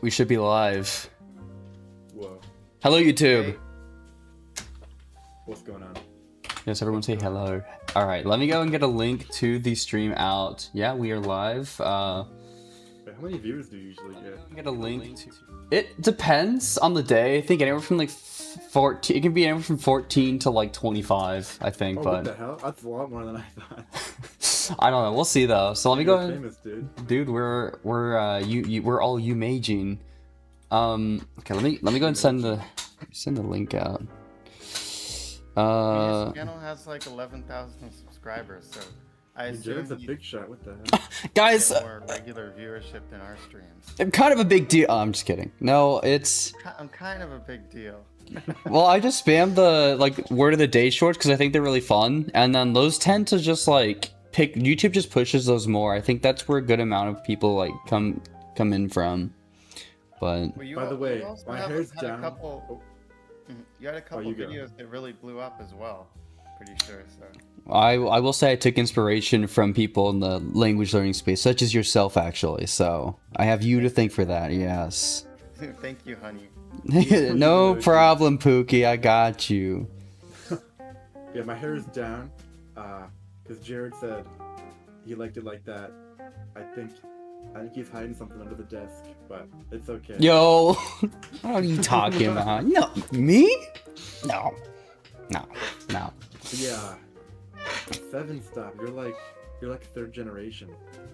We should be live. Whoa. Hello, YouTube. Hey. What's going on? Yes, everyone say hello. All right, let me go and get a link to the stream out. Yeah, we are live. Wait, how many viewers do you usually get? Get a link to. It depends on the day. I think anywhere from like 14. It can be anywhere from 14 to like 25. I think, Oh, but what the hell? That's a lot more than I thought. I don't know. We'll see though. So let me go. You're famous, dude. Dude, we're all Yomichan. Okay, let me go and send the link out. His channel has like 11,000 subscribers, so I assume Jared's a he's big shot. What the hell? Guys, more regular viewership than our streams. I'm kind of a big deal. Oh, I'm just kidding. No, it's. I'm kind of a big deal. Well, I just spam the like word of the day shorts because I think they're really fun, and then those tend to just like pick. YouTube just pushes those more. I think that's where a good amount of people like come in from. But Well, By the way, also my had hair's a down. couple, you had a couple you go. videos that really blew up as well. Pretty sure. So I will say I took inspiration from people in the language learning space, such as yourself, actually. So I have you to thank for that. Yes. thank you, honey. No problem, Pookie. I got you. Yeah, my hair is down. Because Jared said he liked it like that. I think he's hiding something under the desk, but it's okay. Yo, what are you talking about? No, me? No. But yeah, 7-stop. You're like third generation.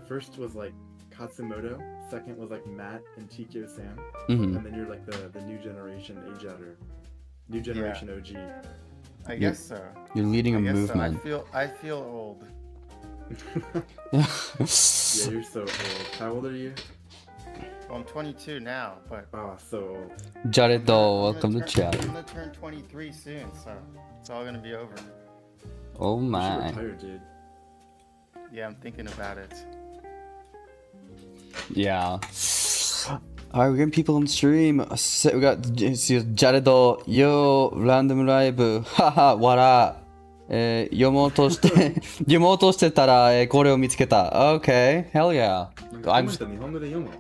First was like Katsumoto. Second was like Matt and Tikyo Sam. Mm-hmm. And then you're like the new generation AJATT, new generation OG. I guess so. You're leading a I guess movement. So. I feel old. Yeah, you're so old. How old are you? Well, I'm 22 now, but Oh, so old. Jared, I'm welcome to gonna chat. I'm gonna turn 23 soon, so it's all gonna be over. Oh You should my. retire, dude. Yeah, I'm thinking about it. Yeah. Alright, we're getting people on stream. We got Jared, yo, random live. Haha, 笑。読もうとしてたら、これを見つけた。Okay, hell yeah. なんかコメント日本語で読むの。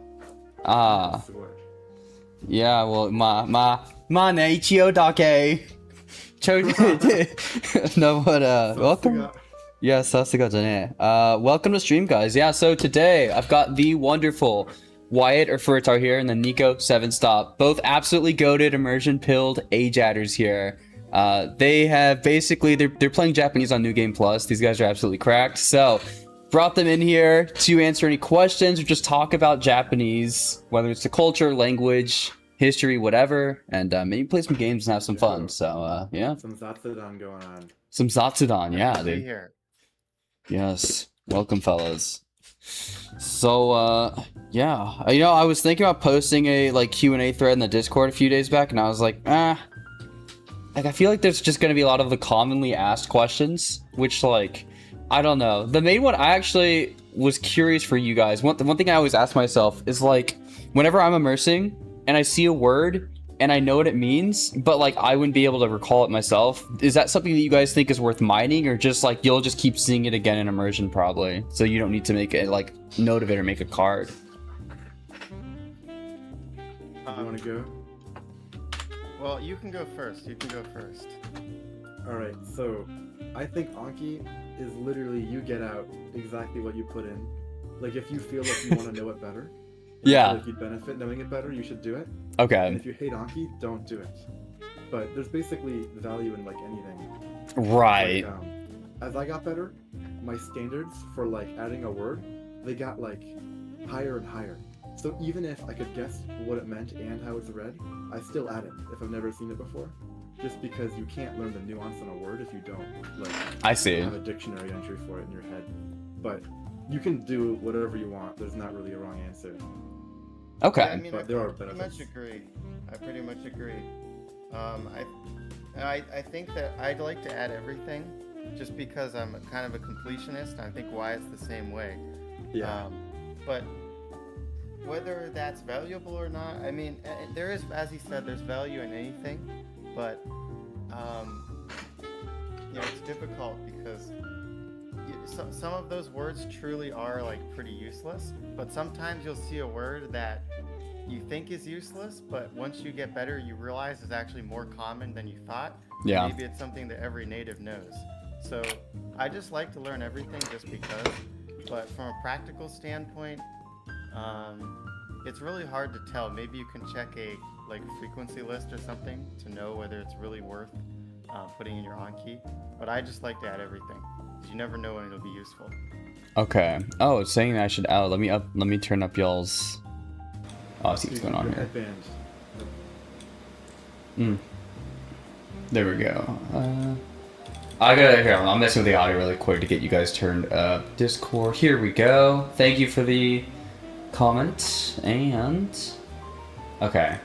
ああ。すごい。Yeah, well, まあね、一応だけ。No, but, welcome. Yeah, sasuga jane. Welcome to stream, guys. Yeah, so today I've got the wonderful Wyatt or Furtar here, and then Nico 7-stop. Both absolutely goated, immersion pilled AJATTers here. They have basically they're playing Japanese on New Game Plus. These guys are absolutely cracked. So brought them in here to answer any questions or just talk about Japanese, whether it's the culture, language, history, whatever, and maybe play some games and have some fun. So yeah, Some Zatsudan going on. some Zatsudan, yeah, Be dude. here. Yes, welcome, fellas. So yeah, I was thinking about posting a like Q&A thread in the Discord a few days back, and I was like, like I feel like there's just gonna be a lot of the commonly asked questions, which like I don't know. The main one I actually was curious for you guys. One thing I always ask myself is like, whenever I'm immersing and I see a word and I know what it means, but like I wouldn't be able to recall it myself, is that something that you guys think is worth mining, or just like you'll just keep seeing it again in immersion probably, so you don't need to make a like note of it or make a card? You want to go? Well, you can go first. Alright, so I think Anki is literally you get out exactly what you put in. Like if you feel like you want to know it better, and you Yeah. feel like you'd benefit knowing it better, you should do it. And Okay. if you hate Anki, don't do it. But there's basically value in like anything. Right. Like, as I got better, my standards for like adding a word, they got like higher and higher. So even if I could guess what it meant and how it's read, I still add it if I've never seen it before. Just because you can't learn the nuance on a word if you don't like I see. have a dictionary entry for it in your head. But you can do whatever you want. There's not really a wrong answer. Okay. Yeah, I mean, But there are pretty benefits. I pretty much agree. I think that I'd like to add everything, just because I'm kind of a completionist. I think Wyatt's the same way. Yeah. But whether that's valuable or not, I mean, there is, as he said, there's value in anything, but it's difficult because some of those words truly are like pretty useless, but sometimes you'll see a word that you think is useless, but once you get better, you realize is actually more common than you thought. Yeah. Maybe it's something that every native knows. So I just like to learn everything just because. But from a practical standpoint, it's really hard to tell. Maybe you can check a frequency list or something to know whether it's really worth putting in your Anki. But I just like to add everything, because you never know when it'll be useful. Okay. Oh, it's saying that I should let me turn up y'all's. Oh, I see what's going on here. There we go. I'm messing with the audio really quick to get you guys turned up. Discord. Here we go. Thank you for the comment. And okay.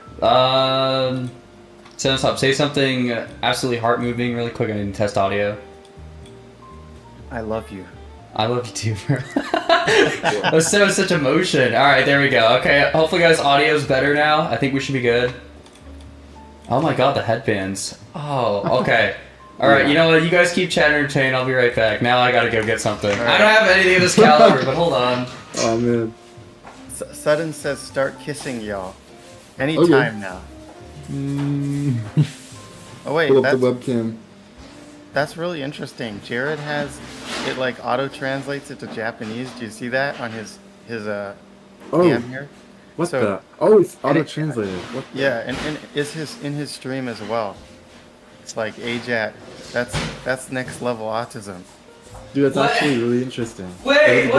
Set us up. Say something absolutely heart moving really quick. I need to test audio. I love you. I love you too, bro. That's such emotion. All right, there we go. Okay, hopefully, guys, audio's better now. I think we should be good. Oh my God, the headbands. Oh, okay. All right, you know what? You guys keep chatting, entertained. I'll be right back. Now I gotta go get something. Right. I don't have anything in this caliber, but hold on. Oh man. Sudden says start kissing y'all. Anytime now. Oh wait, pull up the webcam. That's really interesting. Jared has it auto translates it to Japanese. Do you see that on his cam here? What's that? Oh, it's auto translated. Yeah, and is in his stream as well. It's like AJATT. That's next level autism. Dude, that's actually really interesting. Wait.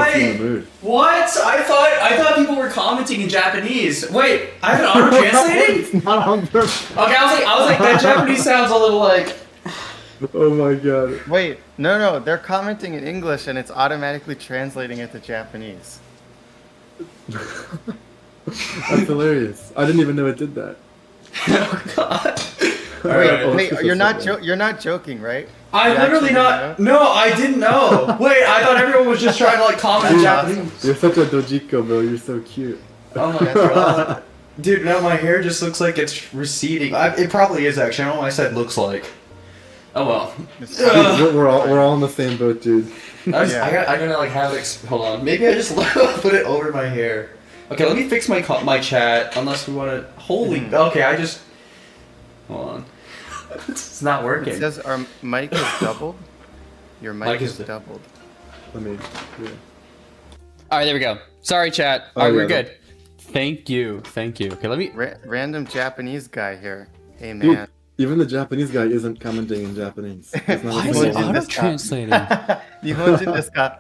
What? I thought people were commenting in Japanese. Wait, I have it auto translating? It's not on purpose. Okay, I was like that Japanese sounds a little like. Oh my God. Wait, no, they're commenting in English and it's automatically translating it to Japanese. That's hilarious. I didn't even know it did that. Oh God. Wait, you're not joking, right? I'm literally not. No, I didn't know. Wait, I thought everyone was just trying to comment in Japanese. You're such a dojiko, bro. You're so cute. Oh my God. Dude, now my hair just looks like it's receding. It probably is actually. I don't know why I said looks like. Oh well. Dude, we're all in the same boat, dude. I gotta have it. Hold on. Maybe I just put it over my hair. Okay, let me fix my chat. Unless we want to. Holy. Okay, I just. Hold on. It's not working. It says our mic is doubled. Your mic is doubled. Let me. Yeah. All right, there we go. Sorry, chat. All right, we're good. Thank you. Okay, let me. Random Japanese guy here. Hey man. Dude, even the Japanese guy isn't commenting in Japanese. Why is it auto-translating? Nihonjin desu ka?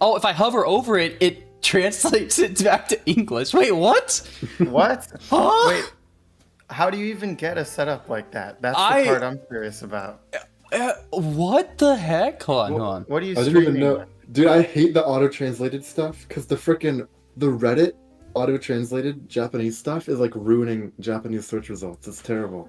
Oh, if I hover over it, it translates it back to English. Wait, what? What? Huh? Wait. How do you even get a setup like that? That's the part I'm curious about. What the heck? Hold on. What are you I didn't even know. Dude, I hate the auto-translated stuff because the Reddit auto-translated Japanese stuff is ruining Japanese search results. It's terrible.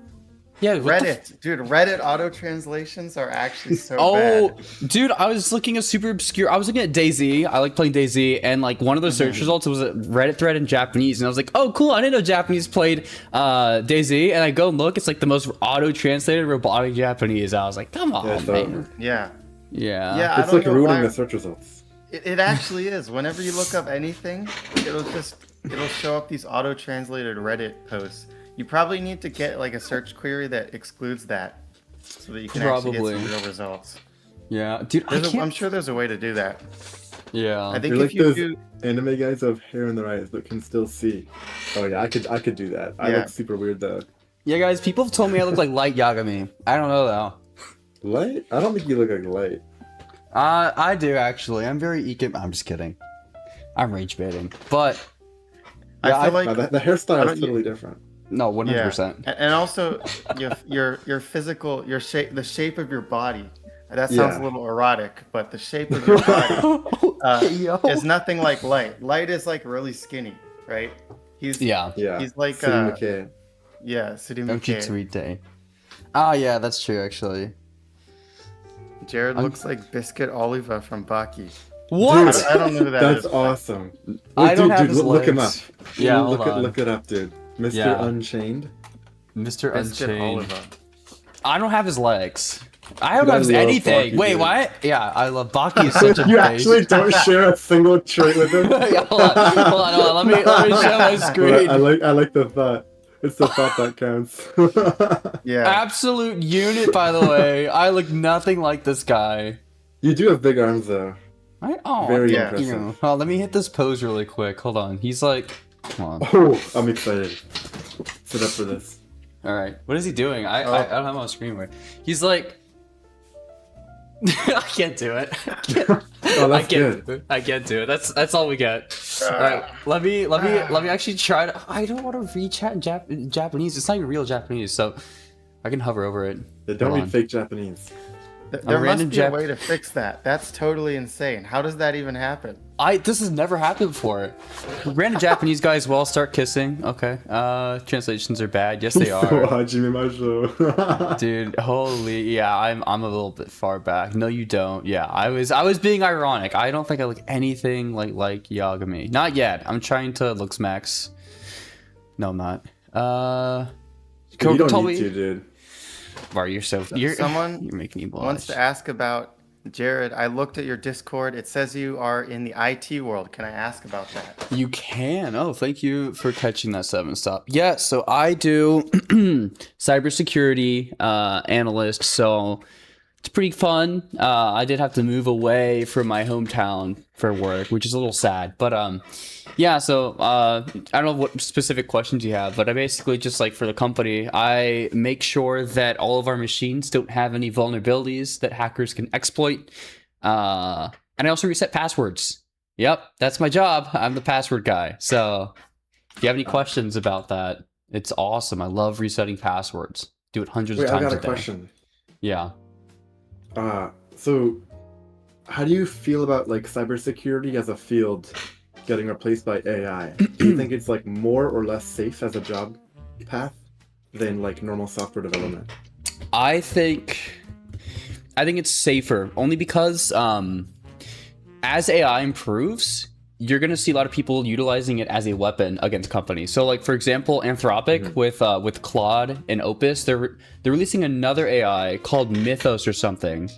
Yeah, Reddit. Dude, Reddit auto-translations are actually so bad. Dude, I was looking at super obscure. I was looking at DayZ. I like playing DayZ, and one of the search results was a Reddit thread in Japanese, and I was like, oh, cool. I didn't know Japanese played DayZ, and I go and look. It's the most auto-translated robotic Japanese. I was like, come on, man. Yeah. It's ruining the search results. It actually is. Whenever you look up anything, it'll show up these auto-translated Reddit posts. You probably need to get a search query that excludes that, so that you can actually get some real results. Yeah, dude, I'm sure there's a way to do that. Yeah, I think if you do anime guys who have hair in their eyes but can still see. Oh yeah, I could do that. I look super weird though. Yeah, guys, people have told me I look like Light Yagami. I don't know though. Light? I don't think you look like Light. I do actually. I'm very I'm just kidding. I'm rage baiting, but yeah, I feel the hairstyle is totally different. No, 100%. And also, your physical, the shape of your body. That sounds a little erotic, but the shape of your body is nothing like Light. Light is really skinny, right? He's like Surumake. Surumake. Oh yeah, that's true actually. Jared looks like Biscuit Oliva from Baki. What? Dude, I don't know who that is. That's awesome. I don't have his look him up. legs. Yeah, look it up, dude. Mr. Unchained. Mr. Biscuit Unchained. Oliva. I don't have his legs. I don't Dude, I have love anything. Baki, Wait, dude. what? Yeah, I love Baki. Is such a You base. actually don't share a single trait with him. Yeah, hold on. Let me share my screen. I like the thought. It's the thought that counts. Yeah. Absolute unit, by the way. I look nothing like this guy. You do have big arms though. Very yeah. impressive. Oh, let me hit this pose really quick. Hold on. He's like, come on. Oh, I'm excited. Sit up for this. All right. What is he doing? I don't have him on screen. Where he's like, I can't do it. Oh, that's good. I can't do it. That's all we get. All right. Let me actually try to. I don't want to read chat in Japanese. It's not even real Japanese, so I can hover over it. They don't Hold read on. fake Japanese. There must be a way to fix that. That's totally insane. How does that even happen? This has never happened before. Random Japanese guys will all start kissing. Okay. Translations are bad. Yes, they are. Dude, holy, yeah. I'm a little bit far back. No, you don't. Yeah, I was being ironic. I don't think I look anything like Yagami. Not yet. I'm trying to looks max. No, I'm not. You don't need to, dude. Wow, you're making me blush. Wants to ask about Jared. I looked at your Discord. It says you are in the IT world. Can I ask about that? You can. Oh, thank you for catching that 7-stop. Yeah, so I do cybersecurity analyst, so it's pretty fun. I did have to move away from my hometown for work, which is a little sad. But yeah, so I don't know what specific questions you have, but I basically just like for the company, I make sure that all of our machines don't have any vulnerabilities that hackers can exploit. And I also reset passwords. Yep, that's my job. I'm the password guy. So if you have any questions about that, it's awesome. I love resetting passwords. Do it hundreds of times a day. I got a question. Yeah. So how do you feel about like cybersecurity as a field getting replaced by AI? Do you think it's like more or less safe as a job path than like normal software development? I think it's safer only because as AI improves, you're going to see a lot of people utilizing it as a weapon against companies. So like, for example, Anthropic with Claude and Opus, they're releasing another AI called Mythos or something.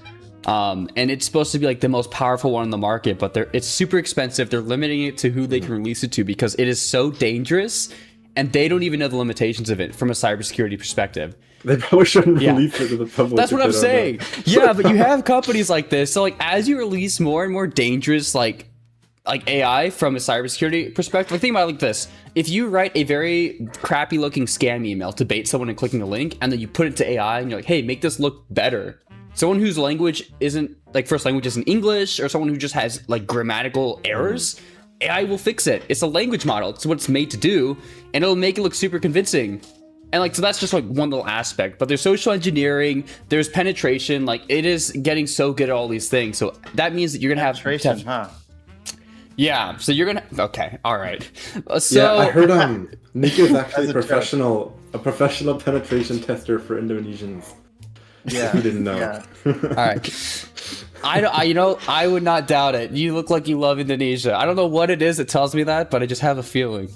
And it's supposed to be like the most powerful one on the market, but it's super expensive. They're limiting it to who they can release it to because it is so dangerous and they don't even know the limitations of it from a cybersecurity perspective. They probably shouldn't release it to the public. That's what I'm saying. Yeah, but you have companies like this. So like as you release more and more dangerous like AI from a cybersecurity perspective, like think about it like this. If you write a very crappy looking scam email to bait someone into clicking a link and then you put it to AI and you're like, hey, make this look better. Someone whose language isn't like first language isn't English or someone who just has like grammatical errors, AI will fix it. It's a language model. It's what it's made to do and it'll make it look super convincing. And like, so that's just like one little aspect, but there's social engineering, there's penetration, like it is getting so good at all these things. So that means that you're going to have penetration, huh? Yeah, so you're gonna. Okay, all right. So yeah, I heard Nico's actually a professional penetration tester for Indonesians. Yeah, you didn't know. Yeah. All right. I would not doubt it. You look like you love Indonesia. I don't know what it is that tells me that, but I just have a feeling.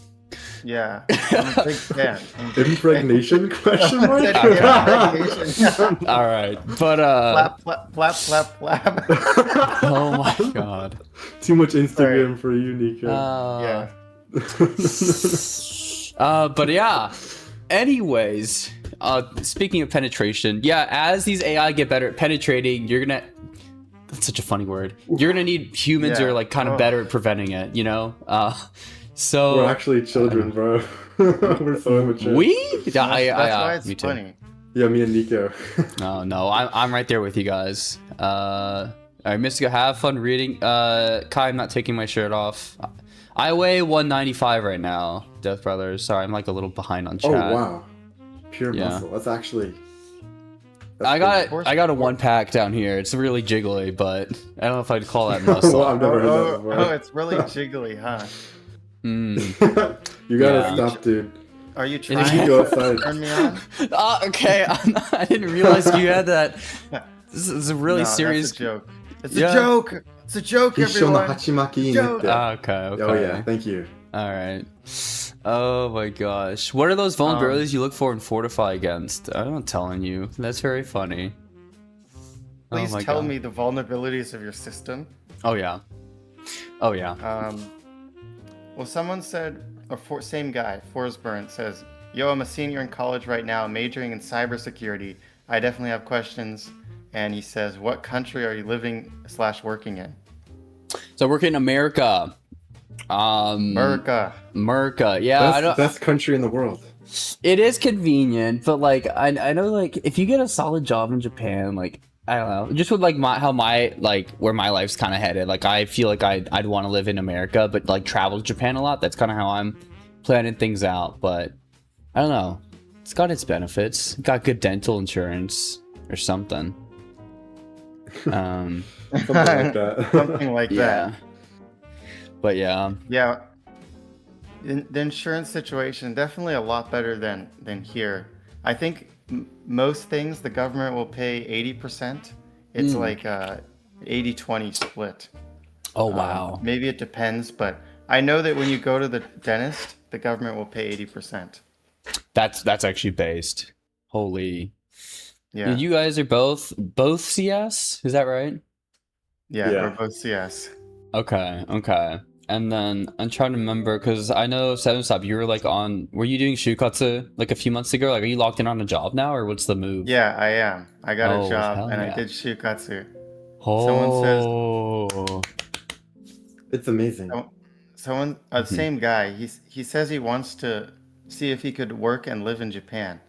Yeah, I'm a big fan. Impregnation? Question mark? All right, but flap. Oh my god. Too much Instagram for you, Nico. Yeah. But yeah. Anyways, speaking of penetration, yeah, as these AI get better at penetrating, you're gonna. That's such a funny word. You're gonna need humans who are like kind of better at preventing it. You know. So we're actually children, bro. We're so immature. That's why it's funny. Yeah, me and Nico. No, I'm right there with you guys. All right, Mystico, have fun reading. Kai, I'm not taking my shirt off. I weigh 195 right now, Death Brothers. Sorry, I'm like a little behind on chat. Oh wow, pure muscle. That's actually. I got a 1-pack down here. It's really jiggly, but I don't know if I'd call that muscle. Well, I've never heard that before. Oh, it's really jiggly, huh? You gotta stop, dude. Are you trying to turn me on? Okay, I didn't realize you had that. This is a really serious joke. It's a joke. It's a joke, everyone. Joke. Okay. Oh yeah, thank you. All right. Oh my gosh, what are those vulnerabilities you look for and fortify against? I'm not telling you. That's very funny. Oh Please my tell God. me the vulnerabilities of your system. Oh yeah. Oh yeah. Well, someone said, same guy, Forrest Burnt says, "Yo, I'm a senior in college right now, majoring in cybersecurity. I definitely have questions." And he says, "What country are you living/working in?" So I work in America. America. America. Yeah, I Best don't. best country in the world. It is convenient, but like I know like if you get a solid job in Japan, like I don't know, just with like where my life's kind of headed. Like I feel like I'd want to live in America, but like travel to Japan a lot. That's kind of how I'm planning things out. But I don't know. It's got its benefits. Got good dental insurance or something. Something like that. Something like Yeah. that. But yeah. Yeah. The insurance situation definitely a lot better than here. I think most things the government will pay 80%. It's like a 80-20 split. Oh wow. Maybe it depends, but I know that when you go to the dentist, the government will pay 80%. That's actually based. Holy. Yeah. You guys are both CS? Is that right? Yeah, Yeah. we're both CS. Okay. And then I'm trying to remember because I know Seven Stop, you were like were you doing Shukatsu like a few months ago? Like, are you locked in on a job now, or what's the move? Yeah, I am. I got Oh, a job hell and yeah. I did Shukatsu. Oh. It's amazing. Same guy. He says he wants to see if he could work and live in Japan.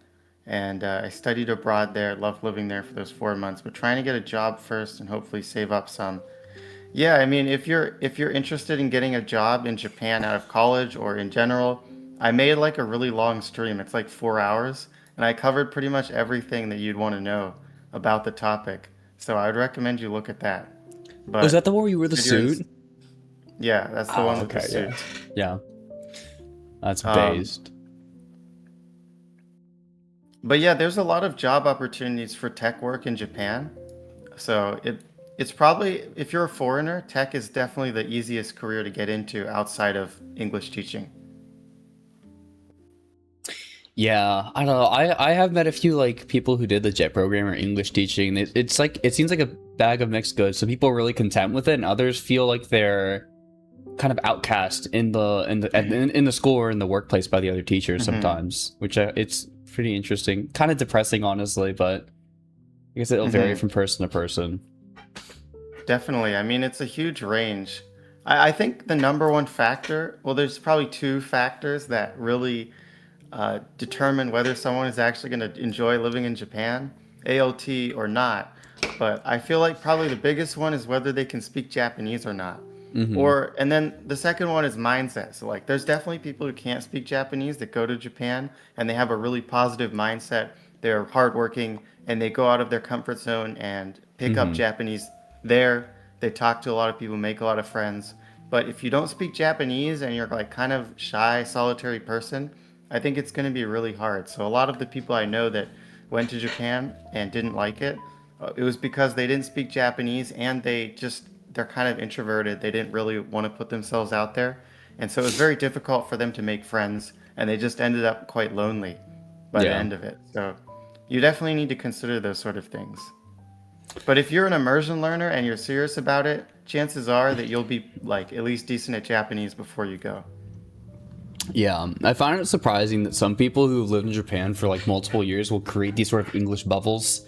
And I studied abroad there, loved living there for those 4 months, but trying to get a job first and hopefully save up some. Yeah, I mean, if you're interested in getting a job in Japan out of college or in general, I made like a really long stream. It's like 4 hours, and I covered pretty much everything that you'd want to know about the topic. So I would recommend you look at that. But Was that the one where you wore the if you're in- suit? Yeah, that's the one with the suit. Yeah. That's Um, based. But yeah, there's a lot of job opportunities for tech work in Japan. So it's probably, if you're a foreigner, tech is definitely the easiest career to get into outside of English teaching. Yeah, I don't know. I have met a few like people who did the JET program or English teaching. It's like it seems like a bag of mixed goods. Some people are really content with it, and others feel like they're kind of outcast in the school or in the workplace by the other teachers sometimes, which it's pretty interesting. Kind of depressing, honestly, but I guess it'll vary from person to person. Definitely. I mean, it's a huge range. I think the number one factor, well, there's probably two factors that really determine whether someone is actually going to enjoy living in Japan, ALT or not. But I feel like probably the biggest one is whether they can speak Japanese or not. And then the second one is mindset. So like there's definitely people who can't speak Japanese that go to Japan and they have a really positive mindset. They're hardworking and they go out of their comfort zone and pick up Japanese there. They talk to a lot of people, make a lot of friends. But if you don't speak Japanese and you're like kind of shy, solitary person, I think it's going to be really hard. So a lot of the people I know that went to Japan and didn't like it, it was because they didn't speak Japanese and they're kind of introverted. They didn't really want to put themselves out there. And so it was very difficult for them to make friends and they just ended up quite lonely by the end of it. So you definitely need to consider those sort of things. But if you're an immersion learner and you're serious about it, chances are that you'll be like at least decent at Japanese before you go. Yeah, I find it surprising that some people who've lived in Japan for like multiple years will create these sort of English bubbles,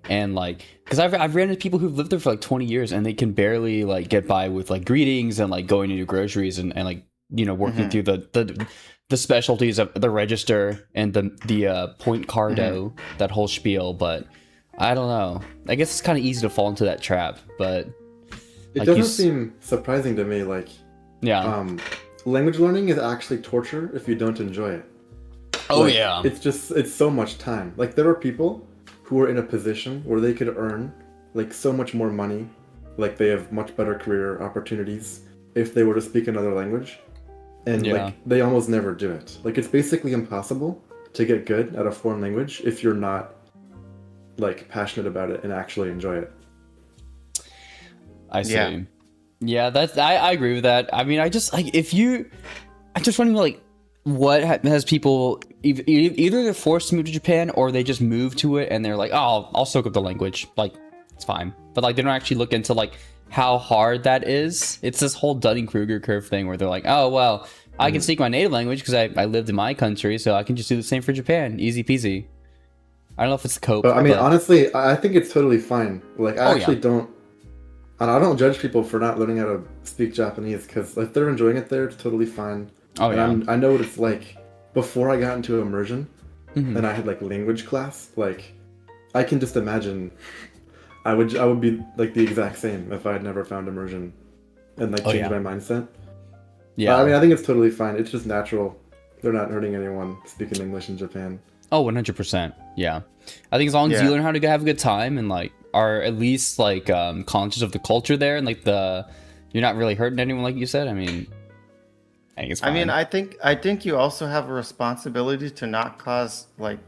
and like, because I've ran into people who've lived there for like 20 years and they can barely like get by with like greetings and like going into groceries and like working through the specialties of the register and the point cardo, that whole spiel. But I don't know. I guess it's kind of easy to fall into that trap, but It like doesn't seem surprising to me. Like, language learning is actually torture if you don't enjoy it. Oh, like, yeah. It's so much time. Like, there are people who are in a position where they could earn like so much more money, like they have much better career opportunities if they were to speak another language, and like they almost never do it. Like, it's basically impossible to get good at a foreign language if you're not like passionate about it and actually enjoy it. I see. Yeah, that's I agree with that. I mean, I just like I'm just wondering like what has people either they're forced to move to Japan or they just move to it and they're like, oh, I'll soak up the language. Like, it's fine. But like they don't actually look into like how hard that is. It's this whole Dunning-Kruger curve thing where they're like, oh well, I can speak my native language because I lived in my country, so I can just do the same for Japan, easy peasy. I don't know if it's cope. But I mean, honestly, I think it's totally fine. Like, I actually don't. And I don't judge people for not learning how to speak Japanese because if they're enjoying it there, it's totally fine. Oh yeah. I know what it's like before I got into immersion, and I had like language class. Like, I can just imagine I would be like the exact same if I had never found immersion and like changed my mindset. Yeah. I mean, I think it's totally fine. It's just natural. They're not hurting anyone speaking English in Japan. Oh, 100%. Yeah. I think as long as you learn how to have a good time and like are at least like conscious of the culture there and like you're not really hurting anyone like you said. I mean, I think it's fine. I mean, I think you also have a responsibility to not cause like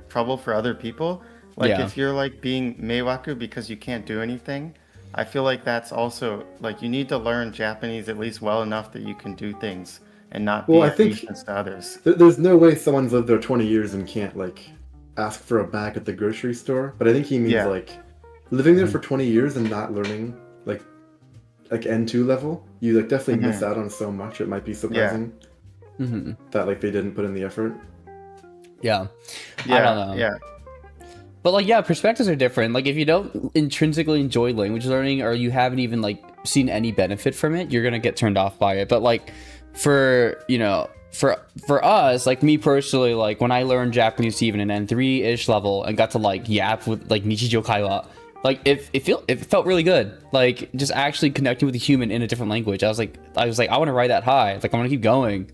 trouble for other people. Like if you're like being meiwaku because you can't do anything, I feel like that's also like you need to learn Japanese at least well enough that you can do things and not be a nuisance to others. There's no way someone's lived there 20 years and can't like ask for a bag at the grocery store. But I think he means like living there for 20 years and not learning like N2 level. You like definitely miss out on so much. It might be surprising that like they didn't put in the effort. Yeah. I don't know. Yeah. But like, yeah, perspectives are different. Like, if you don't intrinsically enjoy language learning, or you haven't even like seen any benefit from it, you're gonna get turned off by it. But like, for us, like me personally, like when I learned Japanese to even an N3-ish level and got to like yap with like Nichijou Kaiwa, like it felt really good. Like just actually connecting with a human in a different language. I was like, I want to ride that high. Like I want to keep going.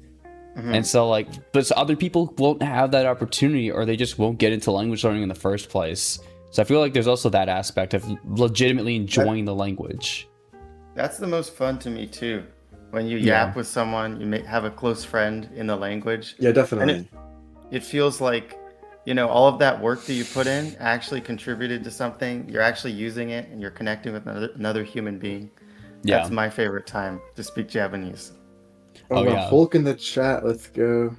And so like, but so other people won't have that opportunity, or they just won't get into language learning in the first place. So I feel like there's also that aspect of legitimately enjoying the language. That's the most fun to me too. When you yap with someone, you may have a close friend in the language. Yeah, definitely. And it feels like, you know, all of that work that you put in actually contributed to something. You're actually using it and you're connecting with another human being. That's my favorite time to speak Japanese. Oh yeah. Hulk in the chat, let's go.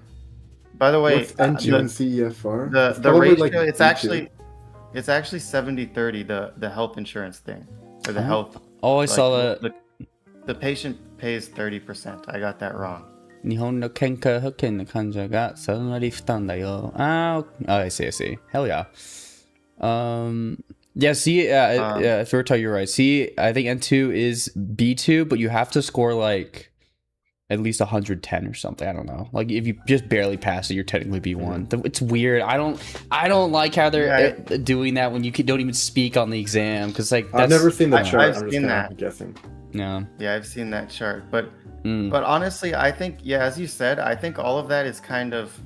By the way, what's N2 and CEFR? The ratio, like it's actually 70-30, the health insurance thing. Or the health. Oh, I saw that. The patient pays 30%. I got that wrong. 日本の健康保険の患者が3割負担だよ. I see. Hell yeah. Yeah, see, if you're you're right. See, I think N2 is B2, but you have to score like at least 110 or something. I don't know. Like if you just barely pass it, you're technically B1. It's weird. I don't like how they're doing that when you don't even speak on the exam, because like I've never seen that chart. I've seen that. I'm guessing. Yeah, I've seen that chart, but honestly, I think as you said, I think all of that is kind of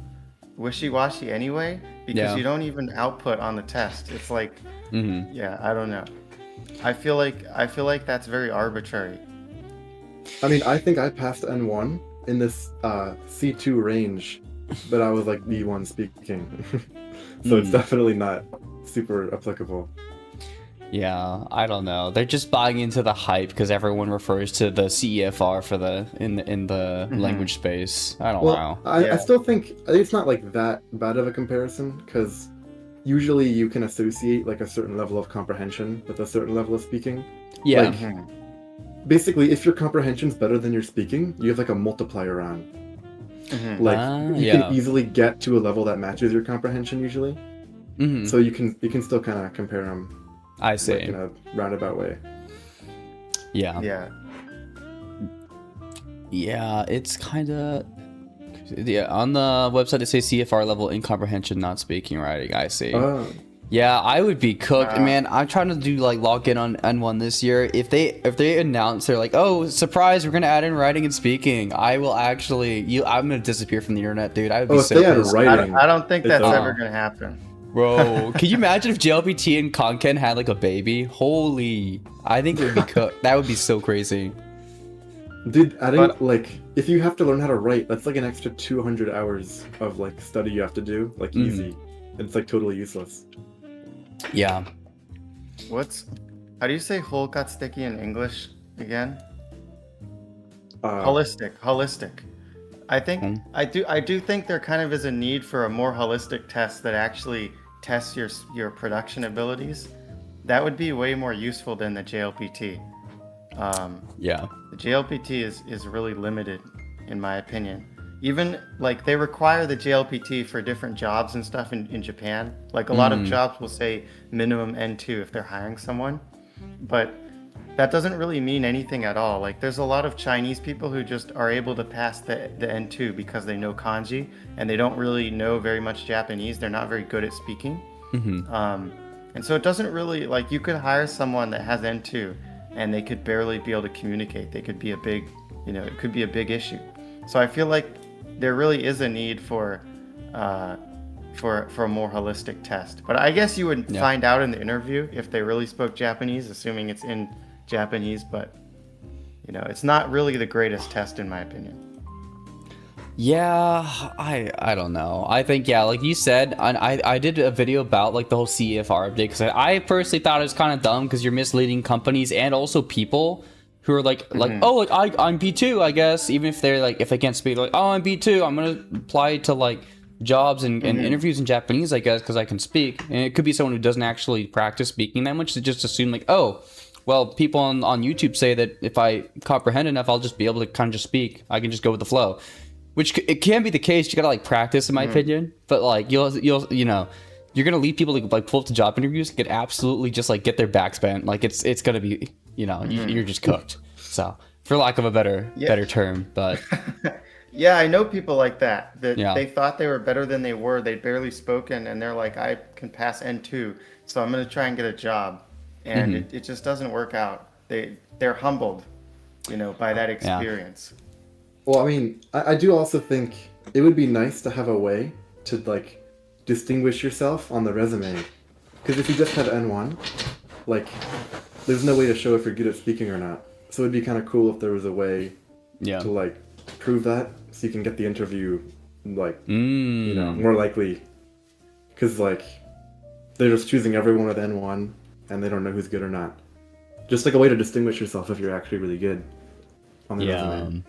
wishy-washy anyway, because you don't even output on the test. It's like, I don't know. I feel like that's very arbitrary. I mean, I think I passed N1 in this C2 range, but I was like B1 speaking, so it's definitely not super applicable. Yeah, I don't know. They're just buying into the hype because everyone refers to the CEFR for the in the language space. I don't know. I still think it's not like that bad of a comparison, because usually you can associate like a certain level of comprehension with a certain level of speaking. Yeah. Like, basically, if your comprehension's better than your speaking, you have like a multiplier on. Like you can easily get to a level that matches your comprehension usually. So you can still kind of compare them. I see. Like, in a roundabout way. Yeah. It's kind of on the website they say CFR level in comprehension, not speaking writing. I see. Yeah, I would be cooked, man. I'm trying to do like log in on N1 this year. If they announce they're like, oh, surprise, we're gonna add in writing and speaking, I will actually I'm gonna disappear from the internet, dude. I would be so pissed. Writing, I don't think that's ever gonna happen. Bro, can you imagine if JLPT and Kanken had like a baby? Holy, I think it would be cooked. That would be so crazy. Dude, like if you have to learn how to write, that's like an extra 200 hours of like study you have to do, like easy. It's like totally useless. Yeah. How do you say holkatsuteki in English again? Holistic. I think I do think there kind of is a need for a more holistic test that actually tests your production abilities. that would be way more useful than the JLPT. Yeah. The JLPT is really limited, in my opinion. Even like they require the JLPT for different jobs and stuff in Japan. Like a lot of jobs will say minimum N2 if they're hiring someone, but that doesn't really mean anything at all. Like there's a lot of Chinese people who just are able to pass the N2 because they know kanji and they don't really know very much Japanese. They're not very good at speaking. And so it doesn't really, like you could hire someone that has N2 and they could barely be able to communicate. They could be a big, it could be a big issue. So I feel like there really is a need for a more holistic test. But I guess you would find out in the interview if they really spoke Japanese, assuming it's in Japanese, but it's not really the greatest test in my opinion. Yeah, I don't know. I think, yeah, like you said, I did a video about like the whole CEFR update because I personally thought it was kind of dumb because you're misleading companies and also people who are like oh, like I'm B2, I guess, even if they're like, if they can't speak, like, oh, I'm B2, I'm gonna apply to like jobs and interviews in Japanese, I guess, because I can speak. And it could be someone who doesn't actually practice speaking that much to just assume like, oh, well, people on YouTube say that if I comprehend enough, I'll just be able to kind of just speak. I can just go with the flow, which it can be the case. You gotta like practice, in my opinion. But like you're gonna leave people to like pull up to job interviews, get absolutely just like get their backs bent. Like it's gonna be you're just cooked. So for lack of a better term, but yeah, I know people like that they thought they were better than they were. They'd barely spoken, and they're like, I can pass N2, so I'm gonna try and get a job. And it just doesn't work out. They're humbled, by that experience. Yeah. Well, I mean, I do also think it would be nice to have a way to like distinguish yourself on the resume. Because if you just have N1, like, there's no way to show if you're good at speaking or not. So it'd be kind of cool if there was a way to like prove that, so you can get the interview, like, more likely. Because like they're just choosing everyone with N1. And they don't know who's good or not. Just like a way to distinguish yourself if you're actually really good on the resume.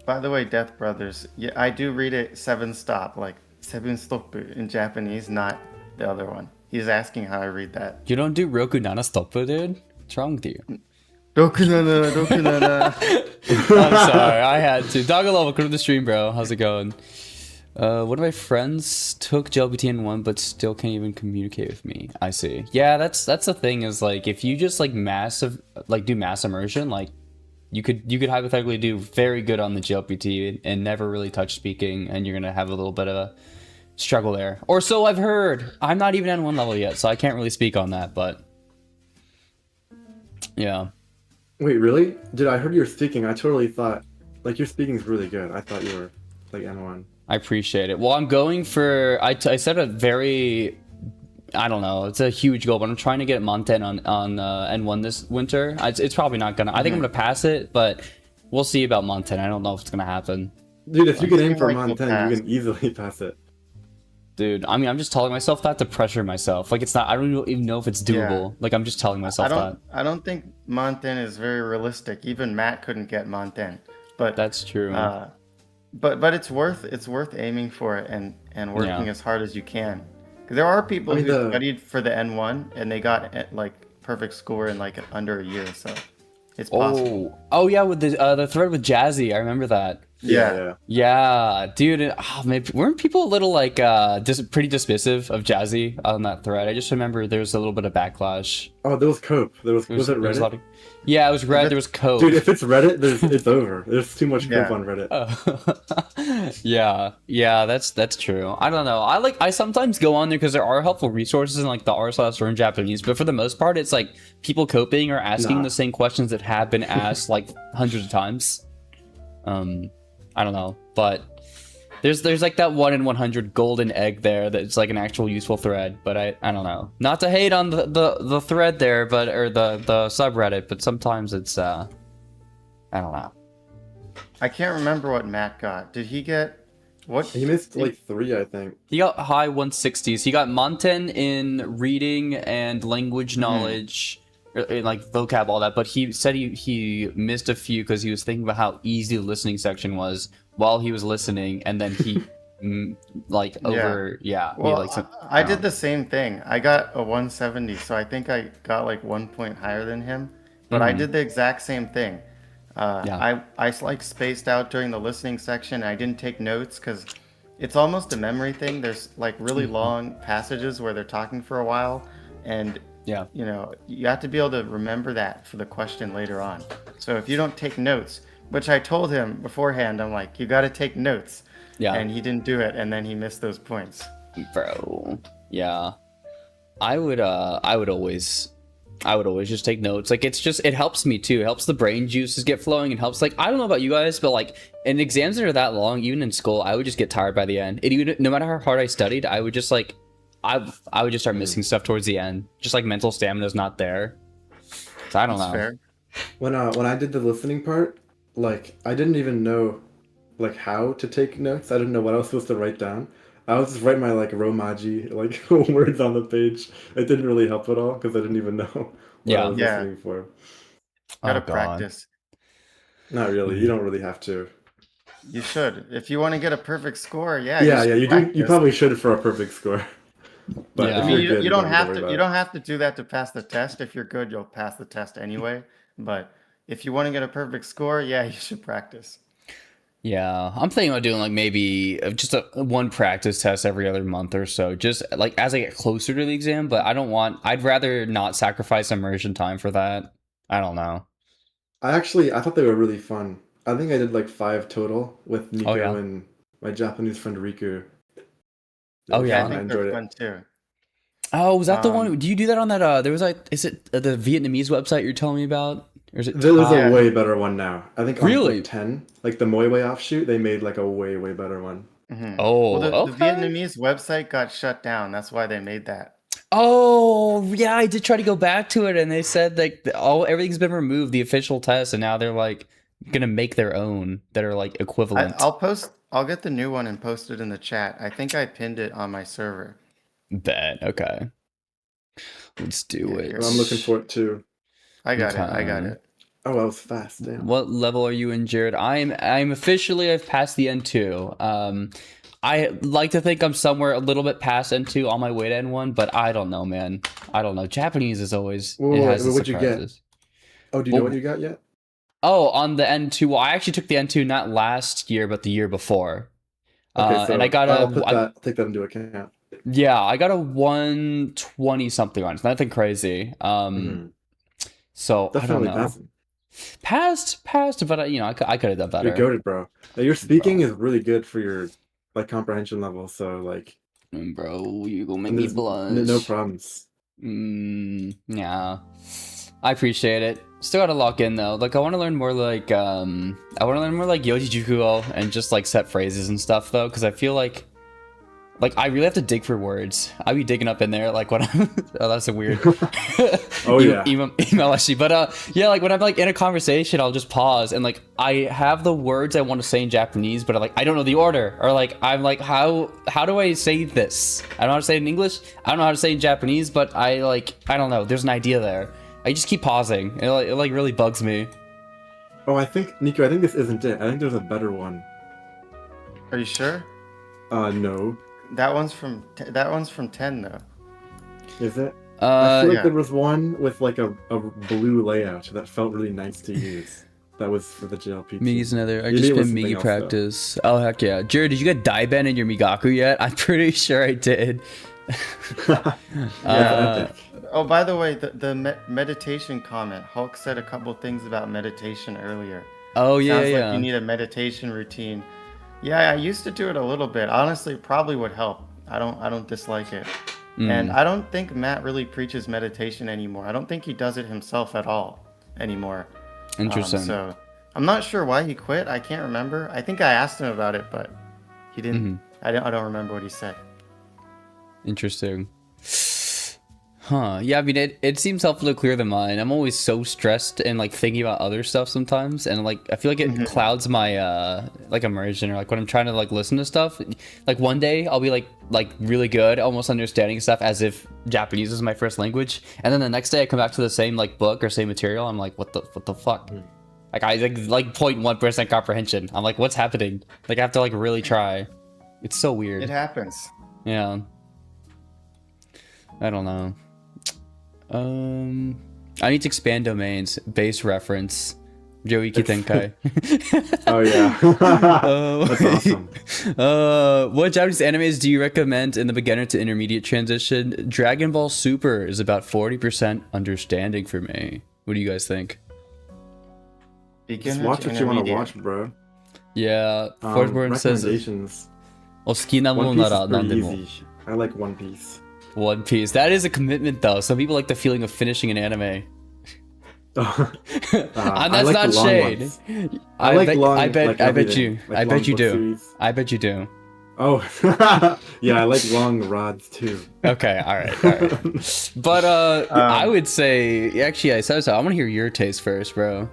By the way, Death Brothers, yeah, I do read it 7-stop, like 7-stop in Japanese, not the other one. He's asking how I read that. You don't do Roku Nana Stoppu, dude? What's wrong with you? Roku Nana. I'm sorry, I had to. Doggle, welcome to the stream, bro. How's it going? One of my friends took JLPT in 1 but still can't even communicate with me. I see. Yeah, that's the thing, is like if you just like do mass immersion, like you could hypothetically do very good on the JLPT and never really touch speaking, and you're gonna have a little bit of a struggle there. Or so I've heard. I'm not even N1 level yet, so I can't really speak on that, but yeah. Wait, really? I heard you were speaking. I totally thought like your speaking's really good. I thought you were like N1. I appreciate it. Well, I'm going for... I set a very... I don't know. It's a huge goal, but I'm trying to get Monten on N1 this winter. It's probably not gonna... I think I'm gonna pass it, but we'll see about Monten. I don't know if it's gonna happen. Dude, if you can aim for Monten, you can easily pass it. Dude, I mean, I'm just telling myself that to pressure myself. Like, it's not... I don't even know if it's doable. Like, I'm just telling myself that. I don't think Monten is very realistic. Even Matt couldn't get Monten. But that's true. But it's worth aiming for it and working as hard as you can. Because there are people who studied for the N1 and they got like perfect score in like under a year, so it's possible. Oh yeah, with the thread with Jazzy, I remember that. Yeah, dude. Maybe weren't people a little like pretty dismissive of Jazzy on that thread? I just remember there was a little bit of backlash. Oh, there was Cope. Was it Reddit? Yeah, it was Reddit. There was Cope. Dude, if it's Reddit, it's over. There's too much Cope on Reddit. Yeah, that's true. I don't know. I sometimes go on there because there are helpful resources and like the r/learn in Japanese, but for the most part, it's like people coping or asking the same questions that have been asked like hundreds of times. I don't know, but there's like that 1 in 100 golden egg there that's like an actual useful thread, but I don't know. Not to hate on the thread there, or the subreddit, but sometimes it's I don't know. I can't remember what Matt got. Did he get what? He missed like 3, I think. He got high 160s. He got Monten in reading and language knowledge. Like vocab, all that, but he said he missed a few because he was thinking about how easy the listening section was while he was listening, and then he like over Well, like some, I did the same thing. I got a 170, so I think I got like 1 point higher than him. But I did the exact same thing. I like spaced out during the listening section. I didn't take notes because it's almost a memory thing. There's like really long passages where they're talking for a while, and you know, you have to be able to remember that for the question later on. So if you don't take notes, which I told him beforehand, I'm like, you got to take notes. Yeah. And he didn't do it, and then he missed those points. Bro, yeah. I would always just take notes. Like, it helps me too. It helps the brain juices get flowing. It helps, like, I don't know about you guys, but like in exams that are that long, even in school, I would just get tired by the end. No matter how hard I studied, I would just like, I would just start missing stuff towards the end. Just like mental stamina's not there. So I don't know. Fair. When I did the listening part, like I didn't even know like how to take notes. I didn't know what I was supposed to write down. I was just writing my like romaji like words on the page. It didn't really help at all because I didn't even know what I was listening for. Gotta practice. Not really. You don't really have to. You should. If you want to get a perfect score, you do. You probably should for a perfect score. But I mean, you don't have to. You don't have to do that to pass the test. If you're good, you'll pass the test anyway. But if you want to get a perfect score, you should practice. Yeah, I'm thinking about doing like maybe just one practice test every other month or so, just like as I get closer to the exam. But I'd rather not sacrifice immersion time for that. I don't know. I thought they were really fun. I think I did like 5 total with Nico and my Japanese friend Riku. I think they're fun too. Oh, was that the one? Do you do that on that? There was like, is it the Vietnamese website you're telling me about? Or is it There's a way better one now. I think on 10, like the Moe offshoot, they made like a way better one. Mm-hmm. Oh, well, the Vietnamese website got shut down. That's why they made that. Oh, yeah, I did try to go back to it, and they said like everything's been removed, the official test, and now they're like gonna make their own that are like equivalent. I'll get the new one and post it in the chat. I think I pinned it on my server. Bet. Okay. Let's do it. Well, I'm looking for it too. I got it. Oh, that was fast. Damn. What level are you in, Jared? I'm officially, I've passed the N2. I like to think I'm somewhere a little bit past N2 on my way to N1, but I don't know, man. I don't know. Japanese is always what'd you get? Oh, do you know what you got yet? Oh, on the N2. Well, I actually took the N2 not last year, but the year before. Okay, so and I got I'll take that into account. Yeah, I got a 120 something on it. It's nothing crazy. So definitely I don't know. Passed, but I could have done better. You're goated, bro. Your speaking is really good for your like comprehension level. So like, bro, you gonna make me blush. No problems. Yeah, I appreciate it. Still gotta lock in though. Like I want to learn more like Yojijukuo and just like set phrases and stuff though, because I feel like I really have to dig for words. I'll be digging up in there, like when I'm... oh, that's a weird... email actually. But like when I'm like in a conversation, I'll just pause and like I have the words I want to say in Japanese, but I don't know the order. Or like I'm like, how do I say this? I don't know how to say it in English. I don't know how to say it in Japanese, but I don't know. There's an idea there. I just keep pausing. It really bugs me. Oh, Nico, I think this isn't it. I think there's a better one. Are you sure? No. That one's from 10 though. Is it? I feel like there was one with like a blue layout that felt really nice to use. That was for the JLPT. Migi's another. I just been Migi practice. Though. Oh heck yeah, Jared, did you get Daiben in your Migaku yet? I'm pretty sure I did. Oh, by the way, the meditation comment. Hulk said a couple things about meditation earlier. Oh yeah, Sounds like you need a meditation routine. Yeah, I used to do it a little bit. Honestly, it probably would help. I don't dislike it. And I don't think Matt really preaches meditation anymore. I don't think he does it himself at all anymore. Interesting. So I'm not sure why he quit. I can't remember. I think I asked him about it, but he didn't. I don't remember what he said. Interesting. Huh. Yeah, I mean, it seems helpful to clear the mind. I'm always so stressed and like thinking about other stuff sometimes, and like I feel like it clouds my like immersion, or like when I'm trying to like listen to stuff. Like one day I'll be like really good, almost understanding stuff as if Japanese is my first language, and then the next day I come back to the same like book or same material. I'm like, what the fuck? Like I like 0.1% comprehension. I'm like, what's happening? Like I have to like really try. It's so weird. It happens. Yeah. I don't know. I need to expand domains. Base reference. Joiki Tenkai. Oh yeah. That's awesome. What Japanese animes do you recommend in the beginner to intermediate transition? Dragon Ball Super is about 40% understanding for me. What do you guys think? Just Beginner watch to what you want to intermediate. watch, bro. Yeah, Forsborn says, Recommendations. お好きなもの One な Piece ら is 何で pretty も。 easy. I like One Piece. One Piece. That is a commitment, though. Some people like the feeling of finishing an anime. And I that's like not the long shade. ones. I like bet, long, I bet, like I bet everything. you, Like I long bet you book do. series. I bet you do. Oh, yeah, I like long rods too. Okay, all right. But I would say, actually, I said so. I want to hear your taste first, bro.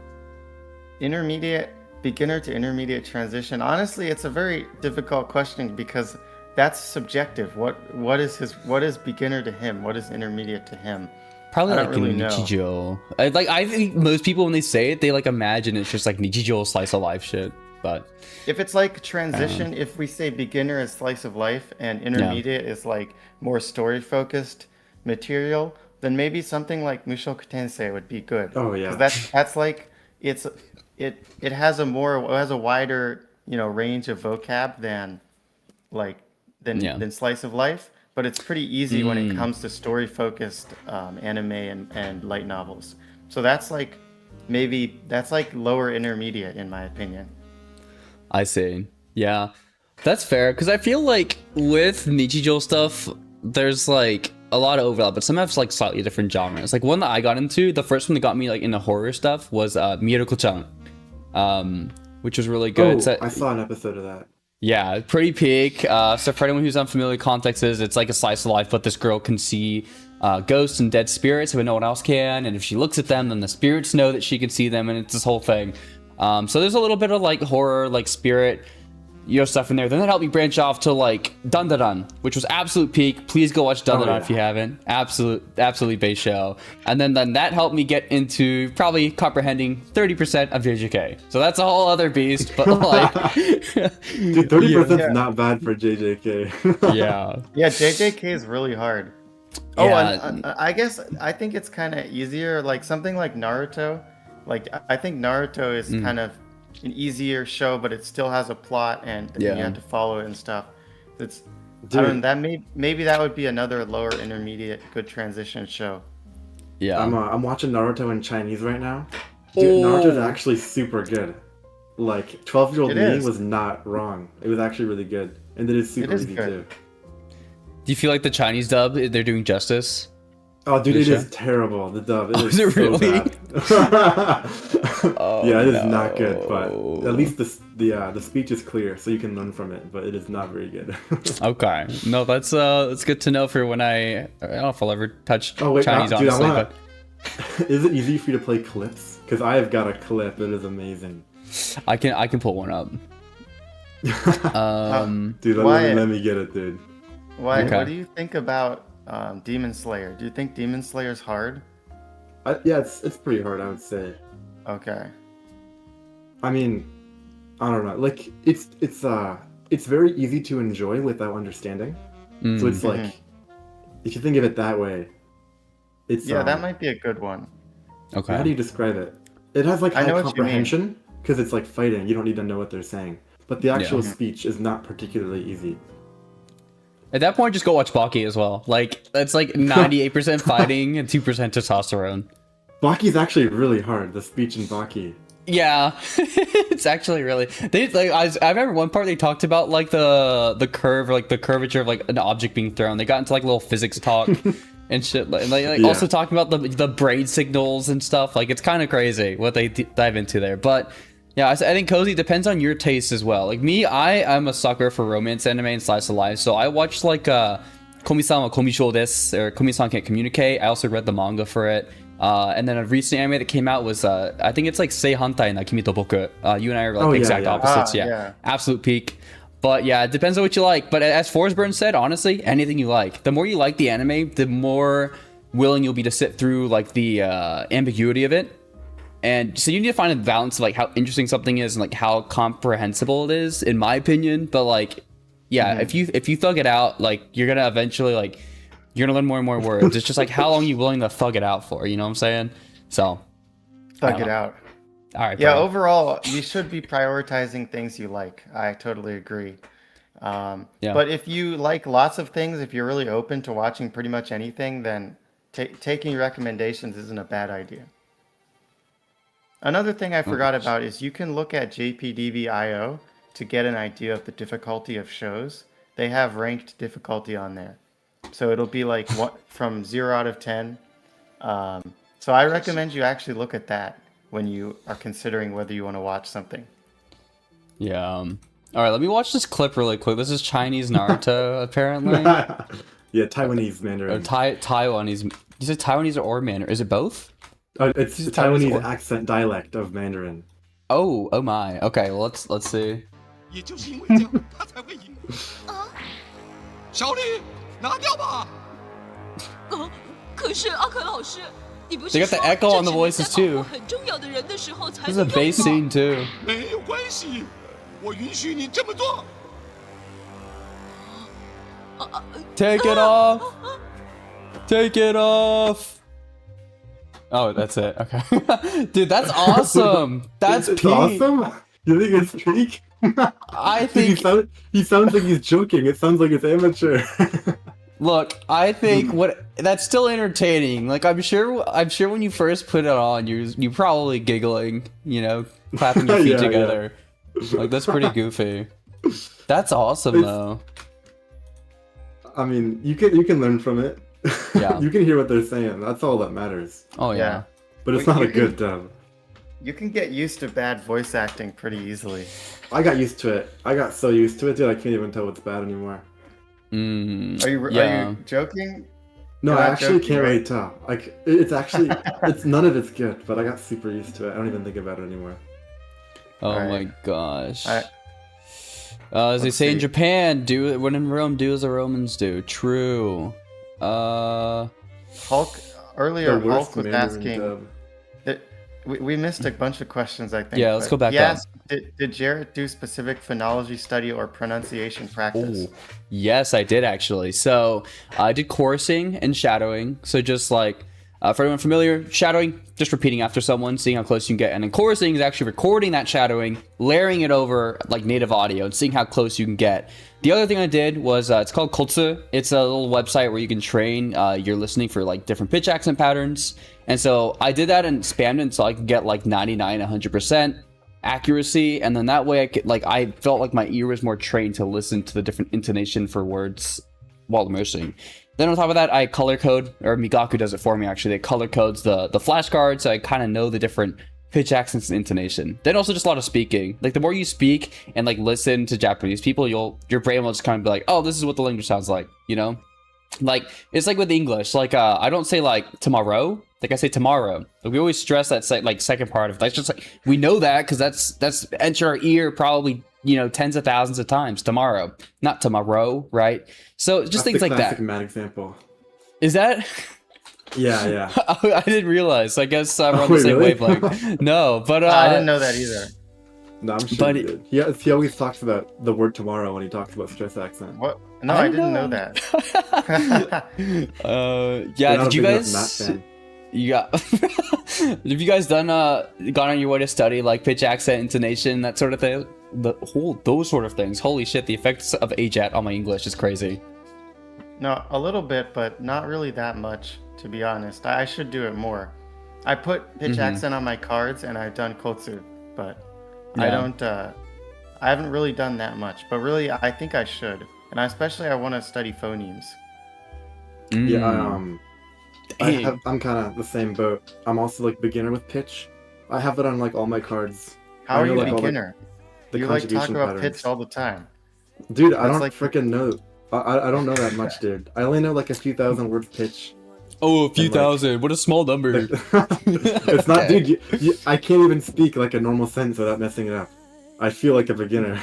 Beginner to intermediate transition. Honestly, it's a very difficult question because that's subjective. What is beginner to him? What is intermediate to him? Probably I like don't really know. Nichijou. I think most people when they say it, they like imagine it's just like Nichijou slice of life shit. But If it's like transition, if we say beginner is slice of life and intermediate is like more story focused material, then maybe something like Mushoku Tensei would be good. Oh, yeah. 'Cause that's like it has a wider, range of vocab than slice of life, but it's pretty easy when it comes to story focused anime and light novels. So that's like lower intermediate in my opinion. I see. Yeah, that's fair. Because I feel like with Nichijou stuff, there's like a lot of overlap, but some have like slightly different genres. Like one that I got into, the first one that got me like into horror stuff was Migaku-chan, which was really good. Oh, I saw an episode of that. Yeah, pretty peak. So for anyone who's unfamiliar, context is it's like a slice of life, but this girl can see ghosts and dead spirits when no one else can, and if she looks at them, then the spirits know that she can see them, and it's this whole thing. So there's a little bit of like horror, like spirit, stuff in there. Then that helped me branch off to like Dandadan, which was absolute peak. Please go watch Dandadan if you haven't. Absolutely base show. And then that helped me get into probably comprehending 30% of JJK. So that's a whole other beast, but like, Dude, 30% is not bad for JJK. yeah. Yeah, JJK is really hard. Oh, Yeah. and I think it's kind of easier, like something like Naruto. Like I think Naruto is kind of an easier show, but it still has a plot and you have to follow it and stuff. It's maybe that would be another lower intermediate good transition show. Yeah. I'm watching Naruto in Chinese right now. Dude, Naruto's actually super good. Like 12-year-old me was not wrong. It was actually really good, and it is super easy too. Do you feel like the Chinese dub, they're doing justice? Oh, dude, it is terrible. The dub, it is it so really? bad. Yeah, it is not good, but at least the speech is clear, so you can learn from it. But it is not very good. Okay, no, that's good to know for when I don't know if I'll ever touch Chinese, dude, honestly. But is it easy for you to play clips? Because I have got a clip. It is amazing. I can pull one up. Dude, let me get it, dude. Wyatt, Okay. what do you think about Demon Slayer? Do you think Demon Slayer's hard? Yeah, it's pretty hard, I would say. Okay. I mean, I don't know. Like it's very easy to enjoy without understanding. So it's like, if you think of it that way, it's that might be a good one. Okay. How do you describe it? It has like I high know what you mean. comprehension because it's like fighting. You don't need to know what they're saying, but the actual speech is not particularly easy. At that point, just go watch Baki as well. Like that's like 98% fighting and 2% testosterone. Baki's actually really hard. The speech in Baki. Yeah, it's actually really. I remember one part they talked about like the curve, or like the curvature of like an object being thrown. They got into like little physics talk and shit. Like also talking about the brain signals and stuff. Like it's kind of crazy what they dive into there. But yeah, I think Cozy depends on your taste as well. Like me, I'm a sucker for romance anime and slice of life. So I watched like Komi-san wa Komishou desu, or Komi-san Can't Communicate. I also read the manga for it. And then a recent anime that came out was I think it's like Sei Hantai na Kimi to Boku. You and I are like exact opposites. Absolute peak. But yeah, it depends on what you like. But as Forsburn said, honestly, anything you like. The more you like the anime, the more willing you'll be to sit through like the ambiguity of it. And so you need to find a balance of like how interesting something is and like how comprehensible it is, in my opinion. But like, yeah, if you thug it out, like you're gonna eventually like you're gonna learn more and more words. It's just like how long you willing to thug it out for, you know what I'm saying? So Thug it out. all right. Yeah, bro. overall, you should be prioritizing things you like. I totally agree. Yeah. But if you like lots of things, if you're really open to watching pretty much anything, then taking recommendations isn't a bad idea. Another thing I forgot about is you can look at JPDV.io to get an idea of the difficulty of shows. They have ranked difficulty on there. So it'll be like from 0 out of 10. So I recommend you actually look at that when you are considering whether you want to watch something. Yeah. All right, let me watch this clip really quick. This is Chinese Naruto, apparently. Yeah, Taiwanese Mandarin. Or Taiwanese. You said Taiwanese or Mandarin? Is it both? It's Is it Taiwanese Taiwanese or- accent dialect of Mandarin. Oh my. Okay, well let's see. 也就是因为这样，他才会赢。小李，拿掉吧。可是阿可老师，你不 They 是 got the 说 echo on the 这只能 voices 在 too. 保护很重要的人的时候才 This is a 能 bass 用吗 scene too. 没有关系，我允许你这么做。 Take it off. Take it off. Oh, that's it. Okay. Dude, that's awesome. That's It's peak. awesome. You think it's peak? I Dude, think he sounds like he's joking. It sounds like it's amateur. look, I think that's still entertaining. Like I'm sure when you first put it on, you probably giggling, you know, clapping your feet Yeah, together. Like that's pretty goofy. That's awesome though. I mean, you can learn from it. Yeah. You can hear what they're saying. That's all that matters. Oh yeah. But it's Well, not you a good dub. You can get used to bad voice acting pretty easily. I got used to it. I got so used to it, dude. I can't even tell what's bad anymore. Are you joking? No, You're I not actually joking, can't right? really tell. Like, it's actually, it's none of it's good. But I got super used to it. I don't even think about it anymore. Oh Alright. my gosh. Alright. As they Let's say in see. Japan, do when in Rome, do as the Romans do. True. Hulk earlier. The worst Hulk was Mandarin asking. dub. We missed a bunch of questions, I think. Yeah, let's but go back he up. asked, Did Jarrett do specific phonology study or pronunciation practice? Ooh. Yes, I did actually. So I did chorusing and shadowing. So just like for anyone familiar, shadowing, just repeating after someone, seeing how close you can get. And then chorusing is actually recording that shadowing, layering it over like native audio and seeing how close you can get. The other thing I did was it's called Kotsu. It's a little website where you can train your listening for like different pitch accent patterns. And so I did that and spammed it so I could get like 99, 100% accuracy. And then that way I felt like my ear was more trained to listen to the different intonation for words while immersing. Then on top of that, I color code, or Migaku does it for me actually. They color codes the flashcards, so I kind of know the different pitch accents and intonation. Then also just a lot of speaking. Like the more you speak and like listen to Japanese people, your brain will just kind of be like, oh, this is what the language sounds like, you know? Like it's like with English. Like I don't say like tomorrow. Like I say tomorrow. Like, we always stress that second part of it. That's just like we know that because that's entered our ear probably, you know, tens of thousands of times. Tomorrow, not tomorrow, right? So just That's things the like classic that. mad example. Is that? Yeah, yeah. I didn't realize. I guess we're on the Wait, same really? wavelength. No, but I didn't know that either. No, I'm sure But he did. He always talks about the word tomorrow when he talks about stress accent. What? No, I didn't know that. You're yeah. not Did you a big enough guys? Matt fan. Yeah. Have you guys gone on your way to study like pitch, accent, intonation, that sort of thing? Those sort of things. Holy shit! The effects of AJATT on my English is crazy. No, a little bit, but not really that much, to be honest. I should do it more. I put pitch accent on my cards and I've done kotsu, but I Yeah. don't, I haven't really done that much, but really I think I should. And I want to study phonemes. Yeah, Dang. I'm kind of the same boat. I'm also like beginner with pitch. I have it on like all my cards. How I are know, you like, all, beginner? The You like talk conjugation about patterns. pitch all the time. Dude, I That's don't like- freaking know. I don't know that much, dude. I only know like a few thousand words pitch. Oh, a few And, like- thousand. What a small number. It's not, Okay. dude. I can't even speak like a normal sentence without messing it up. I feel like a beginner.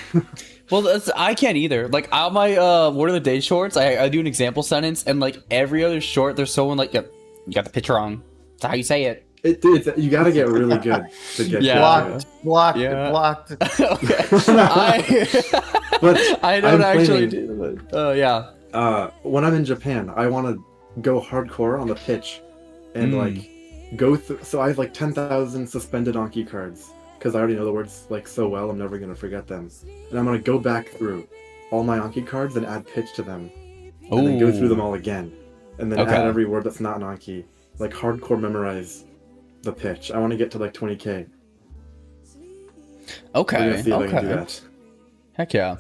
Well, I can't either. Like on my what are the day shorts? I do an example sentence, and like every other short, there's someone like, yep, you got the pitch wrong. That's how you say it. You gotta get really good to get Yeah. good. Blocked, Yeah. blocked. Okay. But I don't I'm actually planning- do it. Oh yeah. When I'm in Japan, I want to go hardcore on the pitch, and like go through. So I have like 10,000 suspended Anki cards because I already know the words like so well. I'm never gonna forget them, and I'm gonna go back through all my Anki cards and add pitch to them, and then go through them all again, and then Okay. add every word that's not an Anki. Like hardcore memorize the pitch. I want to get to like 20k. We're Okay. gonna see if I can do Okay. that. Heck yeah.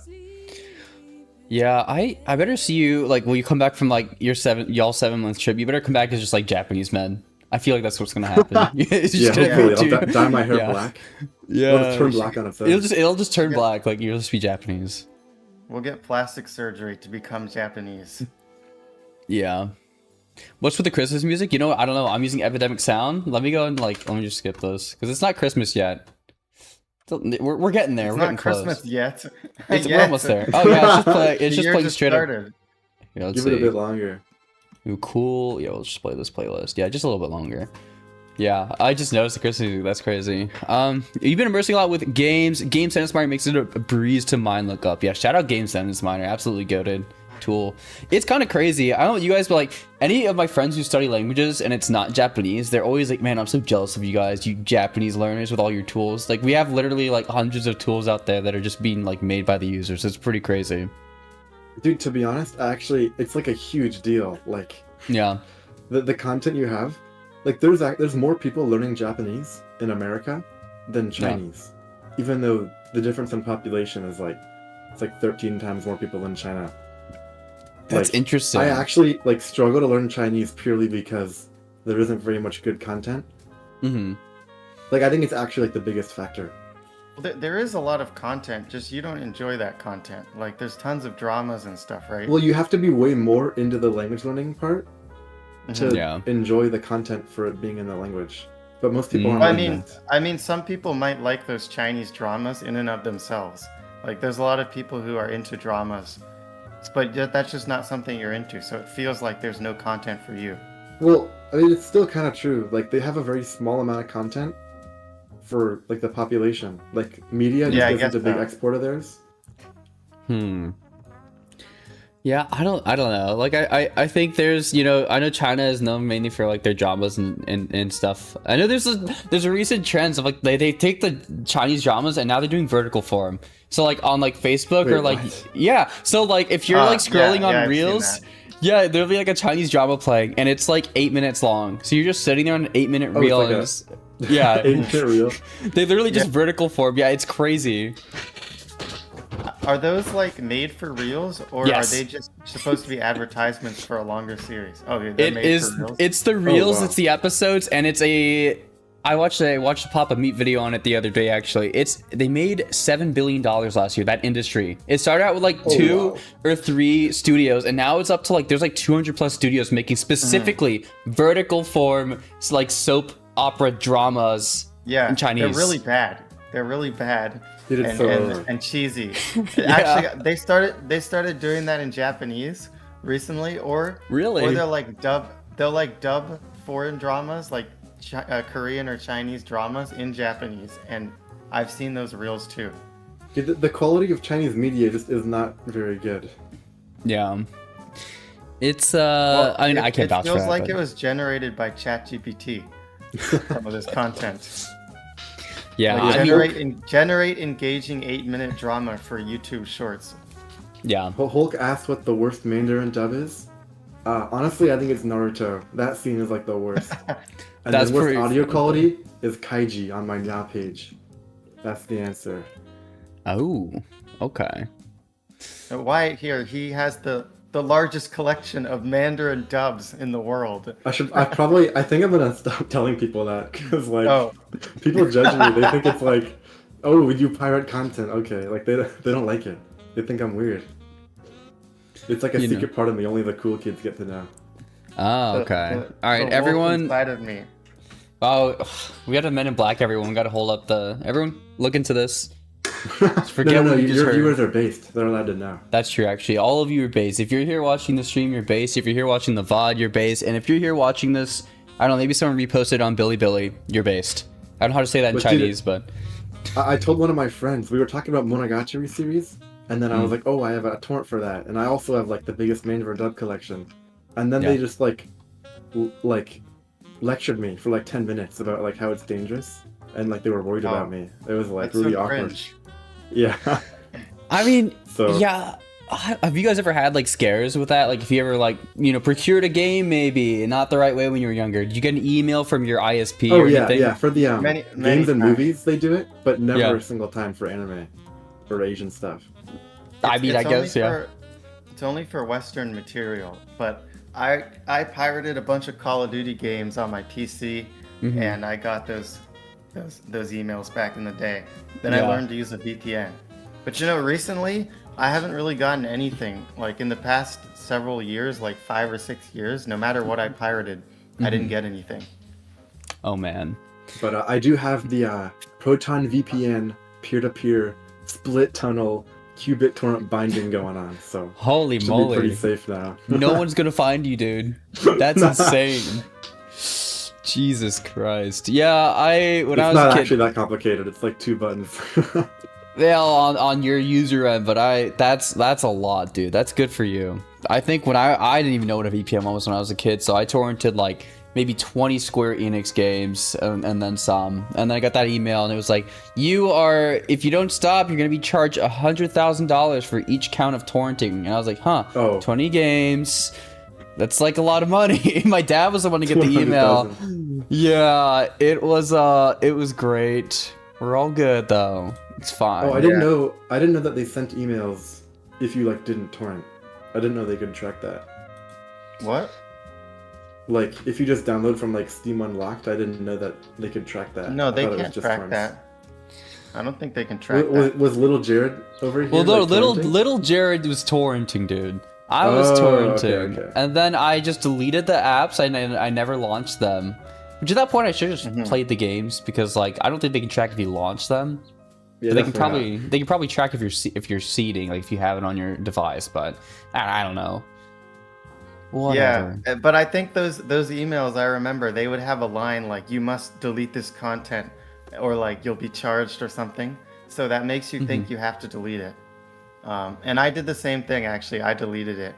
Yeah, I better see you like will you come back from like your 7-month trip? You better come back as just like Japanese men. I feel like that's what's gonna happen. It's Yeah, just gonna hopefully be I'll dye my hair yeah. black. Yeah. It'll just turn black on its own. It'll just turn black. Like you'll just be Japanese. We'll get plastic surgery to become Japanese. Yeah. What's with the Christmas music? You know, I don't know. I'm using Epidemic Sound. Let me go and like let me just skip this because it's not Christmas yet. We're getting there. It's We're not getting Christmas close. yet. We're almost there. Oh yeah, it's The just year playing straight up. started. Yeah, let's Give see. it a bit longer. Ooh, cool. Yeah, we'll just play this playlist. Yeah, just a little bit longer. Yeah, I just noticed the Christmas music. That's crazy. You've been immersing a lot with games. Game Sentence Miner makes it a breeze to mine look up. Yeah, shout out Game Sentence Miner. Absolutely goated tool. It's kind of crazy. I don't know what you guys, but like any of my friends who study languages and it's not Japanese, they're always like, man, I'm so jealous of you guys, you Japanese learners with all your tools. Like we have literally like hundreds of tools out there that are just being like made by the users. It's pretty crazy. Dude, to be honest, it's like a huge deal. Like Yeah. the content you have, like there's more people learning Japanese in America than Chinese, even though the difference in population is like it's like 13 times more people in China. That's Like, interesting. I actually like struggle to learn Chinese purely because there isn't very much good content. Mm-hmm. Like I think it's actually like the biggest factor. Well, there is a lot of content, just you don't enjoy that content. Like, there's tons of dramas and stuff, right? Well, you have to be way more into the language learning part to Yeah. enjoy the content for it being in the language. But most people aren't Well, like that. I mean, some people might like those Chinese dramas in and of themselves. Like, there's a lot of people who are into dramas, but that's just not something you're into. So it feels like there's no content for you. Well, I mean, it's still kind of true. Like, they have a very small amount of content for, like, the population. Like, media just Yeah, I isn't guess a big so. export of theirs. Yeah, I don't know. Like I think there's, you know, I know China is known mainly for like their dramas and stuff. I know there's a recent trends of like they take the Chinese dramas and now they're doing vertical form. So like on like Facebook Wait, or like what? yeah. So like if you're like scrolling yeah, on I've seen Reels, that. yeah, there'll be like a Chinese drama playing and it's like 8 minutes long. So you're just sitting there on an 8-minute Oh, it's reel like and a- just, yeah. 8-minute reel. They literally just vertical form. Yeah, it's crazy. Are those like made for reels, or Yes. are they just supposed to be advertisements for a longer series? Oh, they're It made is. for reels. It's the reels. wow. It's the episodes, and it's a. I watched a Papa Meat video on it the other day. Actually, they made $7 billion last year. That industry. It started out with like two wow. or three studios, and now it's up to like there's like 200 plus studios making specifically vertical form like soap opera dramas. Yeah, in Chinese. They're really bad. They're really bad. Dude, it's and, so and, over. and cheesy. Yeah. Actually, they started doing that in Japanese recently, or Really? or they'll like dub foreign dramas like Korean or Chinese dramas in Japanese, and I've seen those reels too. Dude, the quality of Chinese media just is not very good. Yeah. It's Well, I mean I can't vouch It for feels that. like but- it was generated by ChatGPT. Some of this content. Yeah. Like I mean, generate engaging 8-minute drama for YouTube Shorts. yeah. Hulk asked what the worst Mandarin dub is. Honestly, I think it's Naruto. That scene is like the worst. And That's the worst pretty- audio quality is Kaiji on my Now page. That's the answer. Oh. Okay. Wyatt here, he has the largest collection of Mandarin dubs in the world. I think I'm gonna stop telling people that because like Oh. people judge me. They think it's like, oh, you pirate content. Okay, like they don't like it. They think I'm weird. It's like a You know. secret part of me. Only the cool kids get to know. Oh, The- okay. the- All the right, wolf everyone. inside of me. Oh, we got the Men in Black. Everyone, we got to hold up the. Everyone, look into this. No, forget what you just your heard. viewers are based. They're allowed to know. That's true, actually. All of you are based. If you're here watching the stream, you're based. If you're here watching the VOD, you're based. And if you're here watching this I don't know, maybe someone reposted on Bilibili. You're based. I don't know how to say that in But dude, Chinese, but I told one of my friends, we were talking about Monogatari series, and then I was like, oh, I have a torrent for that, and I also have like the biggest Mandarin dub collection, and then they just like lectured me for like 10 minutes about like how it's dangerous, and like they were worried about me. It was like That's really so awkward. cringe. Yeah. I mean, So yeah. Have you guys ever had like scares with that? Like if you ever like, procured a game maybe not the right way when you were younger, did you get an email from your ISP oh or yeah, anything? yeah. For the Many games and times. movies, they do it, but never Yeah. a single time for anime or Asian stuff. I mean, I It's guess, only yeah. It's only for Western material, but I pirated a bunch of Call of Duty games on my PC, Mhm. and I got those emails back in the day. Then Yeah. I learned to use a VPN. But recently I haven't really gotten anything. Like in the past several years, like 5 or 6 years, no matter what I pirated, I didn't get anything. Oh man. But I do have the Proton VPN peer-to-peer split tunnel qubit torrent binding going on, so Holy should be moly. pretty safe now. No one's gonna find you, dude. That's insane. Jesus Christ. Yeah, when I It's was not a kid, actually that complicated. It's like 2 buttons. yeah, on your user end, but that's a lot, dude. That's good for you. I think when I didn't even know what a VPN was when I was a kid, so I torrented like maybe 20 Square Enix games and then some. And then I got that email and it was like, if you don't stop, you're gonna be charged $100,000 for each count of torrenting. And I was like, huh, Oh. 20 games. That's like a lot of money. My dad was the one to get the email. 200,000. Yeah, it was great. We're all good though. It's fine. Oh, I didn't know that they sent emails if you like didn't torrent. I didn't know they could track that. What? Like if you just download from like Steam Unlocked, I didn't know that they could track that. No, I they thought it was can't just track torrents. that. I don't think they can track Was, that. was little Jared over here? Well, like, torrenting? little Jared was torrenting, dude. I was Oh, torrenting, okay. and then I just deleted the apps. I never launched them. Which at that point I should have just played the games because like I don't think they can track if you launch them. Yeah, But definitely they can probably track if you're seeding, like if you have it on your device. But I don't know. Whatever. Yeah, but I think those emails, I remember they would have a line like you must delete this content or like you'll be charged or something. So that makes you think you have to delete it. And I did the same thing actually. I deleted it.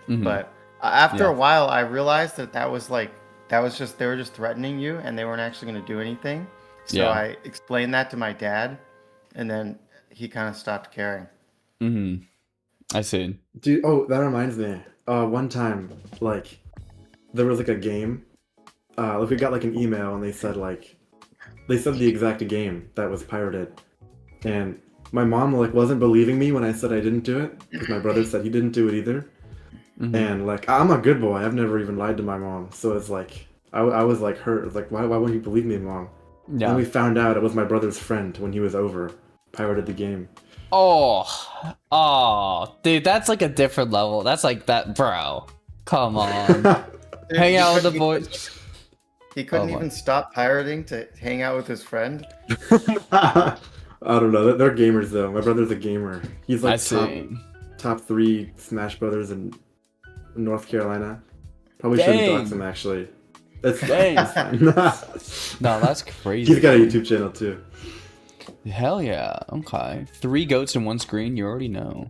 But after a while I realized that was just they were just threatening you and they weren't actually going to do anything. So Yeah. I explained that to my dad and then he kind of stopped caring. I see. Dude, oh, that reminds me. One time, like, there was like a game. Like we got like an email and they said the exact game that was pirated, and my mom like wasn't believing me when I said I didn't do it because my brother said he didn't do it either. And like I'm a good boy. I've never even lied to my mom, so it's like I was like hurt. It was like why won't you believe me, mom? Yeah. And we found out it was my brother's friend when he was over, pirated the game. Oh, dude, that's like a different level. That's like that, bro. Come on. Dude, Hang he out with the couldn't boys. He couldn't Oh, even stop pirating to hang out with his friend. I don't know. They're gamers though. My brother's a gamer. He's I like see. top 3 Smash Brothers in North Carolina. Probably shouldn't Dang. dox him actually. That's Dang. that's fine. No, that's crazy. He's got a YouTube channel too. Hell yeah. Okay. 3 goats in one screen. You already know.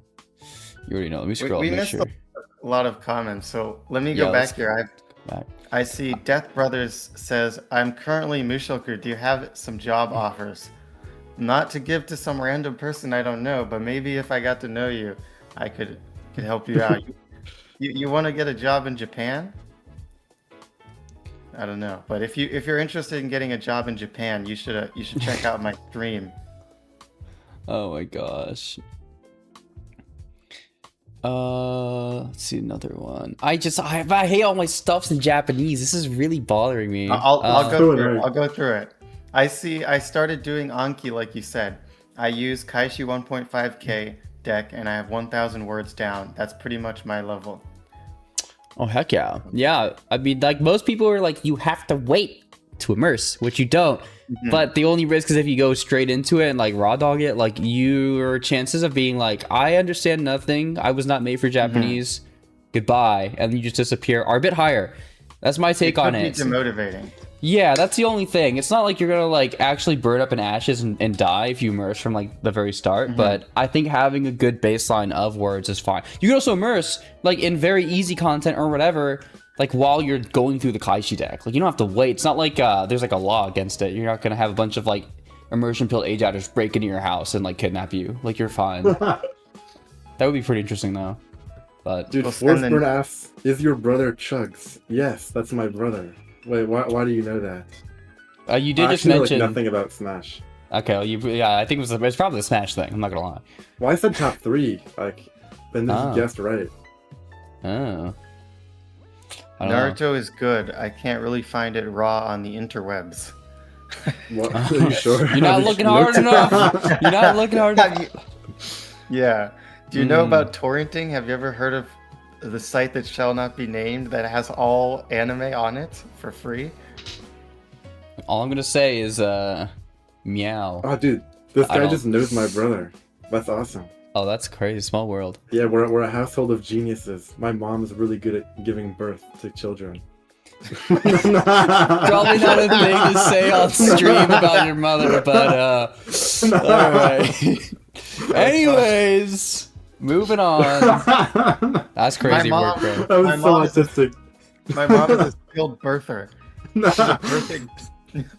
Let me scroll. We Make missed sure. a lot of comments, so let me Yeah, go let's back here. Back. I see Death Brothers says, I'm currently Mushoku. Do you have some job offers? Not to give to some random person I don't know, but maybe if I got to know you, I could help you out. You want to get a job in Japan? I don't know, but if you're interested in getting a job in Japan, you should check out my stream. Oh my gosh. Let's see another one. I hate all my stuffs in Japanese. This is really bothering me. I'll go Go through it. ahead. I'll go through it. I started doing Anki like you said. I use Kaishi 1.5k deck and I have 1,000 words down. That's pretty much my level. Oh heck yeah. Yeah. I mean, like most people are like, you have to wait to immerse, which you don't. But the only risk is if you go straight into it and like raw dog it, like your chances of being like, I understand nothing, I was not made for Japanese, goodbye, and you just disappear are a bit higher. That's my take on It it. could be demotivating. Yeah, that's the only thing. It's not like you're gonna like actually burn up in ashes and die if you immerse from like the very start. But I think having a good baseline of words is fine. You can also immerse like in very easy content or whatever, like while you're going through the Kaishi deck. Like you don't have to wait. It's not like there's like a law against it. You're not gonna have a bunch of like immersion pilled AJATTers break into your house and like kidnap you. Like you're fine. That would be pretty interesting though. But Dude, Forceburn asks, is your brother Chugs? Yes, that's my brother. Wait, why do you know that? you did I just actually know, mention like, nothing about Smash. Okay, well, yeah, I think it's probably the Smash thing. I'm not gonna lie. Well, I said top 3. Like, then you guessed right. Oh. I don't know. Naruto is good. I can't really find it raw on the interwebs. What? Are you sure? You're not looking hard enough. You're not looking hard enough. Yeah. Do you know about torrenting? Have you ever heard of the site that shall not be named that has all anime on it for free? All I'm gonna say is meow. Oh, dude, this I guy don't- just knows my brother. That's awesome. Oh, that's crazy. Small world. Yeah, we're a household of geniuses. My mom's really good at giving birth to children. Probably not a thing to say on stream about your mother, but alright. Anyways, moving on. That's crazy My work, mom- bro. That was My so mom is- autistic. My mom is a skilled birther.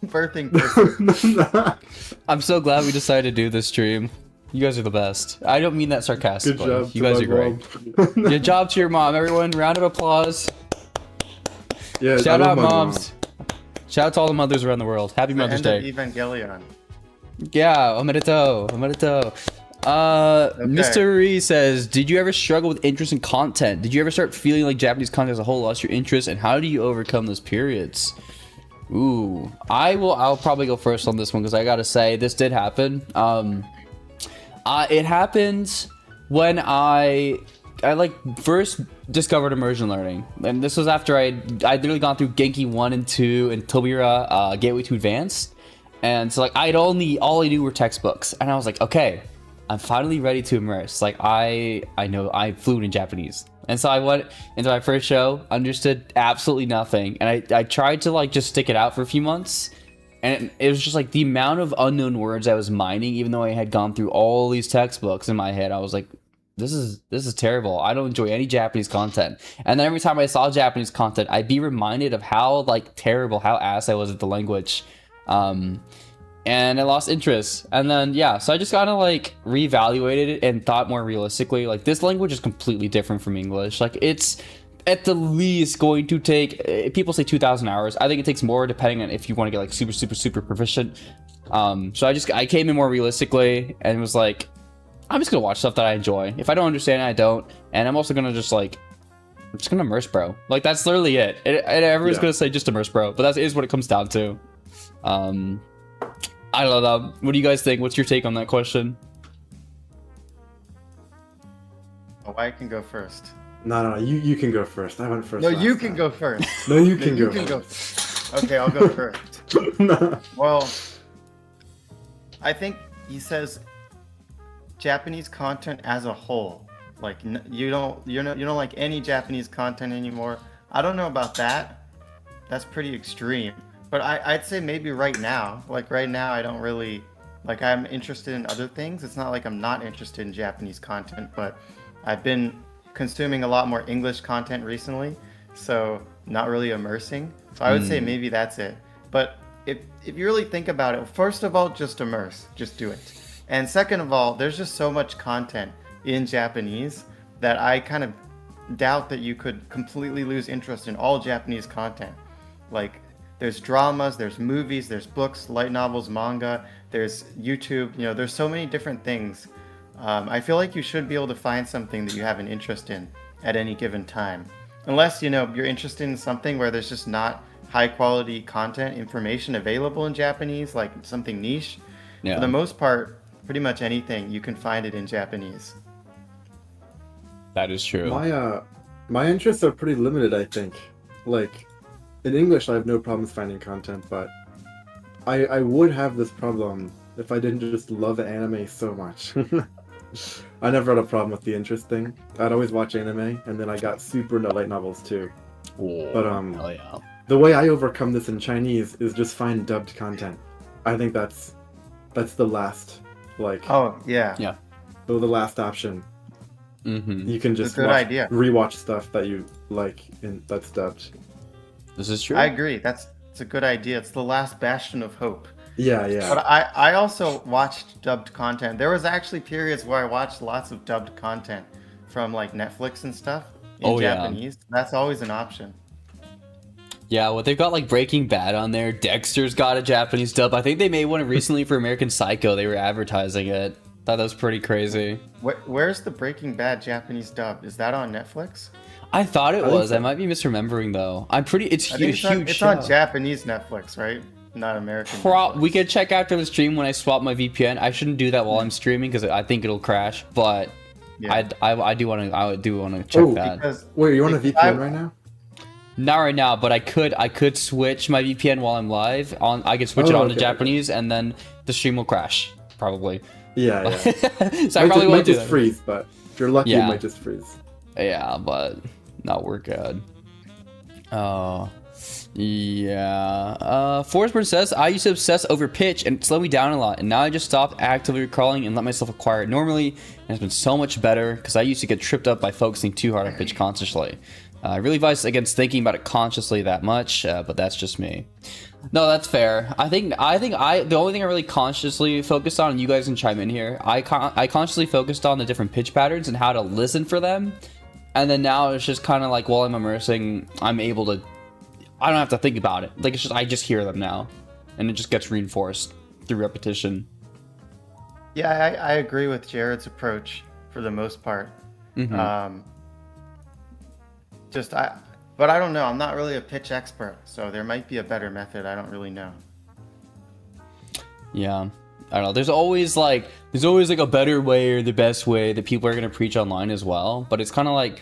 Birthing person. I'm so glad we decided to do this stream. You guys are the best. I don't mean that Good sarcastically. job. You guys to are my great. mom. Good job to your mom, everyone. Round of applause. Yeah, Shout I out love my mom. moms. Shout out to all the mothers around the world. Happy The Mother's end Day. of Evangelion. Yeah, omerito. Mr. Ree says, did you ever struggle with interest in content? Did you ever start feeling like Japanese content as a whole lost your interest? And how do you overcome those periods? Ooh, I'll probably go first on this one because I gotta say this did happen. It happened when I like first discovered immersion learning, and this was after I'd literally gone through Genki 1 and 2 and Tobira Gateway to Advanced, and so like all I knew were textbooks, and I was like, okay, I'm finally ready to immerse. Like I'm fluent in Japanese. And so I went into my first show, understood absolutely nothing, and I tried to like just stick it out for a few months, and it was just like the amount of unknown words I was mining, even though I had gone through all these textbooks in my head. I was like, this is terrible. I don't enjoy any Japanese content. And then every time I saw Japanese content, I'd be reminded of how like terrible, how ass I was at the language. And I lost interest. And then, yeah, so I just kind of like reevaluated it and thought more realistically, like this language is completely different from English. Like it's at the least going to take, people say 2,000 hours. I think it takes more depending on if you want to get like super, super, super proficient. So I came in more realistically and was like, I'm just going to watch stuff that I enjoy. If I don't understand it, I don't. And I'm also going to just like, I'm just going to immerse, bro. Like that's literally it. And everyone's going to say just immerse, bro. But that is what it comes down to. I don't know. What do you guys think? What's your take on that question? Oh, I can go first. No, you can go first. I went first. No, last you can time. go first. No, you No, can you go can go. first. Okay, I'll go first. No. Well, I think he says Japanese content as a whole. Like you don't like any Japanese content anymore. I don't know about that. That's pretty extreme. But I'd say maybe right now. Like right now, I don't really like. I'm interested in other things. It's not like I'm not interested in Japanese content, but I've been consuming a lot more English content recently, so not really immersing. So I would say maybe that's it. But if you really think about it, first of all, just immerse, just do it. And second of all, there's just so much content in Japanese that I kind of doubt that you could completely lose interest in all Japanese content. Like there's dramas, there's movies, there's books, light novels, manga, there's YouTube, there's so many different things. I feel like you should be able to find something that you have an interest in at any given time. Unless, you're interested in something where there's just not high quality content, information available in Japanese, like something niche. Yeah. For the most part, pretty much anything, you can find it in Japanese. That is true. My interests are pretty limited, I think. Like, in English, I have no problems finding content, but I would have this problem if I didn't just love anime so much. I never had a problem with the interest thing. I'd always watch anime, and then I got super into light novels too. But hell yeah. the way I overcome this in Chinese is just find dubbed content. I think that's the last, like, Oh yeah. Yeah. the last option. Mm-hmm. You can It's a just good idea. rewatch stuff that you like that's dubbed. This is true. I agree. It's a good idea. It's the last bastion of hope. Yeah, yeah. But I also watched dubbed content. There was actually periods where I watched lots of dubbed content from like Netflix and stuff in Japanese. That's always an option. Yeah, well, they've got like Breaking Bad on there. Dexter's got a Japanese dub. I think they made one recently for American Psycho. They were advertising it. Thought that was pretty crazy. Where's the Breaking Bad Japanese dub? Is that on Netflix? I thought it I think was. so. I might be misremembering though. I'm pretty. It's I a think huge it's show. on Japanese Netflix, right? Not American. Netflix. We could check after the stream when I swap my VPN. I shouldn't do that while I'm streaming because I think it'll crash. But Yeah. I do want to check Oh, that. Because Wait, you're on a because VPN right now? Not right now, but I could switch my VPN while I'm live. I could switch it on to okay, Japanese, and then the stream will crash probably. Yeah, yeah. So I probably won't do just that. freeze, but if you're lucky, Yeah. it might just freeze. Yeah, but no, we're good. Yeah. Forsberg says, I used to obsess over pitch and it slowed me down a lot, and now I just stop actively recalling and let myself acquire it normally, and it's been so much better because I used to get tripped up by focusing too hard on pitch consciously. I really advise against thinking about it consciously that much, but that's just me. No, that's fair. I think the only thing I really consciously focused on, and you guys can chime in here, I consciously focused on the different pitch patterns and how to listen for them. And then now it's just kind of like while I'm immersing, I'm able to, I don't have to think about it. Like it's just, I just hear them now, and it just gets reinforced through repetition. Yeah, I agree with Jared's approach for the most part. Mm-hmm. But I don't know. I'm not really a pitch expert, so there might be a better method. I don't really know. Yeah, I don't know. There's always like a better way or the best way that people are gonna preach online as well. But it's kind of like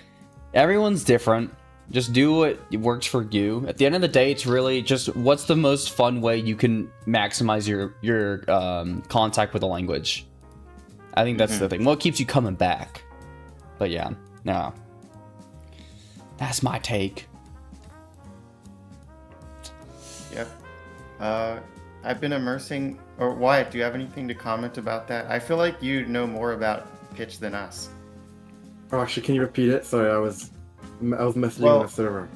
everyone's different. Just do what works for you. At the end of the day, it's really just what's the most fun way you can maximize your contact with the language. I think that's the thing. What keeps you coming back? But yeah, no. That's my take. Yep. I've been immersing. Or Wyatt, do you have anything to comment about that? I feel like you know more about pitch than us. Oh, actually, can you repeat it? Sorry, I was messaging the server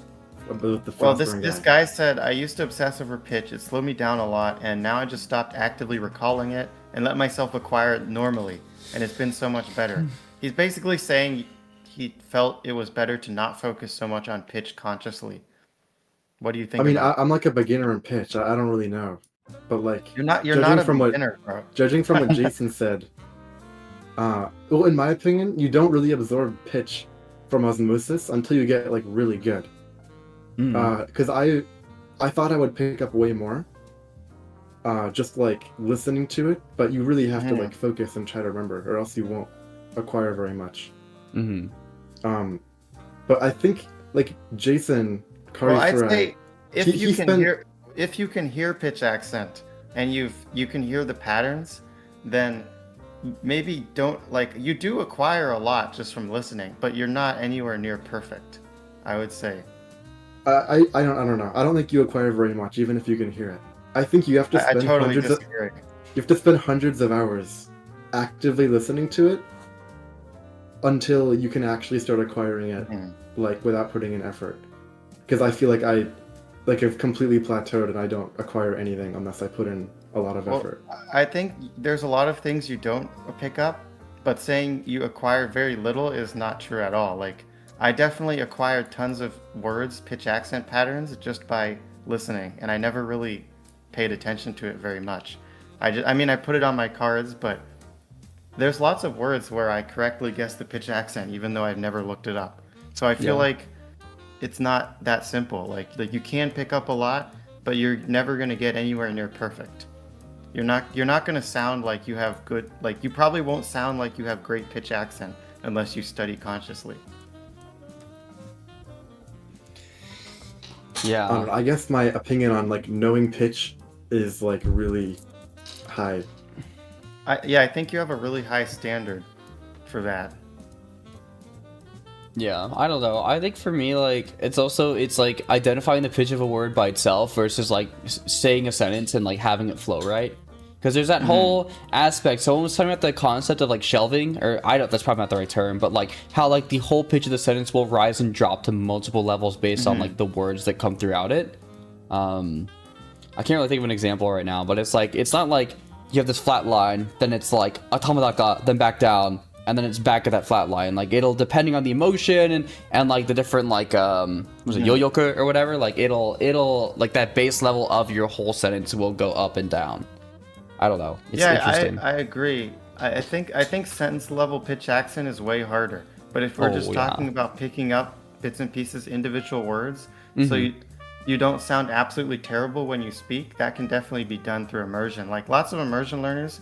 about the Well, phosphorus this guy said, I used to obsess over pitch. It slowed me down a lot, and now I just stopped actively recalling it and let myself acquire it normally, and it's been so much better. He's basically saying he felt it was better to not focus so much on pitch consciously. What do you think? I mean, I'm like a beginner in pitch. I don't really know, but like You're not judging a from beginner, bro. Judging from what Jason said, well, in my opinion, you don't really absorb pitch from osmosis until you get like really good. Because I thought I would pick up way more, just like listening to it, but you really have to like focus and try to remember, or else you won't acquire very much. But I think like Jason. Well, I'd say if you can hear pitch accent and you can hear the patterns, then maybe you do acquire a lot just from listening, but you're not anywhere near perfect, I would say. I don't know. I don't think you acquire very much, even if you can hear it. I think you have to spend you have to spend hundreds of hours actively listening to it until you can actually start acquiring it, like without putting in effort. Because I feel like I've completely plateaued and I don't acquire anything unless I put in a lot of effort. I think there's a lot of things you don't pick up, but saying you acquire very little is not true at all. Like, I definitely acquired tons of words, pitch accent patterns just by listening, and I never really paid attention to it very much. I mean, I put it on my cards, but there's lots of words where I correctly guessed the pitch accent, even though I've never looked it up. So I feel like it's not that simple. Like you can pick up a lot, but you're never going to get anywhere near perfect. You're not going to sound like you have good, like you probably won't sound like you have great pitch accent unless you study consciously. Yeah. I don't know, I guess my opinion on like knowing pitch is like really high. I think you have a really high standard for that. Yeah, I don't know. I think for me, like, it's like identifying the pitch of a word by itself versus like saying a sentence and like having it flow right. Because there's that whole aspect. Someone was talking about the concept of like shelving, or I don't. That's probably not the right term, but like how like the whole pitch of the sentence will rise and drop to multiple levels based on like the words that come throughout it. I can't really think of an example right now, but it's like it's not like you have this flat line, then it's like atamadaka, then back down, and then it's back at that flat line. Like it'll, depending on the emotion and like the different like was it yoyoka or whatever, like it'll like that base level of your whole sentence will go up and down. I don't know. It's interesting. I agree. I think sentence level pitch accent is way harder. But if we're just talking about picking up bits and pieces, individual words, so you don't sound absolutely terrible when you speak, that can definitely be done through immersion. Like lots of immersion learners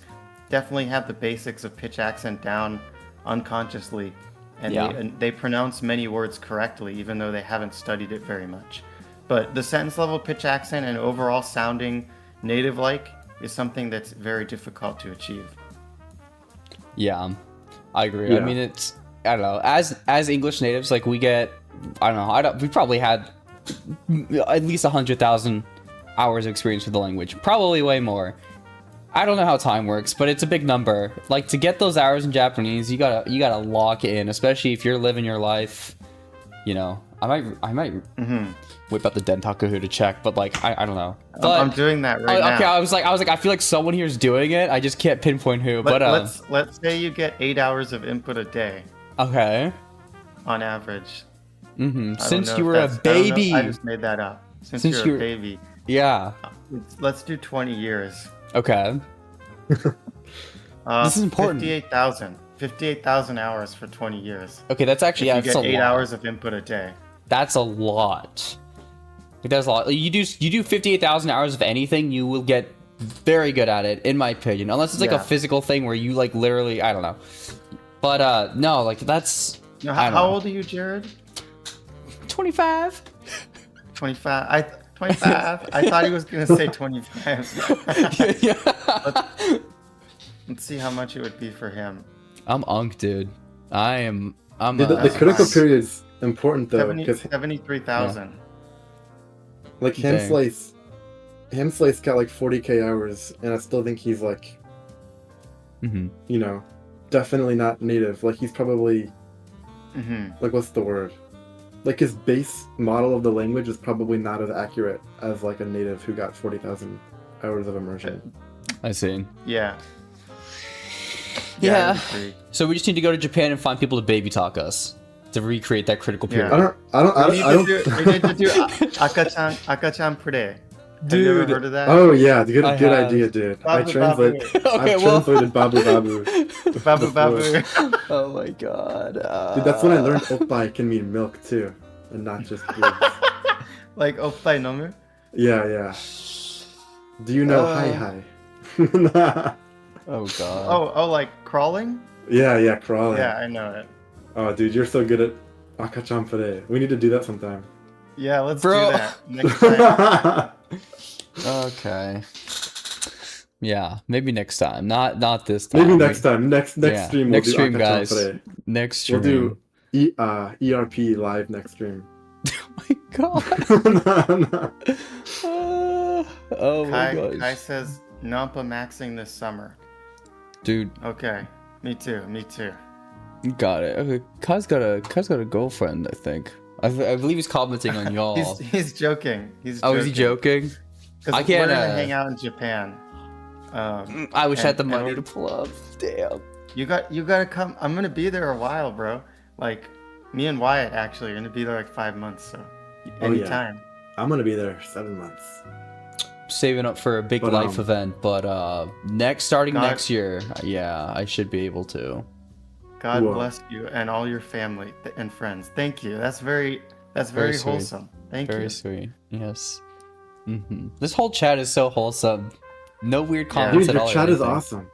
definitely have the basics of pitch accent down unconsciously, and they pronounce many words correctly even though they haven't studied it very much. But the sentence level pitch accent and overall sounding native like is something that's very difficult to achieve. Yeah, I agree. Yeah. I mean, I don't know, as English natives, like we get, we probably had at least 100,000 hours of experience with the language, probably way more. I don't know how time works, but it's a big number. Like to get those hours in Japanese, you gotta lock in, especially if you're living your life. You know, I might whip out the Dentaku to check, but like I don't know. But, I'm doing that right now. Okay, I was like I feel like someone here is doing it. I just can't pinpoint who. Let's say you get 8 hours of input a day. Okay. On average. Since you were a baby. I just made that up. Since you're a baby. Yeah. Let's do 20 years. Okay. This is important. 58,000 hours for 20 years. Okay, that's actually you get 8 hours of input a day. That's a lot. That's a lot. You do 58,000 hours of anything, you will get very good at it, in my opinion. Unless it's like a physical thing where you like literally, I don't know. But no, like that's. Now, how old are you, Jared? 25. 25. 25. I thought he was gonna say 25. Yeah. Let's see how much it would be for him. I'm Unk, dude. I'm. The critical period's important though. 73,000. Yeah. Like Hemslice got like 40k hours, and I still think he's like, you know, definitely not native. Like he's probably, like what's the word? Like his base model of the language is probably not as accurate as like a native who got 40,000 hours of immersion. I see. Yeah. Yeah. So we just need to go to Japan and find people to baby talk us to recreate that critical period. We need to do Akachan Pure. Dude, have you ever heard of that? Oh yeah, good idea, dude. I translated Babu Babu. Babu Babu. Oh my god. Dude, that's when I learned oppai can mean milk too, and not just boobs. Like oppai nomu? Yeah. Do you know hi? Oh god. Oh, like crawling? Yeah, crawling. Yeah, I know it. Oh, dude, you're so good at Akachan Pure. We need to do that sometime. Yeah, let's do that next time. Okay. Yeah, maybe next time. Not this time. Maybe next time. Next stream. Next stream, Akachan guys. Pure. Next stream. We'll do ERP live next stream. Oh my god. Oh my gosh. Kai says Nampa maxing this summer. Dude. Okay. Me too. Got it. Okay. Kai's got a girlfriend, I think. I believe he's commenting on y'all. He's joking. Is he joking? I can't. We're gonna hang out in Japan. I wish I had the money to pull up. Damn. You gotta come. I'm gonna be there a while, bro. Like me and Wyatt actually are gonna be there like 5 months. So anytime. Yeah. I'm gonna be there 7 months. Saving up for a big life event, but starting next year, yeah, I should be able to. God bless you and all your family and friends. Thank you. That's very wholesome. Thank you. Very sweet. Yes. This whole chat is so wholesome. No weird comments at all. Your chat is awesome.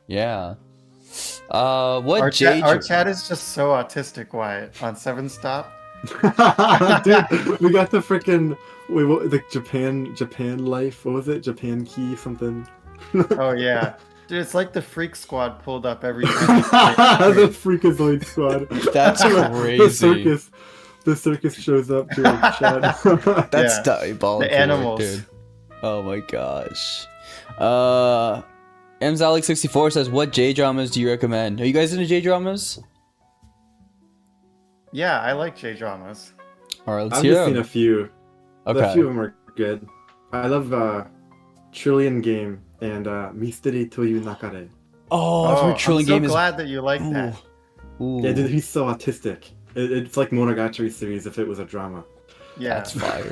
Yeah. Our chat is just so autistic, Wyatt. On 7 Stop. Dude, we got the freaking the Japan life. What was it? Japan key something. Oh yeah. Dude, it's like the Freak Squad pulled up every time. The Freakazoid Squad. That's crazy. The circus shows up to chat. That's Yeah. diabolical. The animals. Dude. Oh my gosh. Mzalik64 says, what J-dramas do you recommend? Are you guys into J-dramas? Yeah, I like J-dramas. Alright, let's I've hear just seen them. a few. Okay. A few of them are good. I love Trillion Game and Mystery Toyu Nakare. Oh, I've heard Trillion Game I'm so is... glad that you like that. Ooh. Yeah, dude, he's so autistic. It's like Monogatari series if it was a drama. Yeah, That's fire.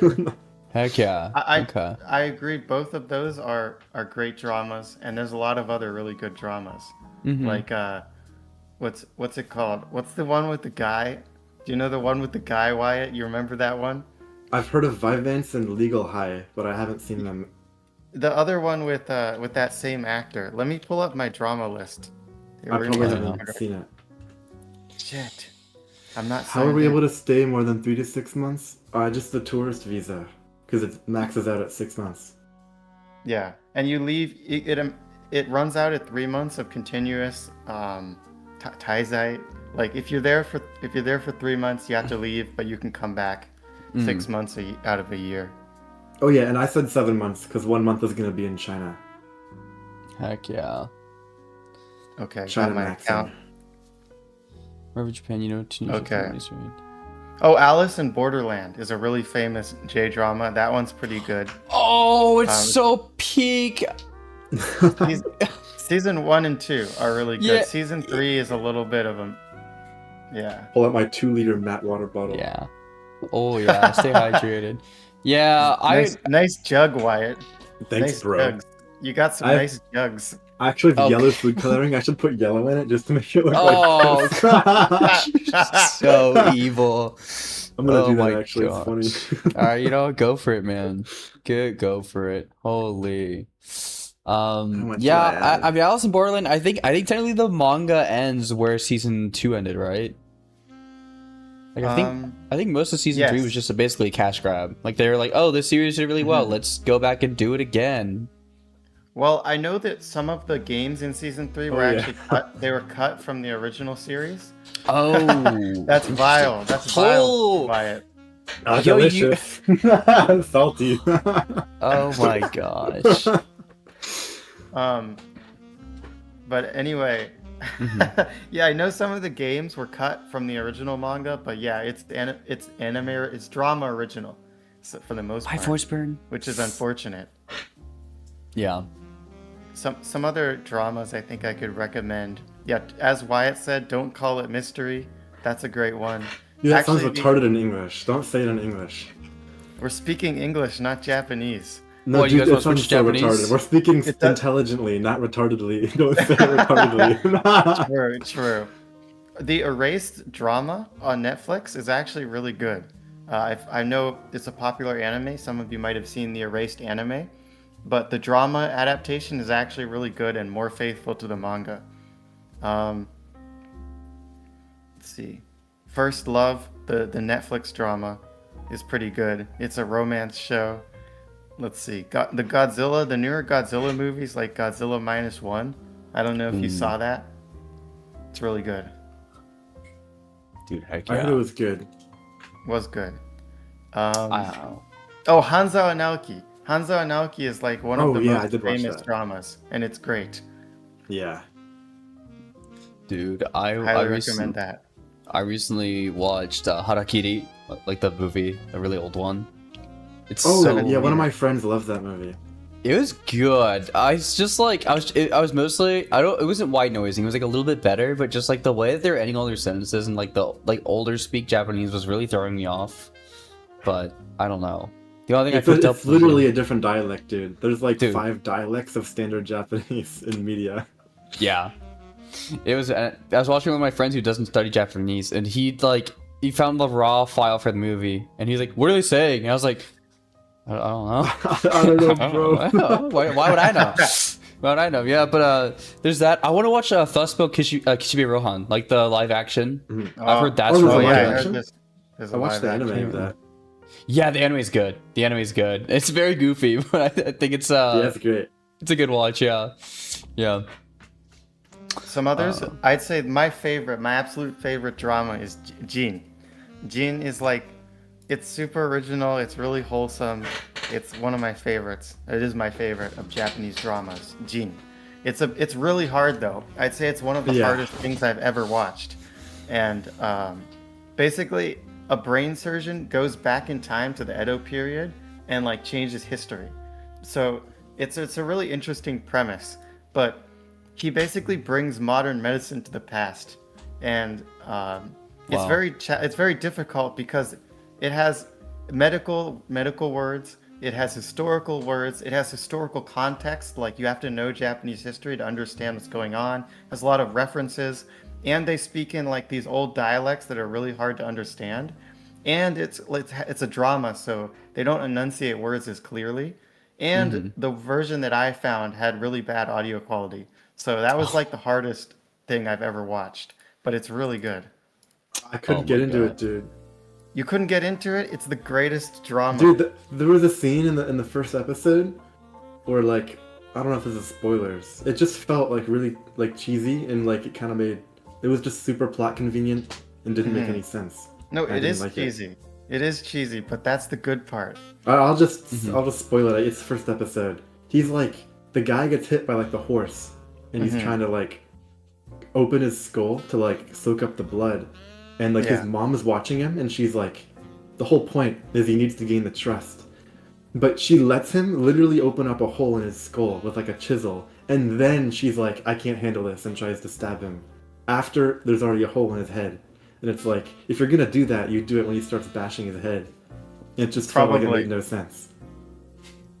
Heck yeah. Okay. I agree. Both of those are great dramas, and there's a lot of other really good dramas. Mhm. Like what's it called? What's the one with the guy? Do you know the one with the guy, Wyatt? You remember that one? I've heard of Vivance and Legal High, but I haven't seen them. The other one with that same actor. Let me pull up my drama list. Here, I we're probably gonna- haven't seen it. Shit. I'm not. How are we able to stay more than 3 to 6 months? Just the tourist visa, because it maxes out at 6 months. Yeah, and you leave. It runs out at 3 months of continuous taizai. Like if you're there for 3 months, you have to leave, but you can come back 6 months out of a year. Oh yeah, and I said 7 months because 1 month is gonna be in China. Heck yeah. Okay, China got my maxing. account. Wherever Japan, you know, Tunisia, Okay. families, right? Oh, Alice in Borderland is a really famous J drama. That one's pretty good. Oh, it's so peak. Season 1 and 2 are really good. Yeah. Season 3 is a little bit of a Pull out my 2-liter matte water bottle. Yeah. Oh yeah, stay hydrated. Yeah, nice jug, Wyatt. Thanks, Nice bro. jugs. You got some nice jugs. I actually have Okay. yellow food coloring. I should put yellow in it just to make it look Oh, like so evil. I'm gonna Oh do my that actually. gosh. It's funny. All right, you know, go for it, man. Go for it. Holy. much Yeah, do I add? I mean, Alice in Borderland. I think technically the manga ends where season 2 ended, right? Like I think most of season 3 yes. was just basically a cash grab. Like they were like, oh, this series did really well. Mm-hmm. Let's go back and do it again. Well, I know that some of the games in season 3 were yeah. actually cut. They were cut from the original series. Oh, That's vile. That's vile. Oh. Wyatt. Ah, Yo, delicious. Salty. Oh my gosh. But anyway, yeah, I know some of the games were cut from the original manga, but yeah, it's anime, it's drama original, so for the most Hi, part, voice burn. which is unfortunate. Yeah. Some other dramas I think I could recommend. Yeah, as Wyatt said, don't call it mystery. That's a great one. Yeah, that sounds Actually, retarded in English. Don't say it in English. We're speaking English, not Japanese. No, What, you dude, guys it wanna sounds switch so to Japanese? retarded. We're speaking It does- intelligently, not retardedly. Don't say it retardedly. True. The Erased drama on Netflix is actually really good. I know it's a popular anime. Some of you might have seen the Erased anime, but the drama adaptation is actually really good and more faithful to the manga. Let's see. First Love, the Netflix drama, is pretty good. It's a romance show. Let's see. The newer Godzilla movies, like Godzilla -1. I don't know if you saw that. It's really good. Dude, heck I yeah. heard it was good. Was good. Wow. Oh, Hanzo and Naoki. Hanzo and Naoki is like one of Oh, the yeah, I most did watch famous that. dramas, and it's great. Yeah. Dude, I Highly recently, recommend that. I recently watched Harakiri, like the movie, the really old one. It's Oh, so yeah, one of weird. my friends loves that movie. It was good. I was just like, I was mostly, it wasn't white noising. It was like a little bit better, but just like the way that they're ending all their sentences and like the older speak Japanese was really throwing me off. But I don't know. The only thing It's, I picked up it's was literally a different dialect, dude. There's like Dude. 5 dialects of standard Japanese in media. yeah. It was. I was watching with my friends who doesn't study Japanese, and he found the raw file for the movie, and he's like, "What are they saying?" And I was like, "I don't know." I don't know, bro. Why would I know? Why would I know? Yeah, but there's that. I want to watch Thus Spoke Kishibe Rohan, like the live action. I've heard that's Oh, there's a really live yeah, good. action? there's I a watched live the anime action. of that. Yeah, the anime's good. The anime's good. It's very goofy, but I think it's Yeah, it's great. it's a good watch. Yeah, yeah. Some others, I'd say my absolute favorite drama is Jin. Jin is like, it's super original. It's really wholesome. It's one of my favorites. It is my favorite of Japanese dramas. Jin. It's really hard though. I'd say it's one of the hardest things I've ever watched. And basically, a brain surgeon goes back in time to the Edo period and like changes history. So it's a really interesting premise. But he basically brings modern medicine to the past, and it's very difficult because it has medical words, it has historical words, it has historical context, like you have to know Japanese history to understand what's going on. It has a lot of references, and they speak in like these old dialects that are really hard to understand. And it's a drama, so they don't enunciate words as clearly. And the version that I found had really bad audio quality. So that was like the hardest thing I've ever watched, but it's really good. I couldn't get into it, dude. You couldn't get into it? It's the greatest drama. Dude, there was a scene in the first episode where, like, I don't know if this is spoilers. It just felt like really like cheesy, and like it was just super plot convenient and didn't make any sense. No, it is cheesy. It is cheesy, but that's the good part. I'll just spoil it. It's the first episode. He's like, the guy gets hit by like the horse, and he's trying to like open his skull to like soak up the blood, and like his mom is watching him, and she's like, the whole point is he needs to gain the trust, but she lets him literally open up a hole in his skull with like a chisel, and then she's like, I can't handle this, and tries to stab him after there's already a hole in his head. And it's like, if you're gonna do that, you do it when he starts bashing his head. It just felt like it made no sense.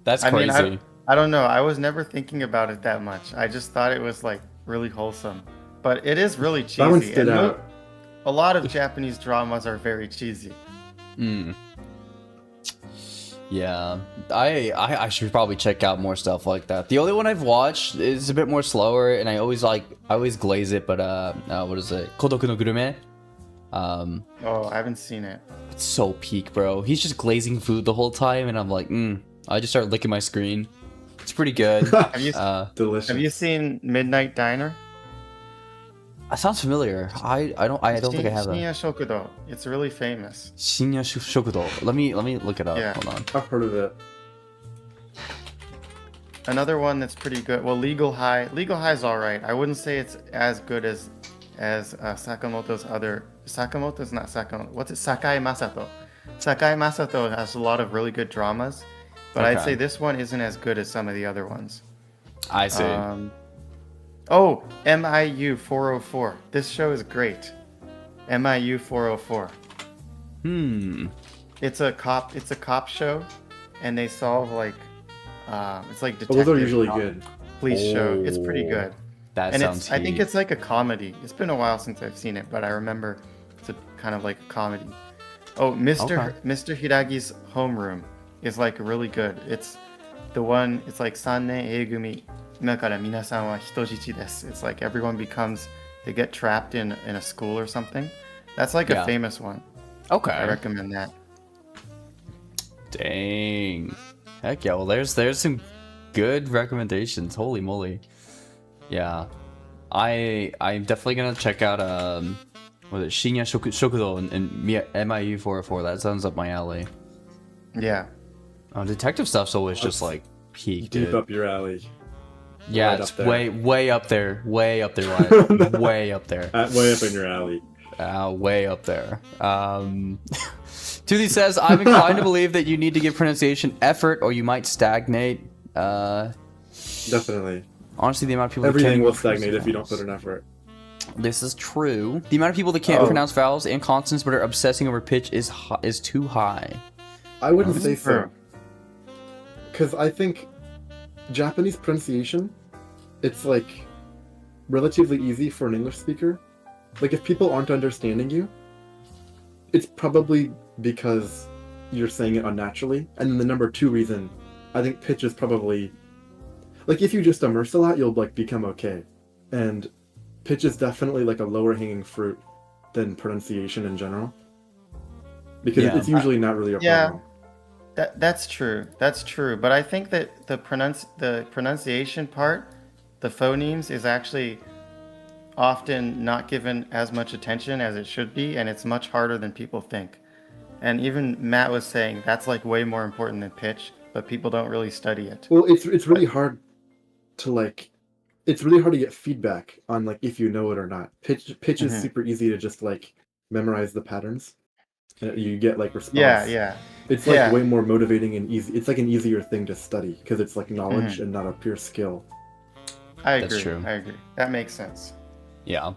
That's crazy. I mean, I don't know. I was never thinking about it that much. I just thought it was like really wholesome. But it is really cheesy. That one stood out. A lot of Japanese dramas are very cheesy. Yeah, I should probably check out more stuff like that. The only one I've watched is a bit more slower, and I always glaze it. But what is it? Kodoku no Gurume. Oh, I haven't seen it. It's so peak, bro. He's just glazing food the whole time, and I'm like, I just start licking my screen. It's pretty good. Delicious. Have you seen Midnight Diner? That sounds familiar. I don't think I have that. Shinya Shokudo. It's really famous. Shinya Shokudo. Let me look it up. Yeah. Hold on. I've heard of it. Another one that's pretty good. Well, Legal High. Legal High is all right. I wouldn't say it's as good as Sakamoto's other. Sakamoto's not Sakamoto. What's it? Sakai Masato. Sakai Masato has a lot of really good dramas, but I'd say this one isn't as good as some of the other ones. I see. MIU 404. This show is great. MIU 404. It's a cop show, and they solve like it's like detective. Those are usually good. Police show. It's pretty good. That sounds. I think it's like a comedy. It's been a while since I've seen it, but I remember it's a kind of like a comedy. Oh, Mr. Hiragi's homeroom is like really good. It's the one. It's like Sannen Eigumi. Imekara minasan wa hitojichi desu. It's like everyone they get trapped in a school or something. That's like a famous one. Okay. I recommend that. Dang. Heck yeah. Well, there's some good recommendations. Holy moly. Yeah. I'm definitely gonna check out Shinya Shokudo and MIU 404. That sounds up my alley. Yeah. Detective stuff's always just like peak, Deep dude. up your alley. Yeah, Right it's up there. way up there. Way up there, Ryan. Way up there. Way up in your alley. Way up there. Tuthi says, I'm inclined to believe that you need to give pronunciation effort or you might stagnate. Definitely. Honestly, the amount of people Everything that will can't stagnate if you don't pronounce put an effort. This is true. The amount of people that can't pronounce vowels and consonants but are obsessing over pitch is too high. I wouldn't say so. Because I think Japanese pronunciation, it's like relatively easy for an English speaker. Like if people aren't understanding you, it's probably because you're saying it unnaturally. And then the number two reason, I think pitch is probably like if you just immerse a lot, you'll like become okay. And pitch is definitely like a lower hanging fruit than pronunciation in general. Because it's usually not really a problem. That's true. That's true. But I think that the pronunciation part, the phonemes, is actually often not given as much attention as it should be, and it's much harder than people think. And even Matt was saying that's like way more important than pitch, but people don't really study it. Well, it's really hard to like. It's really hard to get feedback on like if you know it or not. Pitch is super easy to just like memorize the patterns. You get like response. Yeah. It's like way more motivating and easy. It's like an easier thing to study because it's like knowledge and not a pure skill. I agree. That's true. I agree. That makes sense. Yeah.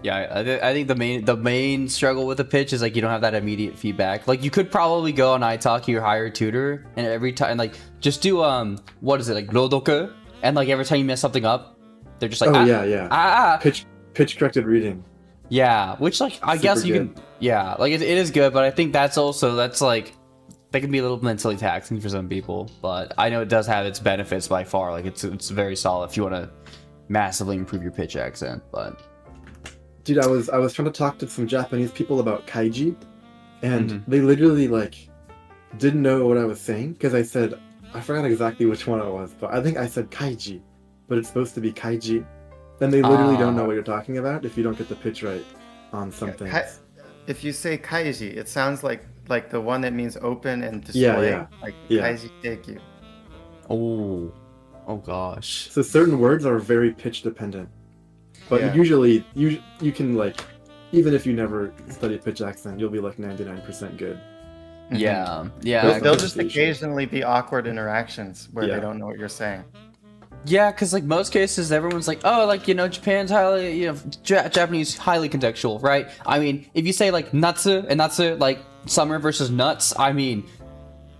I think the main struggle with the pitch is like you don't have that immediate feedback. Like you could probably go on italki or hire a tutor, and every time like just do what is it like rodoku, and like every time you mess something up, they're just like Pitch corrected reading. Yeah, which like I guess you good. can like it is good, but I think that's like that can be a little mentally taxing for some people. But I know it does have its benefits by far. Like it's very solid if you want to massively improve your pitch accent, but. Dude, I was trying to talk to some Japanese people about kanji, and they literally like didn't know what I was saying because I said I forgot exactly which one it was, but I think I said kaiji, but it's supposed to be kaiji. Then they literally don't know what you're talking about if you don't get the pitch right on some things. If you say kaiji, it sounds like the one that means open and display. Kaiji teikyu. Oh gosh. So certain words are very pitch dependent. But usually, you can, like, even if you never study pitch accent, you'll be, like, 99% good. Yeah. There'll just occasionally be awkward interactions where they don't know what you're saying. Yeah, because, like, most cases, everyone's like, oh, like, you know, Japan's highly, you know, Japanese highly contextual, right? I mean, if you say, like, natsu and natsu, like, summer versus nuts, I mean,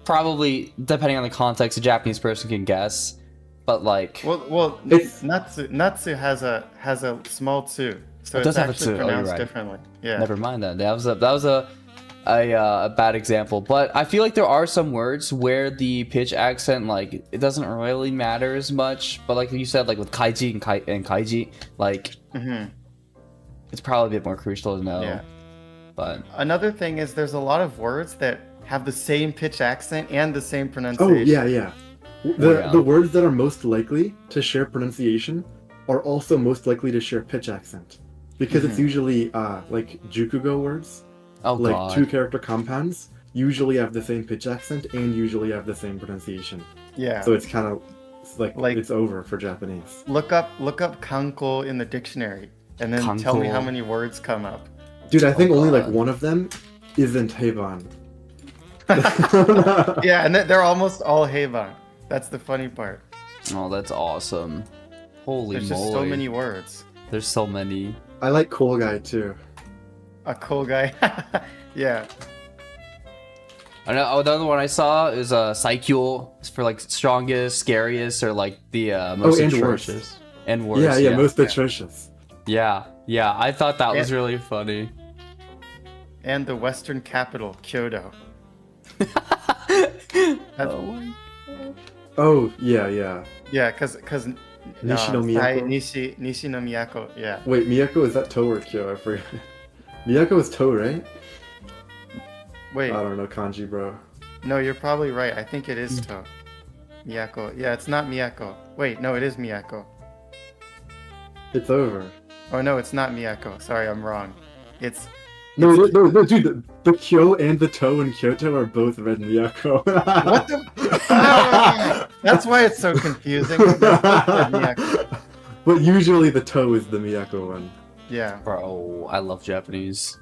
probably, depending on the context, a Japanese person can guess. But like, well, natsu has a small tsu, so it's actually pronounced differently. Yeah. Never mind that. That was a bad example. But I feel like there are some words where the pitch accent, like, it doesn't really matter as much. But like you said, like with kaiji and kaiji, like, it's probably a bit more crucial to know. Yeah. But another thing is there's a lot of words that have the same pitch accent and the same pronunciation. Oh yeah. The words that are most likely to share pronunciation are also most likely to share pitch accent. Because it's usually like jukugo words, like 2-character compounds, usually have the same pitch accent and usually have the same pronunciation. Yeah. So it's kind of like it's over for Japanese. Look up kanko in the dictionary and then tell me how many words come up. Dude, I think only like one of them isn't heiban. Yeah, and they're almost all heiban. That's the funny part. Oh, that's awesome. Holy moly. There's just so many words. There's so many. I like cool guy too. A cool guy? Yeah. I know. The other one I saw is Saikyo for like strongest, scariest, or like the most atrocious. And worse. Yeah, most atrocious. Yeah. I thought that was really funny. And the Western capital, Kyoto. Oh, yeah. Yeah, because Nishi no Miyako? Nishi no Miyako, yeah. Wait, Miyako, is that To or Kyo? I forgot. Miyako is To, right? Wait. I don't know kanji, bro. No, you're probably right. I think it is To. Miyako. Yeah, it's not Miyako. Wait, no, it is Miyako. It's over. Oh, no, it's not Miyako. Sorry, I'm wrong. No, dude, the Kyo and the To in Kyoto are both red Miyako. What the? That's why it's so confusing. Miyako. But usually the To is the Miyako one. Yeah. Bro, I love Japanese.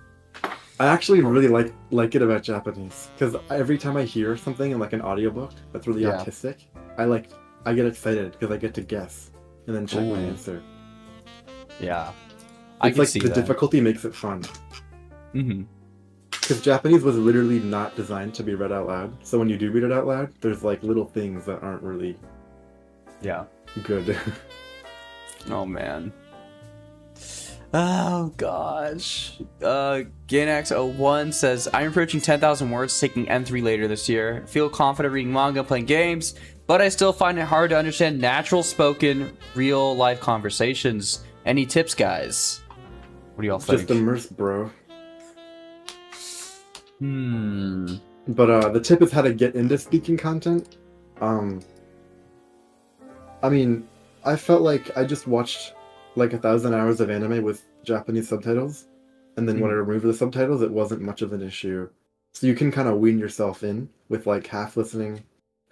I actually really like it about Japanese, because every time I hear something in like an audiobook that's really artistic, I get excited because I get to guess and then check my answer. Yeah. It's like the difficulty makes it fun. Mm-hmm. Because Japanese was literally not designed to be read out loud. So when you do read it out loud, there's like little things that aren't really good. Oh man. Oh gosh. Ganax01 says, I'm approaching 10,000 words, taking N3 later this year. Feel confident reading manga, playing games, but I still find it hard to understand natural spoken, real life conversations. Any tips, guys? What do y'all think? Just immerse, bro. But the tip is how to get into speaking content. I mean, I felt like I just watched like 1,000 hours of anime with Japanese subtitles, and then when I removed the subtitles, it wasn't much of an issue. So you can kind of wean yourself in with like half listening,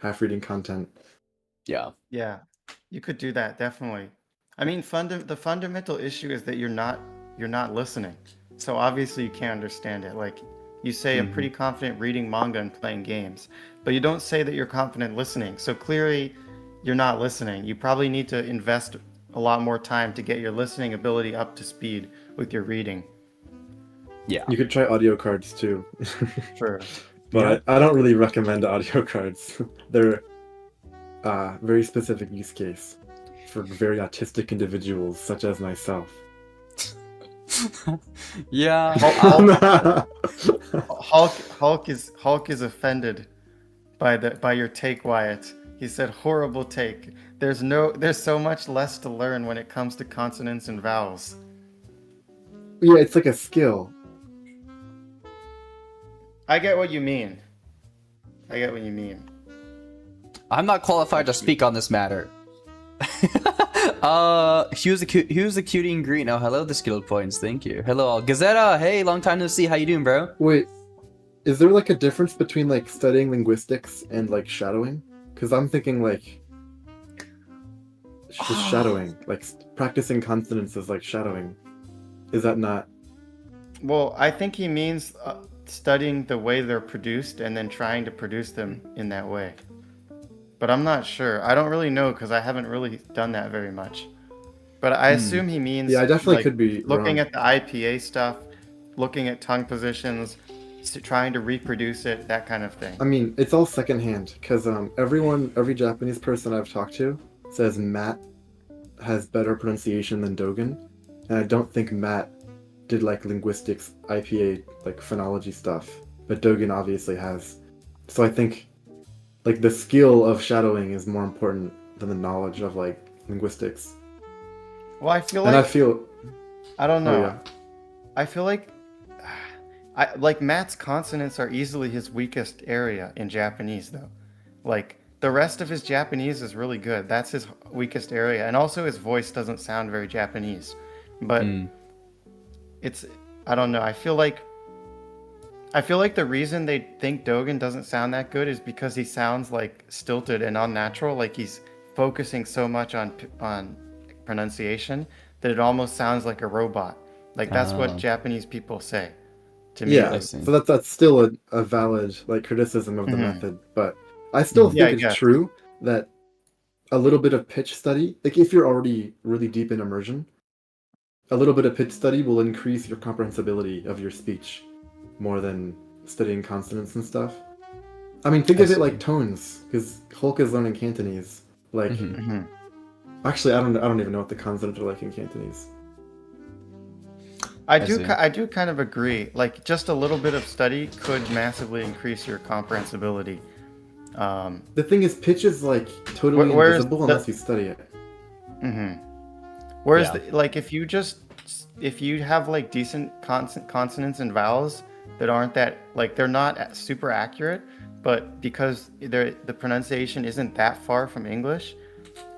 half reading content. Yeah. Yeah, you could do that, definitely. I mean, the fundamental issue is that you're not listening. So obviously you can't understand it. Like you say, I'm pretty confident reading manga and playing games, but you don't say that you're confident listening. So clearly, you're not listening. You probably need to invest a lot more time to get your listening ability up to speed with your reading. Yeah. You could try audio cards too. Sure. But I don't really recommend audio cards. They're very specific use case for very autistic individuals such as myself. Yeah. Hulk is offended by your take, Wyatt. He said horrible take. There's so much less to learn when it comes to consonants and vowels. Yeah, it's like a skill. I get what you mean. I'm not qualified to speak on this matter. Who's the cutie in green? Oh, hello, the skill points. Thank you. Hello, Gazetta. Hey, long time no see. How you doing, bro? Wait, is there like a difference between like studying linguistics and like shadowing? Because I'm thinking like just shadowing, like practicing consonants is like shadowing. Is that not? Well, I think he means studying the way they're produced and then trying to produce them in that way. But I'm not sure. I don't really know because I haven't really done that very much. But I assume he means Yeah, I definitely like, could be looking wrong. at the IPA stuff, looking at tongue positions, trying to reproduce it, that kind of thing. I mean, it's all secondhand because every Japanese person I've talked to says Matt has better pronunciation than Dogen, and I don't think Matt did like linguistics, IPA, like phonology stuff, but Dogen obviously has. So I think like the skill of shadowing is more important than the knowledge of like linguistics. Well, I feel And like I feel I don't know. Oh, yeah. I feel like like Matt's consonants are easily his weakest area in Japanese though. Like the rest of his Japanese is really good. That's his weakest area. And also his voice doesn't sound very Japanese. But it's I don't know. I feel like the reason they think Dogen doesn't sound that good is because he sounds like stilted and unnatural, like he's focusing so much on pronunciation that it almost sounds like a robot. Like that's what Japanese people say to me. yeah. So that's still a valid like criticism of the method, but I still think it's true that a little bit of pitch study, like if you're already really deep in immersion, a little bit of pitch study will increase your comprehensibility of your speech more than studying consonants and stuff. I mean, think of it like tones, because Hulk is learning Cantonese. Like, actually, I don't even know what the consonants are like in Cantonese. I do kind of agree. Like, just a little bit of study could massively increase your comprehensibility. The thing is, pitch is like totally invisible unless you study it. Whereas, like, if you have like decent consonants and vowels that aren't that like they're not super accurate, but because the pronunciation isn't that far from English,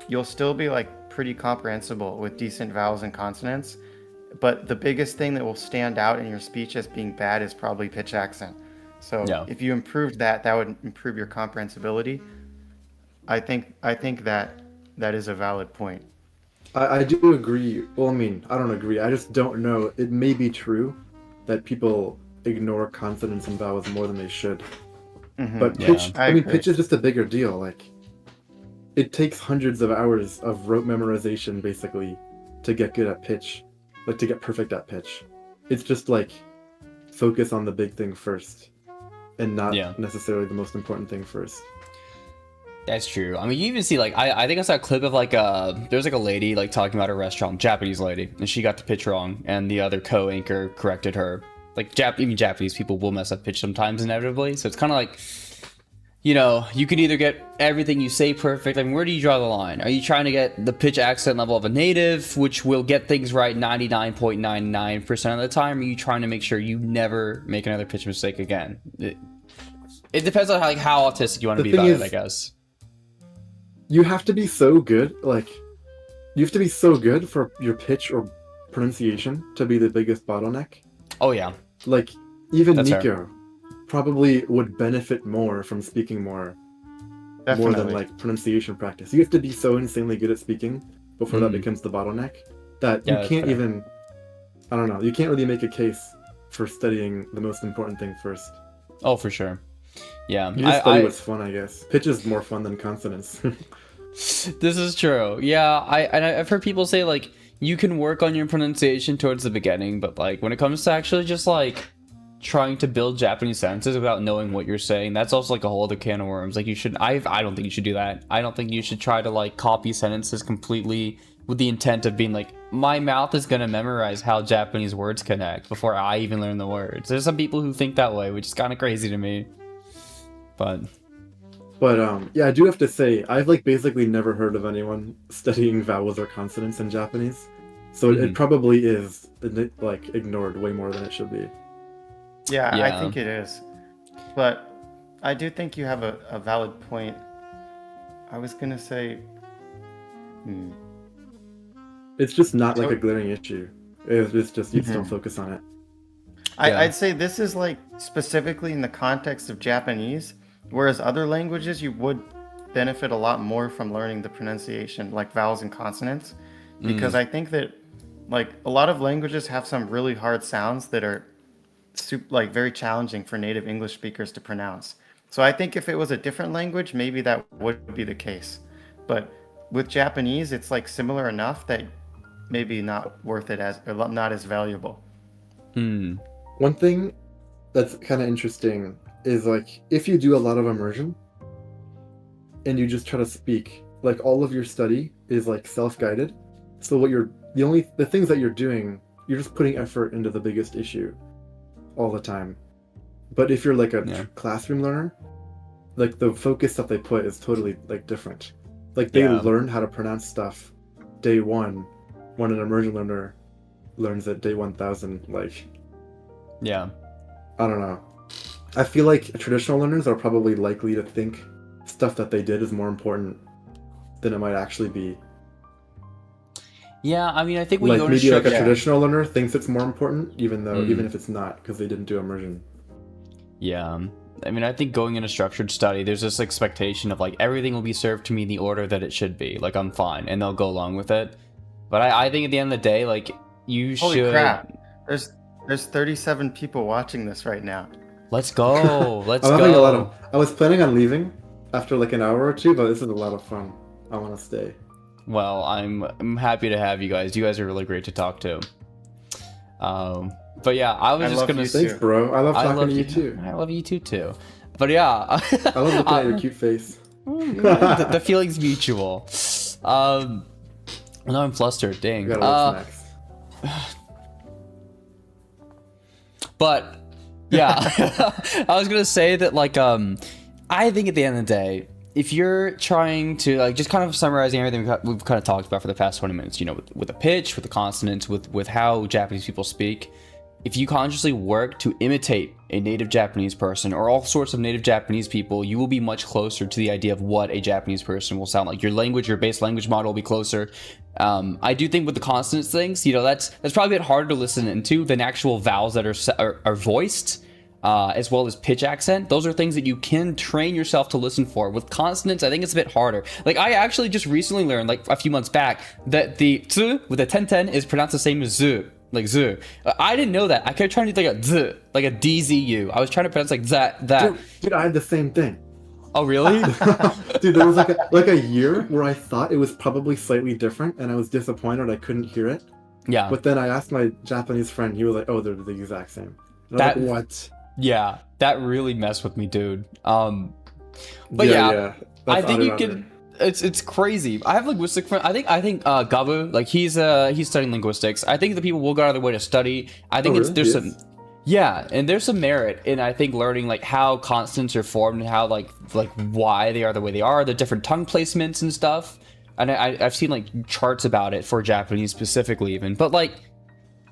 you'll still be like pretty comprehensible with decent vowels and consonants. But the biggest thing that will stand out in your speech as being bad is probably pitch accent. So if you improved that would improve your comprehensibility. I think that is a valid point. I do agree. Well, I mean, I don't agree. I just don't know. It may be true that people ignore consonants and vowels more than they should. But pitch, I mean, pitch is just a bigger deal. Like, it takes hundreds of hours of rote memorization, basically, to get good at pitch. Like, to get perfect at pitch. It's just, like, focus on the big thing first. And not necessarily the most important thing first. That's true. I mean, you even see, like, I think I saw a clip of, like, there's, like, a lady, like, talking about a restaurant, Japanese lady, and she got the pitch wrong, and the other co-anchor corrected her. Like, even Japanese people will mess up pitch sometimes, inevitably, so it's kind of like, you know, you can either get everything you say perfect. I mean, where do you draw the line? Are you trying to get the pitch accent level of a native, which will get things right 99.99% of the time, or are you trying to make sure you never make another pitch mistake again? It depends on, how autistic you want to be about it, I guess. You have to be so good, like, you have to be so good for your pitch or pronunciation to be the biggest bottleneck. Oh yeah. Like, even That's fair. Nico probably would benefit more from speaking more Definitely. than like pronunciation practice. You have to be so insanely good at speaking before that becomes the bottleneck that Yeah, you that's can't fair. even, I don't know, you can't really make a case for studying the most important thing first. Oh, for sure. Yeah. You just study what's fun, I guess. Pitch is more fun than consonants. This is true. Yeah, I've heard people say like you can work on your pronunciation towards the beginning, but like when it comes to actually just like trying to build Japanese sentences without knowing what you're saying, that's also like a whole other can of worms. Like you should, I don't think you should do that. I don't think you should try to like copy sentences completely with the intent of being like, my mouth is gonna memorize how Japanese words connect before I even learn the words. There's some people who think that way, which is kind of crazy to me. But yeah, I do have to say, I've like basically never heard of anyone studying vowels or consonants in Japanese. So it probably is like ignored way more than it should be. Yeah, Yeah. I think it is. But I do think you have a valid point. I was gonna say, It's just not like So- a glaring issue. It's just you just don't focus on it. Yeah. I'd say this is like specifically in the context of Japanese, whereas other languages you would benefit a lot more from learning the pronunciation, like vowels and consonants, because I think that like a lot of languages have some really hard sounds that are like very challenging for native English speakers to pronounce. So I think if it was a different language, maybe that would be the case. But with Japanese, it's like similar enough that maybe not worth it as, or not as valuable. One thing that's kind of interesting is like if you do a lot of immersion and you just try to speak, like all of your study is like self-guided. So what the things that you're doing, you're just putting effort into the biggest issue all the time. But if you're like a classroom learner, like the focus that they put is totally like different. Like they learn how to pronounce stuff day one, when an immersion learner learns it day 1000. Like, yeah. I don't know. I feel like traditional learners are probably likely to think stuff that they did is more important than it might actually be. Yeah, I mean, I think when Like you go to maybe like a structure- traditional learner thinks it's more important, even if it's not, because they didn't do immersion. Yeah. I mean, I think going into structured study, there's this expectation of like everything will be served to me in the order that it should be. Like I'm fine, and they'll go along with it. But I think at the end of the day, like you Holy should. crap! There's 37 people watching this right now. Let's go. Let's I'm go. having a lot of. I was planning on leaving after like an hour or two, but this is a lot of fun. I want to stay. Well, I'm happy to have you guys. You guys are really great to talk to. But yeah, I was I just love gonna. you Thanks, bro. I love I talking love to you too. I love you too. But yeah, I love looking at your cute face. the feeling's mutual. Well, now I'm flustered. Dang. You gotta love snacks. But yeah, I was gonna say that like I think at the end of the day, if you're trying to like just kind of summarizing everything we've kind of talked about for the past 20 minutes, you know, with the pitch, with the consonants, with how Japanese people speak, if you consciously work to imitate a native Japanese person or all sorts of native Japanese people, you will be much closer to the idea of what a Japanese person will sound like. Your language, your base language model will be closer. I do think with the consonants things, you know, that's probably a bit harder to listen into than actual vowels that are voiced, as well as pitch accent. Those are things that you can train yourself to listen for. With consonants, I think it's a bit harder. Like I actually just recently learned, like a few months back, that the z with a 1010 is pronounced the same as z. Like z. I didn't know that. I kept trying to do like a z, like a DZU. I was trying to pronounce like that. Dude, I had the same thing. Oh really? Dude, there was like a year where I thought it was probably slightly different, and I was disappointed I couldn't hear it. Yeah. But then I asked my Japanese friend, he was like, "Oh, they're the exact same." And I was like, what? Yeah, that really messed with me, dude. But yeah. I think you can. It's crazy. I have linguistic friends. I think Gabu, like he's studying linguistics. I think the people will go out of their way to study. I think there's some. Yeah, and there's some merit in I think learning like how consonants are formed and how like why they are the way they are, the different tongue placements and stuff. And I've seen like charts about it for Japanese specifically even. But like,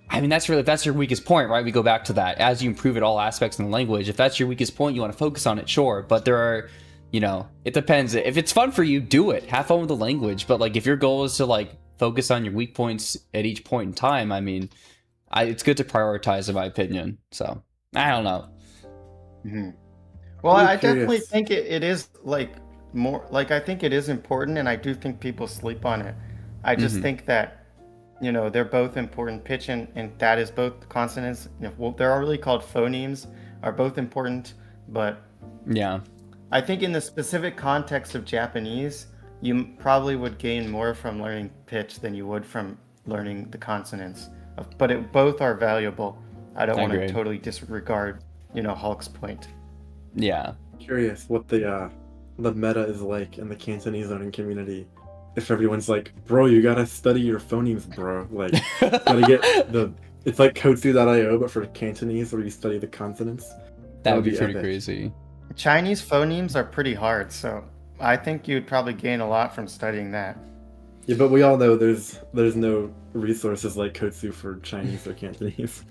I mean that's your weakest point, right? We go back to that. As you improve at all aspects in the language, if that's your weakest point, you want to focus on it, sure. But there are, you know, it depends. If it's fun for you, do it. Have fun with the language. But like if your goal is to like focus on your weak points at each point in time, I mean, it's good to prioritize, in my opinion. So I don't know. Mhm. Well, I'm I definitely curious. think it is like more like I think it is important, and I do think people sleep on it. I just Hmm. think that they're both important. Pitch and that is both consonants. Well, they're really called phonemes, are both important, but Yeah, I think in the specific context of Japanese, you probably would gain more from learning pitch than you would from learning the consonants. But both are valuable. I don't I want to agree. totally disregard, Hulk's point. Yeah. Curious what the meta is like in the Cantonese learning community. If everyone's like, bro, you gotta study your phonemes, bro. Like, gotta get the. It's like Kotsu.io, but for Cantonese, where you study the consonants. That would would be be pretty epic. crazy. Chinese phonemes are pretty hard, so I think you'd probably gain a lot from studying that. Yeah, but we all know there's no resources like Kotsu for Chinese or Cantonese.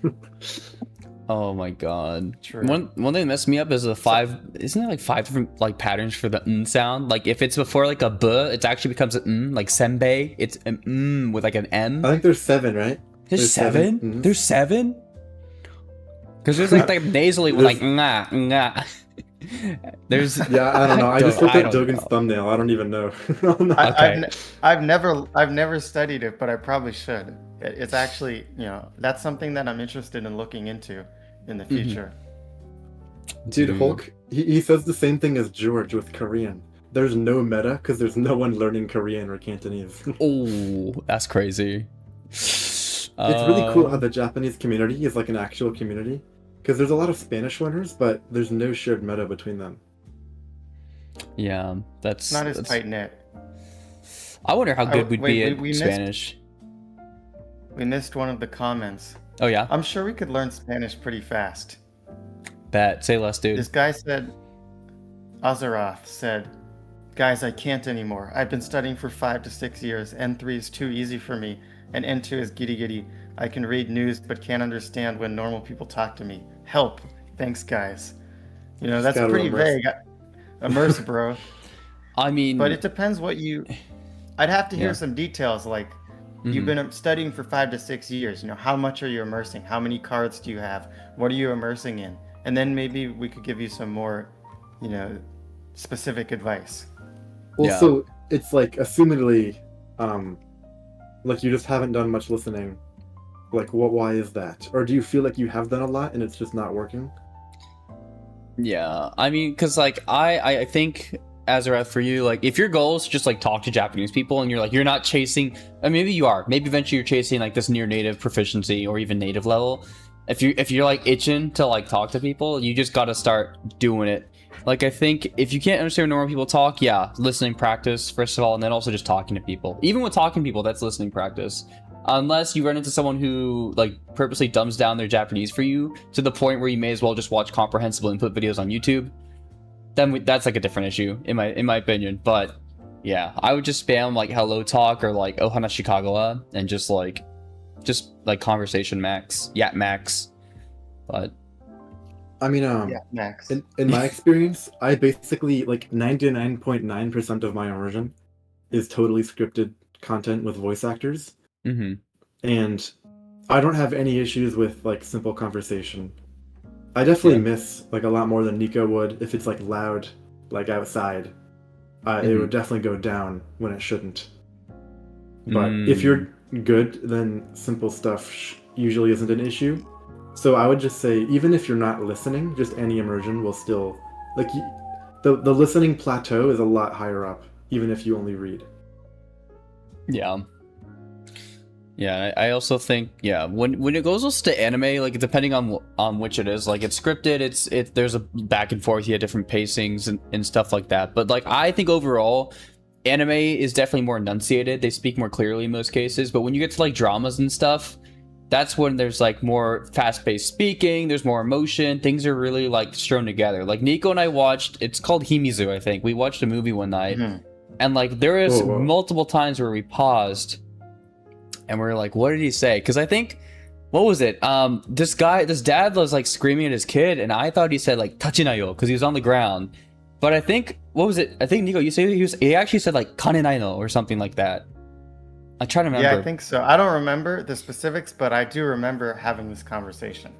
Oh my god. True. One thing that messed me up is isn't there like 5 different like patterns for the sound? Like if it's before like a b, it actually becomes an like senbei, it's an with like an m. I think there's 7, right? There's 7? Mhm. There's 7? Because there's like nasally with like nga nga. There's Yeah, I don't know. I just looked I at don't Dogen's know. thumbnail. I don't even know. I'm not- Okay. I've never studied it, but I probably should. It's actually, that's something that I'm interested in looking into in the future. Dude, Hulk, he says the same thing as George with Korean. There's no meta because there's no one learning Korean or Cantonese. Oh, that's crazy. It's really cool how the Japanese community is like an actual community. Because there's a lot of Spanish learners, but there's no shared meta between them. Yeah, that's It's not as that's- tight knit. I wonder how good we'd be wait, at we missed- Spanish. We missed one of the comments. Oh yeah, I'm sure we could learn Spanish pretty fast. bet. Say less, dude. This guy said, Azaroth said, guys, I can't anymore. I've been studying for 5 to 6 years. N3 is too easy for me, and N2 is giddy giddy. I can read news but can't understand when normal people talk to me. Help. Thanks, guys. That's gotta pretty immerse. vague. Immerse, bro. I mean, But it depends what you... I'd have to hear Yeah. some details, like, you've been studying for 5 to 6 years. How much are you immersing? How many cards do you have? What are you immersing in? And then maybe we could give you some more, specific advice. Well, Yeah. so it's like, assumedly, like you just haven't done much listening. Like, why is that? Or do you feel like you have done a lot and it's just not working? yeah, I mean, because like I think Azarath, for you, like if your goal is to just like talk to Japanese people and you're not chasing, maybe you are, maybe eventually you're chasing like this near native proficiency or even native level. If you're like itching to like talk to people, you just got to start doing it. Like I think if you can't understand normal people talk, yeah, listening practice first of all, and then also just talking to people. Even with talking to people, that's listening practice. Unless you run into someone who like purposely dumbs down their Japanese for you to the point where you may as well just watch comprehensible input videos on YouTube, then that's like a different issue in my opinion. But yeah, I would just spam like hello talk or like ohana shikagawa and just like conversation max, yap max. But I mean, Yeah, Max. in my experience, I basically, like, 99.9% of my immersion is totally scripted content with voice actors. And I don't have any issues with like simple conversation. I definitely miss like a lot more than Nico would if it's like loud, like outside. It would definitely go down when it shouldn't. But if you're good, then simple stuff usually isn't an issue. So I would just say, even if you're not listening, just any immersion will still like the listening plateau is a lot higher up, even if you only read. Yeah, I also think when it goes also to anime, like depending on which it is, like it's scripted, there's a back and forth, different pacings and stuff like that. But like I think overall, anime is definitely more enunciated. They speak more clearly in most cases. But when you get to like dramas and stuff, that's when there's like more fast-paced speaking. There's more emotion. Things are really like strewn together. Like Nico and I watched. It's called Himizu, I think. We watched a movie one night, and like there is multiple times where we paused. And we're like, what did he say? Because I think, what was it? This dad was like screaming at his kid, and I thought he said like "tachinayo" because he was on the ground. But I think, what was it? I think Nico, you said he actually said like "kanenai no" or something like that. I try to remember. Yeah, I think so. I don't remember the specifics, but I do remember having this conversation.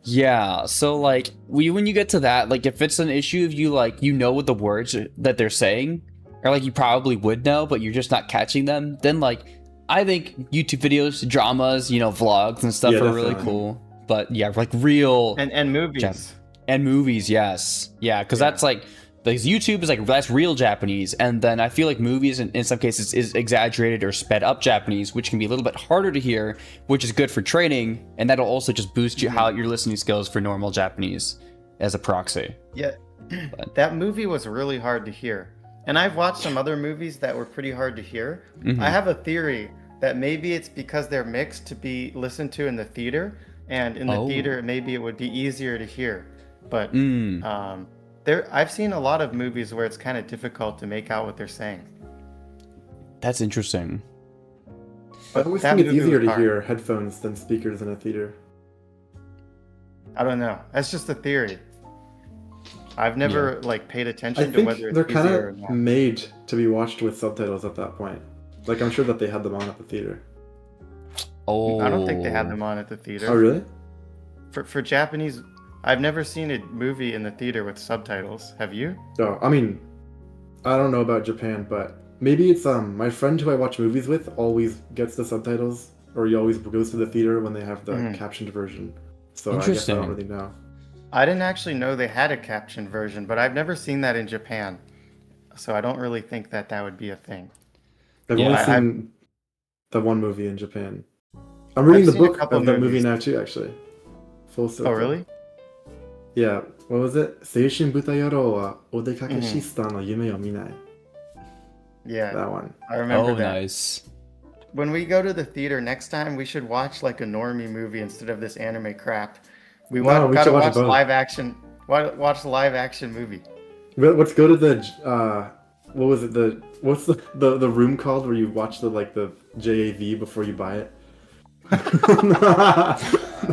Yeah, so like when you get to that, like if it's an issue of you like you know what the words that they're saying, or like you probably would know, but you're just not catching them, then like I think YouTube videos, dramas, vlogs and stuff are really cool. But yeah, like real and movies. And movies, yes. Yeah, because that's like YouTube is like that's real Japanese, and then I feel like movies in some cases is exaggerated or sped up Japanese, which can be a little bit harder to hear, which is good for training, and that'll also just boost your listening skills for normal Japanese as a proxy. Yeah, that movie was really hard to hear, and I've watched some other movies that were pretty hard to hear. I have a theory that maybe it's because they're mixed to be listened to in the theater, and in the theater maybe it would be easier to hear, but I've seen a lot of movies where it's kind of difficult to make out what they're saying. That's interesting. I always think it's easier to hear headphones than speakers in a theater. I don't know. That's just a theory. I've never paid attention to whether it's they're kind easier or not. of made to be watched with subtitles at that point. Like I'm sure that they had them on at the theater. Oh, I don't think they had them on at the theater. Oh really? For Japanese, I've never seen a movie in the theater with subtitles. Have you? No, I mean, I don't know about Japan, but maybe it's my friend who I watch movies with always gets the subtitles, or he always goes to the theater when they have the captioned version. So I guess I don't really know. I didn't actually know they had a captioned version, but I've never seen that in Japan. So I don't really think that would be a thing. I've only seen the one movie in Japan. I'm reading the book of that movie now too, actually. Full circle. Oh, really? Yeah, what was it? Seishin Butayoro wa odekake shita no yume o minai. Yeah, that one. I remember that. Oh, nice. When we go to the theater next time, we should watch like a normie movie instead of this anime crap. We gotta watch live action. Watch the live action movie. Let's go to the what was it? What's the room called where you watch the JAV before you buy it?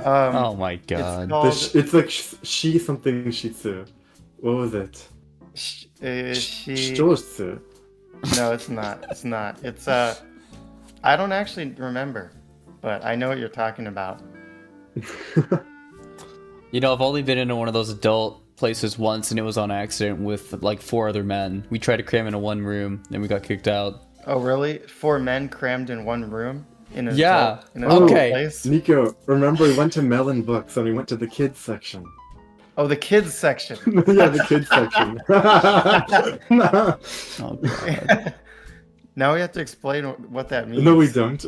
Oh my god. It's like she something shitsu. What was it? Shitsu. No, it's not. It's not. It's I don't actually remember, but I know what you're talking about. I've only been in one of those adult places once, and it was on accident with like 4 other men. We tried to cram into one room, and we got kicked out. Oh, really? 4 men crammed in one room? In an place? Nico, remember we went to Melon Books and we went to the kids section. Oh, the kids section. Yeah, the kids section. Oh, God. Now we have to explain what that means. No, we don't.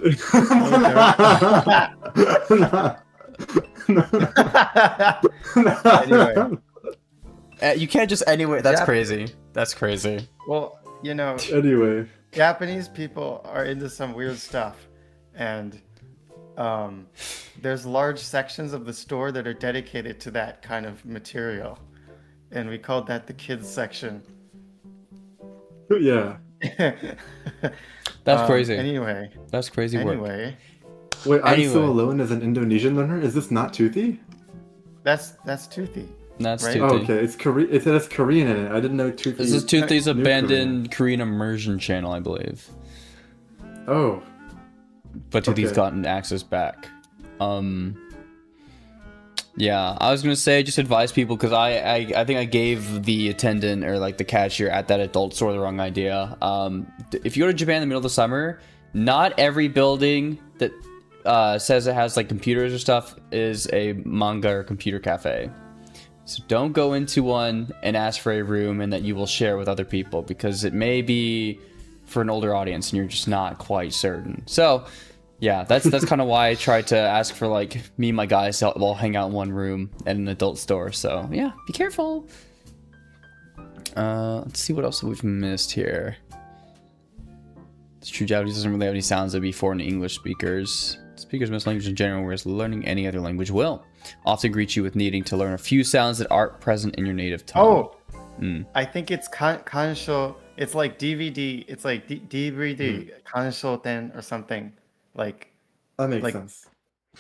Anyway. You can't just anyway. That's crazy. That's crazy. Well, Anyway. Japanese people are into some weird stuff. And there's large sections of the store that are dedicated to that kind of material. And we called that the kids section. Yeah. That's crazy. Anyway. That's crazy work. Anyway. Wait, I'm so alone as an Indonesian learner? Is this not Toothy? That's Toothy. That's right? Toothy. Oh, okay. It says Korean in it. I didn't know Toothy. This is Toothy's abandoned Korean Immersion channel, I believe. Oh. But Toothy's gotten access back. Yeah, I was gonna say just advise people because I think I gave the attendant or like the cashier at that adult store the wrong idea. If you go to Japan in the middle of the summer, not every building that says it has like computers or stuff is a manga or computer cafe. So don't go into one and ask for a room and that you will share with other people because it may be for an older audience and you're just not quite certain. So yeah, that's kind of why I tried to ask for like me and my guys to all hang out in one room at an adult store. So yeah, be careful. Let's see what else we've missed here. It's true, Japanese doesn't really have any sounds that would be foreign to English speakers. Speakers most languages in general, whereas learning any other language will often greet you with needing to learn a few sounds that aren't present in your native tongue. I think it's kansho. It's like DVD. It's like DVD kansho ten or something. Like that makes sense.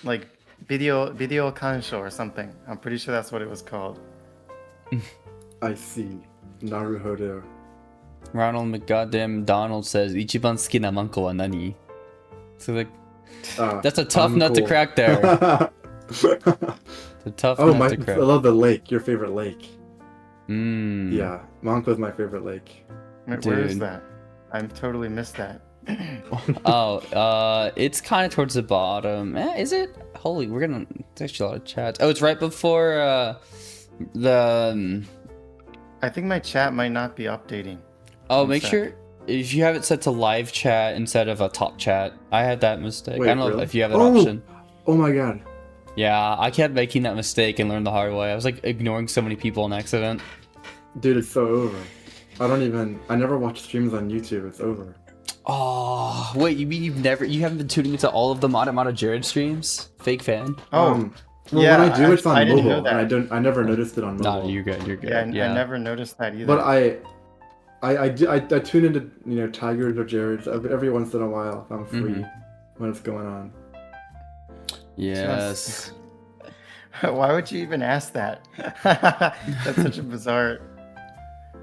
Like video kansho or something. I'm pretty sure that's what it was called. I see. Naruhodo. Ronald McGoddamn Donald says, "Ichiban suki na manko wa nani?" So like, that's a tough nut to uncool. crack there. It's a tough nut to I crack. love the lake. Your favorite lake. Mm. Yeah, Monk my favorite lake. Where is Dude. that? I totally missed that. It's kind of towards the bottom. Is it? Holy, there's actually a lot of chats. Oh, it's right before the. I think my chat might not be updating. Oh, One make sec. sure if you have it set to live chat instead of a top chat. I had that mistake. Wait, I don't know really? if you have that option. Oh my god. Yeah, I kept making that mistake and learned the hard way. I was like ignoring so many people on accident. Dude, it's so over. I never watch streams on YouTube. It's over. Oh, wait, you mean you haven't been tuning into all of the Mata Jared streams? Fake fan? Well, yeah, when I do, it's on I didn't know mobile, and that. I never noticed it on mobile. No, you're good, you're good. Yeah, I never noticed that either. But I tune into Tiger's or Jared's every once in a while if I'm free when it's going on. Yes. Why would you even ask that? That's such a bizarre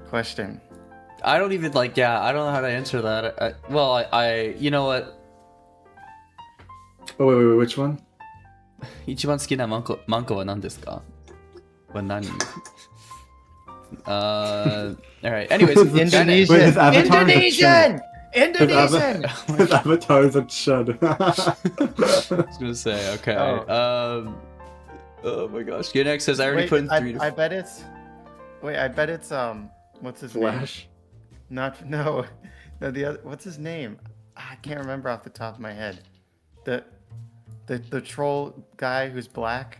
question. I don't even I don't know how to answer that. You know what? Oh wait, which one? 一番好きなマンコは何ですか? は何? Alright, anyways. Indonesian! Wait, his avatar is a Indonesian! His avatar is a chud. I was gonna say, okay. Oh my gosh. Genex says I already put in 3 to I bet it's... Wait, I bet it's, what's his name? Flash. No, the other... What's his name? I can't remember off the top of my head. The troll guy who's black.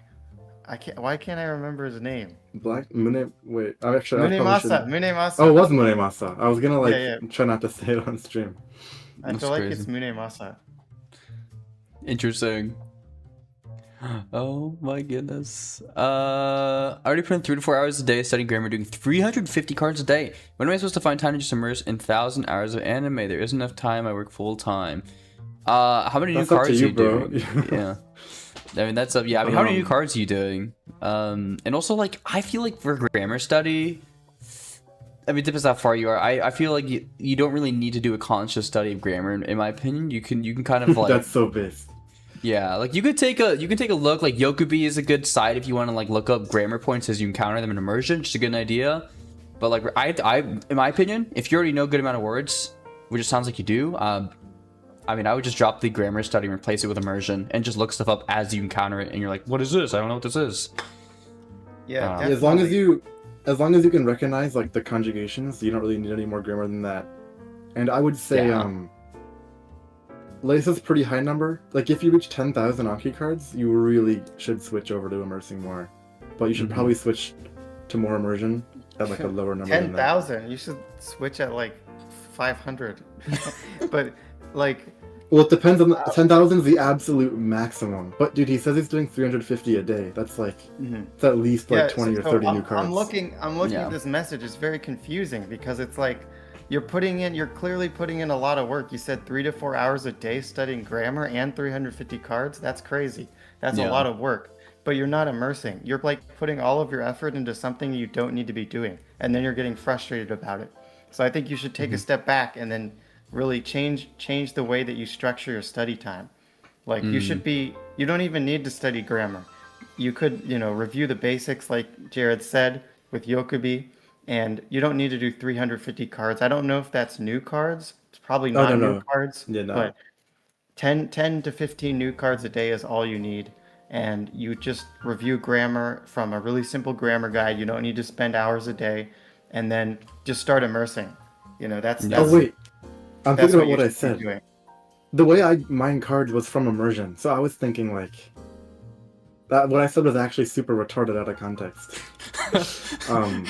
Why can't I remember his name? Black Mune. Wait, I'm actually. Munemasa. Oh, it was Munemasa. I was gonna Yeah. try not to say it on stream. I That's feel like crazy. it's Munemasa. Interesting. Oh my goodness. I already put in 3 to 4 hours a day studying grammar, doing 350 cards a day. When am I supposed to find time to just immerse in 1,000 hours of anime? There isn't enough time. I work full time. How many That's new up to cards you, are you bro. doing? Yeah. I mean, that's up. Yeah, I mean, how many new cards are you doing? And also, I feel like for grammar study, I mean, it depends how far you are. I feel like you don't really need to do a conscious study of grammar, in my opinion. You can kind of That's so based. yeah, you could take a look. Like Yokubi is a good site if you want to look up grammar points as you encounter them in immersion. Just a good idea. But I in my opinion, if you already know a good amount of words, which it sounds like you do, I mean, I would just drop the grammar study and replace it with immersion and just look stuff up as you encounter it. And you're like, what is this? I don't know what this is. Yeah, As long as you can recognize the conjugations, you don't really need any more grammar than that. And I would say this is a pretty high number. If you reach 10,000 Anki cards, you really should switch over to immersing more. But you should probably switch to more immersion at a lower number than that. 10,000. You should switch at 500. But Well, it depends on 10,000 is the absolute maximum. But dude, he says he's doing 350 a day. That's it's at least 20 or 30 new cards. I'm looking at this message. It's very confusing because it's you're clearly putting in a lot of work. You said 3 to 4 hours a day studying grammar and 350 cards. That's crazy. That's a lot of work. But you're not immersing. You're putting all of your effort into something you don't need to be doing, and then you're getting frustrated about it. So I think you should take a step back and then really change the way that you structure your study time. You don't even need to study grammar. You could, review the basics like Jared said with Yokubi, and you don't need to do 350 cards. I don't know if that's new cards. It's probably not new cards, Yeah, no. but 10 to 15 new cards a day is all you need. And you just review grammar from a really simple grammar guide. You don't need to spend hours a day, and then just start immersing. That's Oh wait, I'm thinking about you what I should be said. doing. The way I mine cards was from immersion, so I was thinking that what I said was actually super retarded out of context. Oh,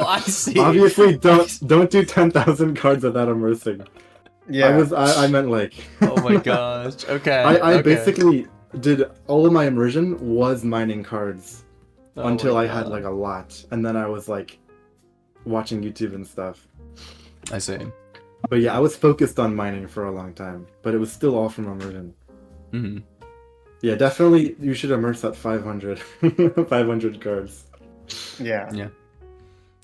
I see. Obviously, don't do 10,000 cards without immersing. Yeah. I meant Oh my gosh. Okay. I okay. basically did all of my immersion was mining cards Oh until my I had God. a lot, and then I was watching YouTube and stuff. I see. But yeah, I was focused on mining for a long time, but it was still all from immersion. Mm-hmm. Yeah, definitely you should immerse at 500 500 cards. Yeah. Yeah.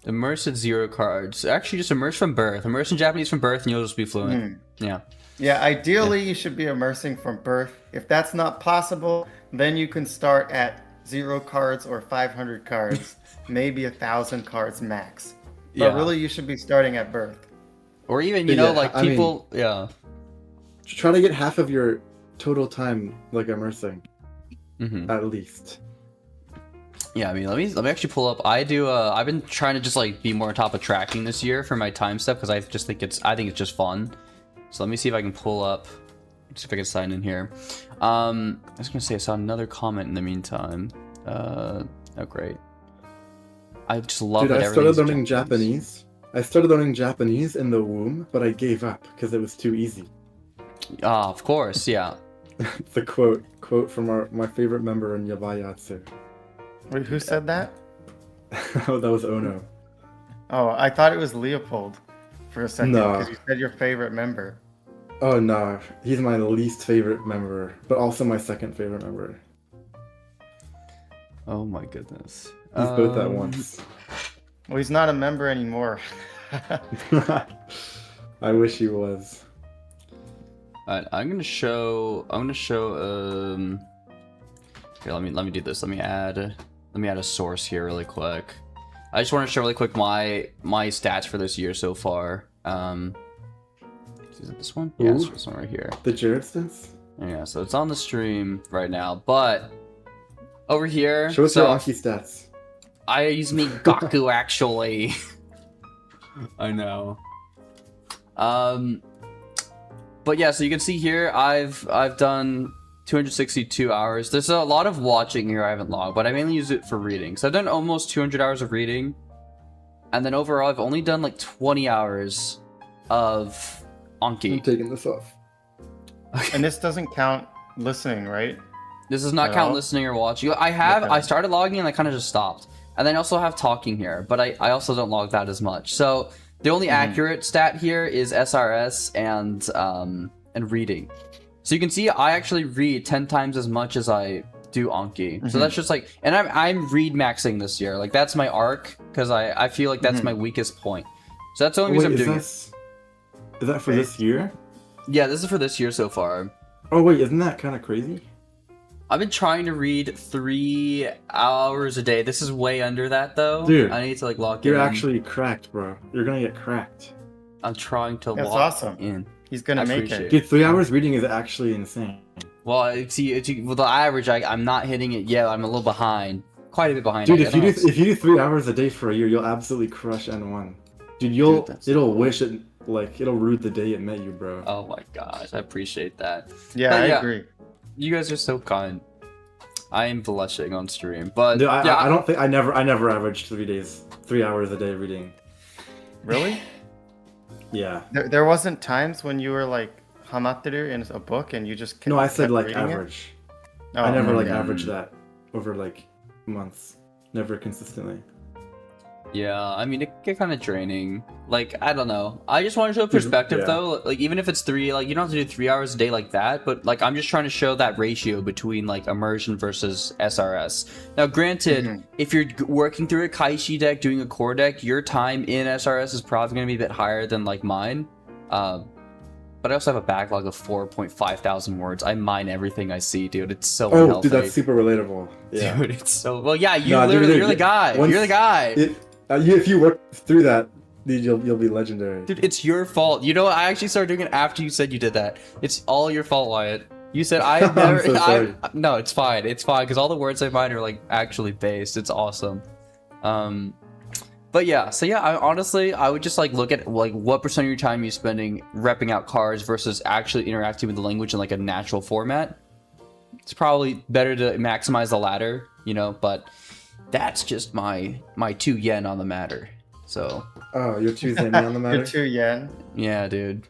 Immerse at 0 cards. Actually, just immerse from birth. Immerse in Japanese from birth, and you'll just be fluent. Yeah. Yeah, ideally you should be immersing from birth. If that's not possible, then you can start at 0 cards or 500 cards, maybe 1,000 cards max. But really, you should be starting at birth. Or even, you know, like people, Try to get half of your total time like immersing, at least. Yeah, I mean, let me actually pull up. I've been trying to just like be more on top of tracking this year for my time stuff because I think it's just fun. So let me see if I can pull up, see if I can sign in here. I was gonna say I saw another comment in the meantime. Oh great. I just love Dude, that I started learning Japanese. I started learning Japanese in the womb, but I gave up because it was too easy. Of course, yeah. It's a quote from my favorite member in Yabayatsu. Wait, who said that? Oh, that was Ono. Oh, I thought it was Leopold for a second No. because you said your favorite member. Oh no, he's my least favorite member, but also my second favorite member. Oh my goodness. He's both at once. Well, he's not a member anymore. I wish he was. Alright, I'm gonna show. Here, let me do this. Let me add a source here really quick. I just want to show really quick my stats for this year so far. Is it this one? Yeah, it's this one right here. The Jared stats? Yeah, so it's on the stream right now, but over here. Show us your Anki stats. I use Migaku actually. I know. But yeah, so you can see here I've done 262 hours. There's a lot of watching here I haven't logged, but I mainly use it for reading. So I've done almost 200 hours of reading. And then overall I've only done like 20 hours of Anki. I'm taking this off. And this doesn't count listening, right? This does not count listening or watching. I started logging and I kind of just stopped. And then I also have talking here, but I also don't log that as much. So the only accurate stat here is SRS and reading. So you can see I actually read 10 times as much as I do Anki. So that's just like, and I'm read maxing this year. Like that's my arc because I feel like that's my weakest point. So that's the only reason I'm doing it. Is that for this year? Yeah, this is for this year so far. Oh wait, isn't that kind of crazy? I've been trying to read 3 hours a day. This is way under that though. Dude, I need to like lock in. You're actually cracked, bro. You're gonna get cracked. I'm trying to That's lock awesome. in. He's gonna make appreciate it. Dude, 3 hours reading is actually insane. Well, with the average, I'm not hitting it yet. I'm a little behind, quite a bit behind. Dude, if you do 3 hours a day for a year, you'll absolutely crush N1. Dude, it'll rude the day it met you, bro. Oh my gosh, I appreciate that. Yeah, But I agree. You guys are so kind. I am blushing on stream, but Dude, I don't think I never averaged 3 hours a day reading. Really? Yeah. There wasn't times when you were like hamateru in a book and you just No, I said kept like reading it? average. Oh, I never okay. averaged that over like months. Never consistently. yeah, I mean it get kind of draining. Like I don't know. I just want to show perspective Yeah. though. Like even if it's 3, like you don't have to do 3 hours a day like that. But like I'm just trying to show that ratio between like immersion versus SRS. Now, granted, if you're working through a Kaishi deck, doing a core deck, your time in SRS is probably going to be a bit higher than like mine. But I also have a backlog of 4.5 thousand words. I mine everything I see, dude. It's so unhealthy. Dude, that's super relatable. Yeah. Dude, it's so well. Yeah, you Nah, dude, literally, dude, you're the guy. You're the guy. If you work through that, dude, you'll be legendary. Dude, it's your fault. You know what? I actually started doing it after you said you did that. It's all your fault, Wyatt. You said I have never. so sorry. No, it's fine. It's fine because all the words I find are like actually based. It's awesome. But yeah, so yeah, I would just like look at like what percent of your time you're spending repping out cards versus actually interacting with the language in like a natural format. It's probably better to maximize the latter, you know, but that's just my 2 yen on the matter. So Oh, you're too zen on the matter? You're 2 yen. yeah, dude.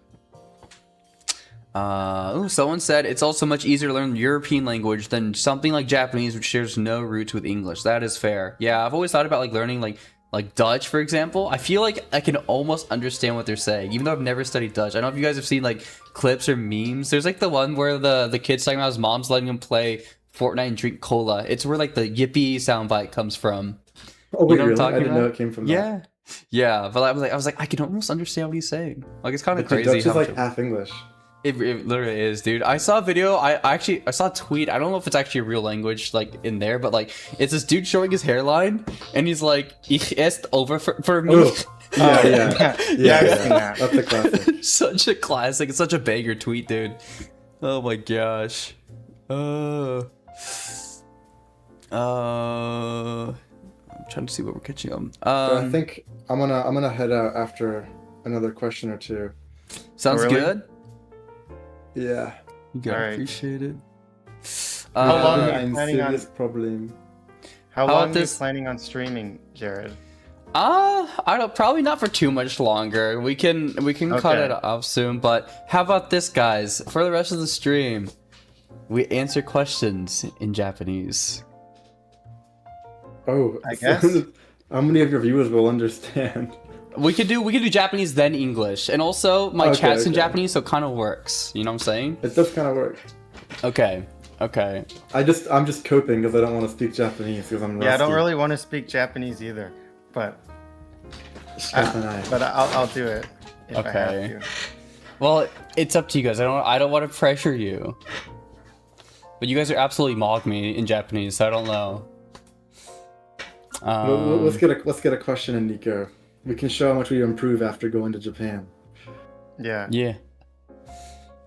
Someone said it's also much easier to learn European language than something like Japanese, which shares no roots with English. That is fair. Yeah, I've always thought about like learning like Dutch, for example. I feel like I can almost understand what they're saying, even though I've never studied Dutch. I don't know if you guys have seen like clips or memes. There's like the one where the kid's talking about his mom's letting him play Fortnite and drink cola. It's where like the yippee soundbite comes from. Oh, wait, You know what I'm really? I talking didn't know about? it came from that. Yeah. Yeah, but I was like, I can almost understand what he's saying. Like, it's kind of But crazy. Dutch is how like much- half English. it literally is, dude. I saw a video. I saw a tweet. I don't know if it's actually a real language like in there, but like it's this dude showing his hairline, and he's like, "Ich ist over for me." Oh, yeah, Yeah, I've seen that. That's a classic. Such a classic. It's such a banger tweet, dude. Oh my gosh. I'm trying to see what we're catching on. So I think I'm gonna head out after another question or two. Sounds really? good. Yeah. You gotta Alright. appreciate it. How long are you Ein planning on- serious problem. How How long about are you this- planning on streaming, Jared? I don't, probably not for too much longer. We can cut Okay. it off soon, but how about this, guys? For the rest of the stream, we answer questions in Japanese. Oh, I guess. How many of your viewers will understand? We could do Japanese then English, and also my Okay, chat's in okay. Japanese, so it kind of works. You know what I'm saying? It does kind of work. Okay. I'm just coping because I don't want to speak Japanese because I'm rusty. Yeah, I don't really want to speak Japanese either, but I'll do it if I Okay. have to. Well, it's up to you guys. I don't want to pressure you, but you guys are absolutely mock me in Japanese, so I don't know. Let's get a question in, Nico. We can show how much we improve after going to Japan. Yeah. Yeah.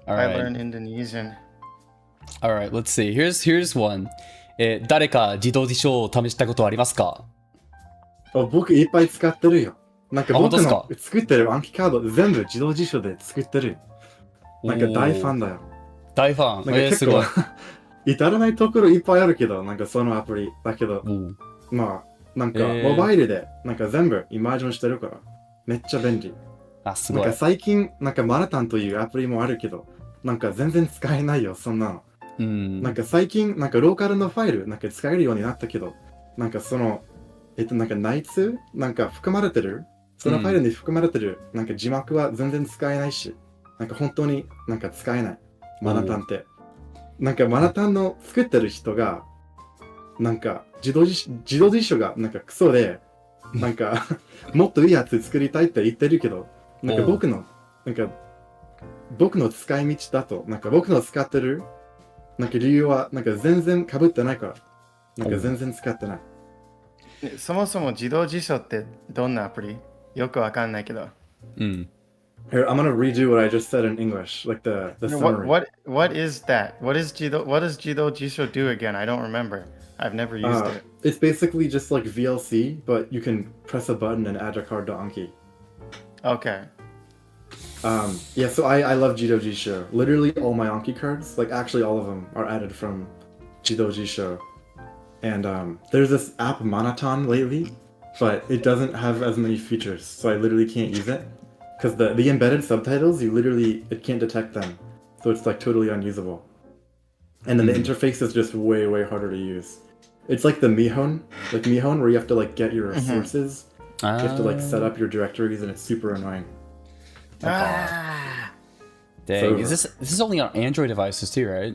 All I right. learned Indonesian. All right. Let's see. Here's one. 誰か自動辞書を試したことはありますか？僕いっぱい使ってるよ。なんかあ本僕当の作ってる暗記カード全部自動辞書で作ってる。なんか大ファンだよ。大ファン。なんか結すごい。構至らないところいっぱいあるけど、なんかそのアプリだけど、おーまあなんかえーモバイルでなんか全部イマージョンしてるからめっちゃ便利。あ、すごいなんか。最近なんかマナタンというアプリもあるけど、なんか全然使えないよそんなの。うん。なんか最近なんかローカルのファイルなんか使えるようになったけど、なんかそのなんか内通なんか含まれてるそのファイルに含まれてるなんか字幕は全然使えないし、なんか本当になんか使えないマナタンって。なんかマナタンの作ってる人がなんか自動辞書がなんかクソでなんかもっといいやつ作りたいって言ってるけど、なんか僕の使い道だとなんか僕の使ってるなんか理由はなんか全然被ってないからなんか全然使ってない。そもそも自動辞書ってどんなアプリ？よくわかんないけど。うん。 Here, I'm gonna redo what I just said in English, like the summary. What is that? What does Jido Jisho do again? I don't remember. I've never used it. It's basically just like VLC, but you can press a button and add a card to Anki. Okay. Yeah, so I love Jido Jisho. Literally all my Anki cards, like actually all of them, are added from Jido Jisho. And there's this app Monoton lately, but it doesn't have as many features, so I literally can't use it. Because the embedded subtitles, it can't detect them. So it's like totally unusable. And then the interface is just way, way harder to use. It's like the Mihon, where you have to like get your sources. You have to like set up your directories, and it's super annoying. Ah. Dang. So- This is only on Android devices too, right?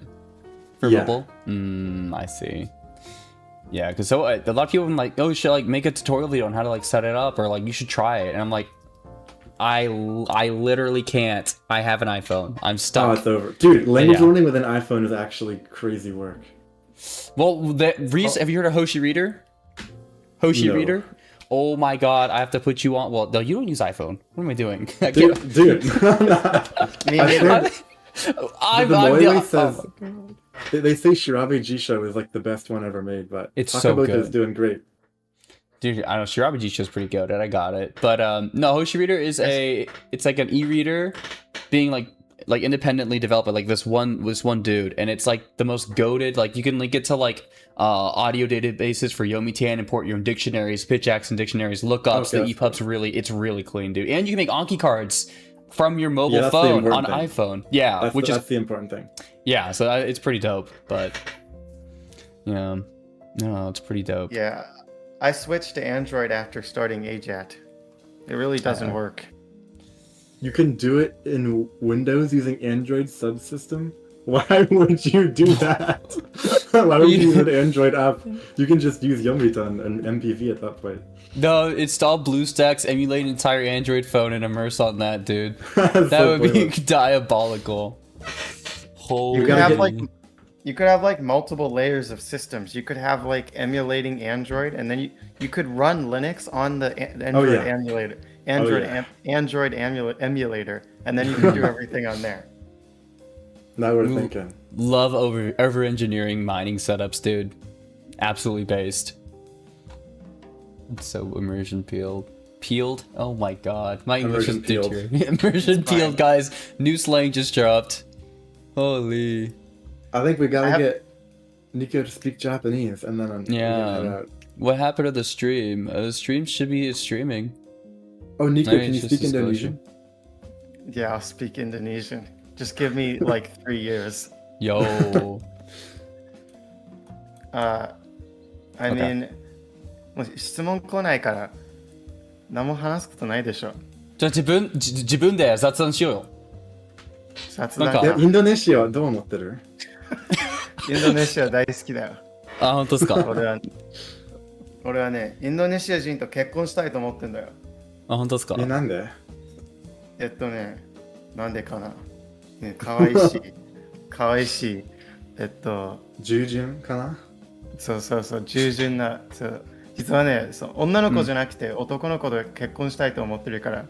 For Yeah. mobile? I see. Yeah, because a lot of people are like, oh, you should like make a tutorial video on how to like set it up, or like you should try it. And I'm like, I literally can't. I have an iPhone. I'm Oh, stuck. it's over. Dude, language Yeah. learning with an iPhone is actually crazy work. Well, have you heard of Hoshi Reader? Hoshi No. Reader? Oh my god, I have to put you on. Well, no, you don't use iPhone. What am I doing? I Dude, can't- dude. Me I've neither. heard- I'm the the- Moile oh says my God. they say Shirabe Jisho is like the best one ever made, but It's so Takaboka good. is doing great. Dude, I know Shirabe Jisho is pretty good, and I got it. But no, Hoshi Reader is it's like an e-reader being like independently developed by like this one dude, and it's like the most goated. Like you can link it to like audio databases for Yomichan, import your own dictionaries, pitch accent dictionaries, lookups. Okay, The EPUB's it's really clean, dude. And you can make Anki cards from your mobile Yeah, that's the phone on important thing. iPhone. Yeah, That's the important thing. yeah, so it's pretty dope. But yeah, no, it's pretty dope. Yeah. I switched to Android after starting AJATT. It really doesn't work. You can do it in Windows using Android subsystem? Why would you do that? Why would you use an Android app? You can just use Yomichan and MPV at that point. No, install BlueStacks, emulate an entire Android phone, and immerse on that, dude. That's That so would be pointless. diabolical. Holy. You could gotta have get- like you could have like multiple layers of systems. You could have like emulating Android, and then you could run Linux on the Android yeah. emulator, yeah. emulator, and then you can do everything on there. Now we're Ooh. thinking. Love over engineering mining setups, dude. Absolutely based. So immersion peeled. Peeled? Oh my god. My English is Immersion peeled. deteriorating. Immersion It's fine. peeled, guys. New slang just dropped. Holy. I think we gotta I have- get Nico to speak Japanese, and then we Yeah. can head out. What happened to the stream? The stream should be streaming. Oh, Nico, Maybe can you it's speak just Indonesian? Yeah, I'll speak Indonesian. Just give me like 3 years. Yo. I Okay. mean, もう質問来ないから何も話すことないでしょ。じゃあ自分で雑談しようよ。雑談なんかいや、インドネシアはどう思ってる？インドネシア大好きだよ。あ、本当ですか？俺はね、インドネシア人と結婚したいと思ってんだよ。あ、本当ですか？なんで？なんでかな。ね、かわいいし、かわいいし、従順かな？そう、従順な、そう実はね、女の子じゃなくて男の子と結婚したいと思ってるから、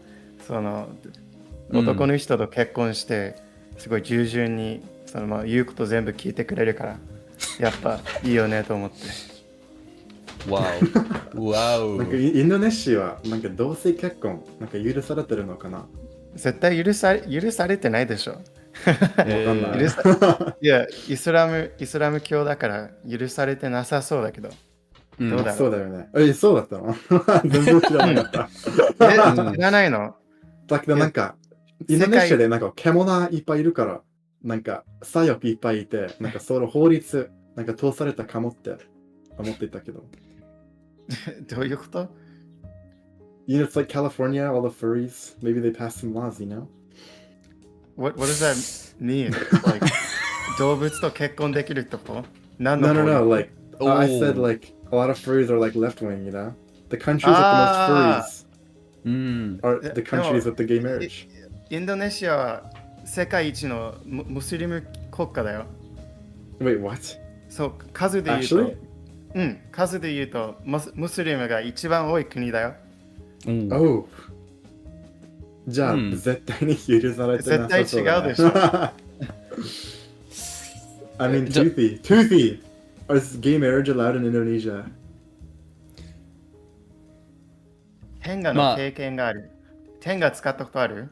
男の人と結婚して、すごい従順に、言うこと全部聞いてくれるから、やっぱいいよねと思って。わお。わお。なんかインドネシアはなんか同性結婚なんか許されてるのかな？絶対許されてないでしょ。わかんない。いや、イスラム教だから許されてなさそうだけど。うんどうだろうそうだよね。そうだったの？全然知らなかった。知らないの？だけどなんかインドネシアでなんか獣いっぱいいるからなんか左翼いっぱいいてなんかその法律なんか通されたかもって思っていたけど。どういうこと？ You know, it's like California, all the furries. Maybe they passed some laws, you know? What does that mean? Like 動物と結婚できるってこと？何の No, 法律 no, no. Like I Oh. said, like a lot of furries are like left wing, you know? The countries with the most furries うん。 are the countries with the gay marriage. インドネシアは世界一のムスリム国家だよ。Wait, what? そう、数で言う Actually? と、数で言うとムスリムが一番多い国だよ。うん Oh. じゃあ、うん絶対に許されてなさそうだね。絶対違うで I mean, じゃ Toothy. Is gay marriage allowed in Indonesia? 天下の経験がある。天下使ったことある？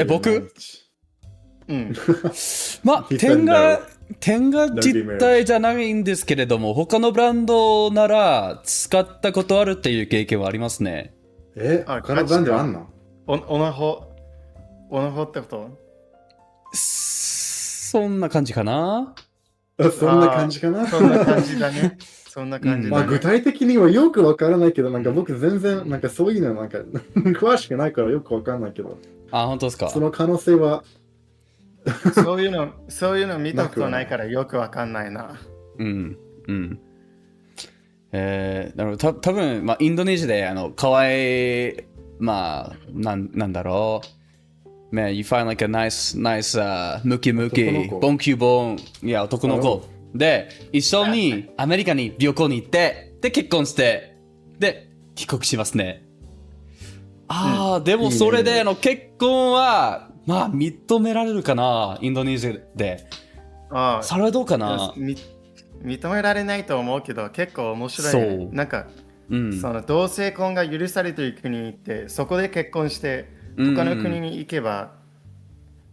僕？うん。まあ、 He said 点が実体じゃないんですけれども、他のブランドなら使ったことあるっていう経験はありますね。他のブランドあんの？オノホってこと？そんな感じかな。そんな感じかな？そんな感じだね。そんな感じだね。まあ具体的にはよくわからないけど、なんか僕全然なんかそういうのなんか詳しくないからよくわかんないけど、あ、本当ですか。その可能性はそういうの見たことないからよくわかんないな。うん。うん。なるほど。多分まあ、インドネシアで、かわいい、まあ、なんだろう。Man, you find like a nice,ムキムキ、男の子ボンキューボン、いや、男の子。で、一緒にアメリカに旅行に行って、で、結婚して、で、帰国しますね。ああ、でもそれで結婚は、まあ、認められるかな、インドネシアで。ああ、それはどうかな。認められないと思うけど、結構面白いね。そうなんか、うん。その同性婚が許されている国に行って、そこで結婚して、他の国に行けば、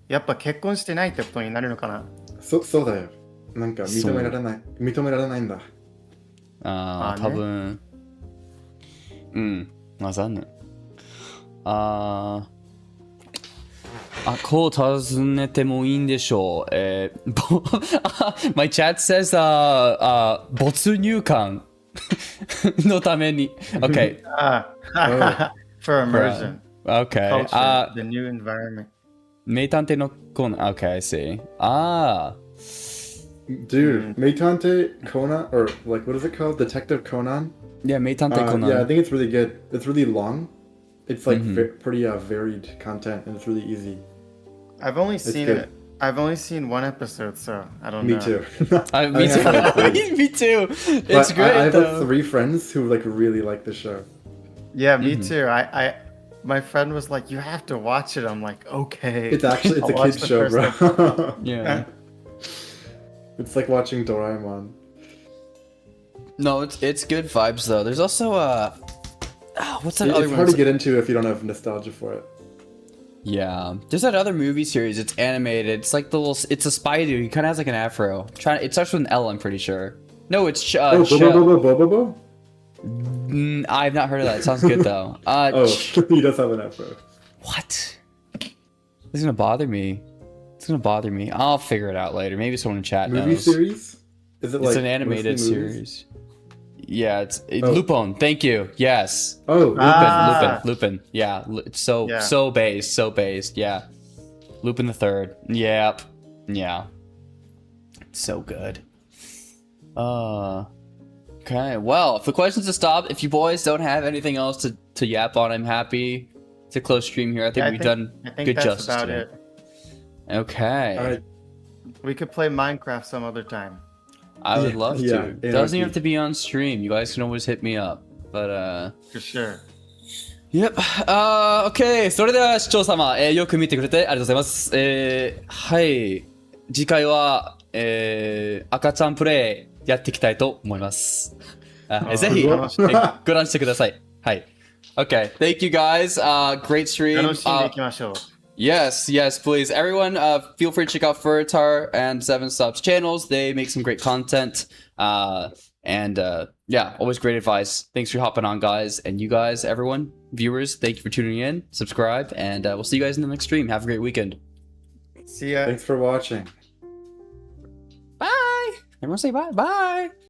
やっぱ結婚してないってことになるのかな。そうだよ。なんか認められないんだ。ああ、ね多分。うん。まあ、残念。こう尋ねてもいいんでしょう。My chat says, 没入感のために。Okay. For immersion. Okay. Culture, the new environment. 名探偵のコーナー。Okay, I see. Dude, Meitante Conan, or like, what is it called? Detective Conan? Yeah, Meitante Conan. Yeah, I think it's really good. It's really long. It's like Mhm. pretty varied content, and it's really easy. I've only seen good. it. I've only seen one episode, so I don't know. Me too. Me too. have, like, three. Me too. It's But great I have though. like 3 friends who like really like the show. Yeah, me Mhm. too. My friend was like, "You have to watch it." I'm like, "Okay." It's actually I'll a watch kid's the show, first bro. Yeah. It's like watching Doraemon. No, it's good vibes though. There's also what's that other It's one? hard to get into if you don't have nostalgia for it. Yeah, there's that other movie series. It's animated. It's like it's a spy dude. He kind of has like an afro. It starts with an L. I'm pretty sure. No, it's Oh, Bobo? I've not heard of that. It sounds good though. Oh, he does have an afro. What? This is gonna bother me. It's gonna bother me. I'll figure it out later. Maybe someone in chat Movie knows. series? Is it It's like an animated mostly movies? series. Yeah, it's Oh. Lupin. Thank you. Yes. Oh, Lupin. Yeah, it's so Yeah. so based. Yeah, Lupin the Third. Yep. Yeah. So good. Okay. Well, for questions to stop, if you boys don't have anything else to yap on, I'm happy to close stream here. I think we've done I think good that's justice about to it. Okay. all right. We could play Minecraft some other time. I would Yeah, love yeah, to. anarchy. Doesn't even have to be on stream. You guys can always hit me up. But For sure. Yep. OK。それでは視聴様、よく見てくれてありがとうございます。はい。次回は、赤ちゃんプレイやっていきたいと思います。ぜひ、ご覧してください。はい。OK. Thank you guys. Great stream. 楽しんでいきましょう。Yes, please. Everyone, feel free to check out Furtar and Seven Subs channels. They make some great content. Yeah, always great advice. Thanks for hopping on, guys. And you guys, everyone, viewers, thank you for tuning in. Subscribe, and we'll see you guys in the next stream. Have a great weekend. See ya. Thanks for watching. Bye. Everyone say bye. Bye.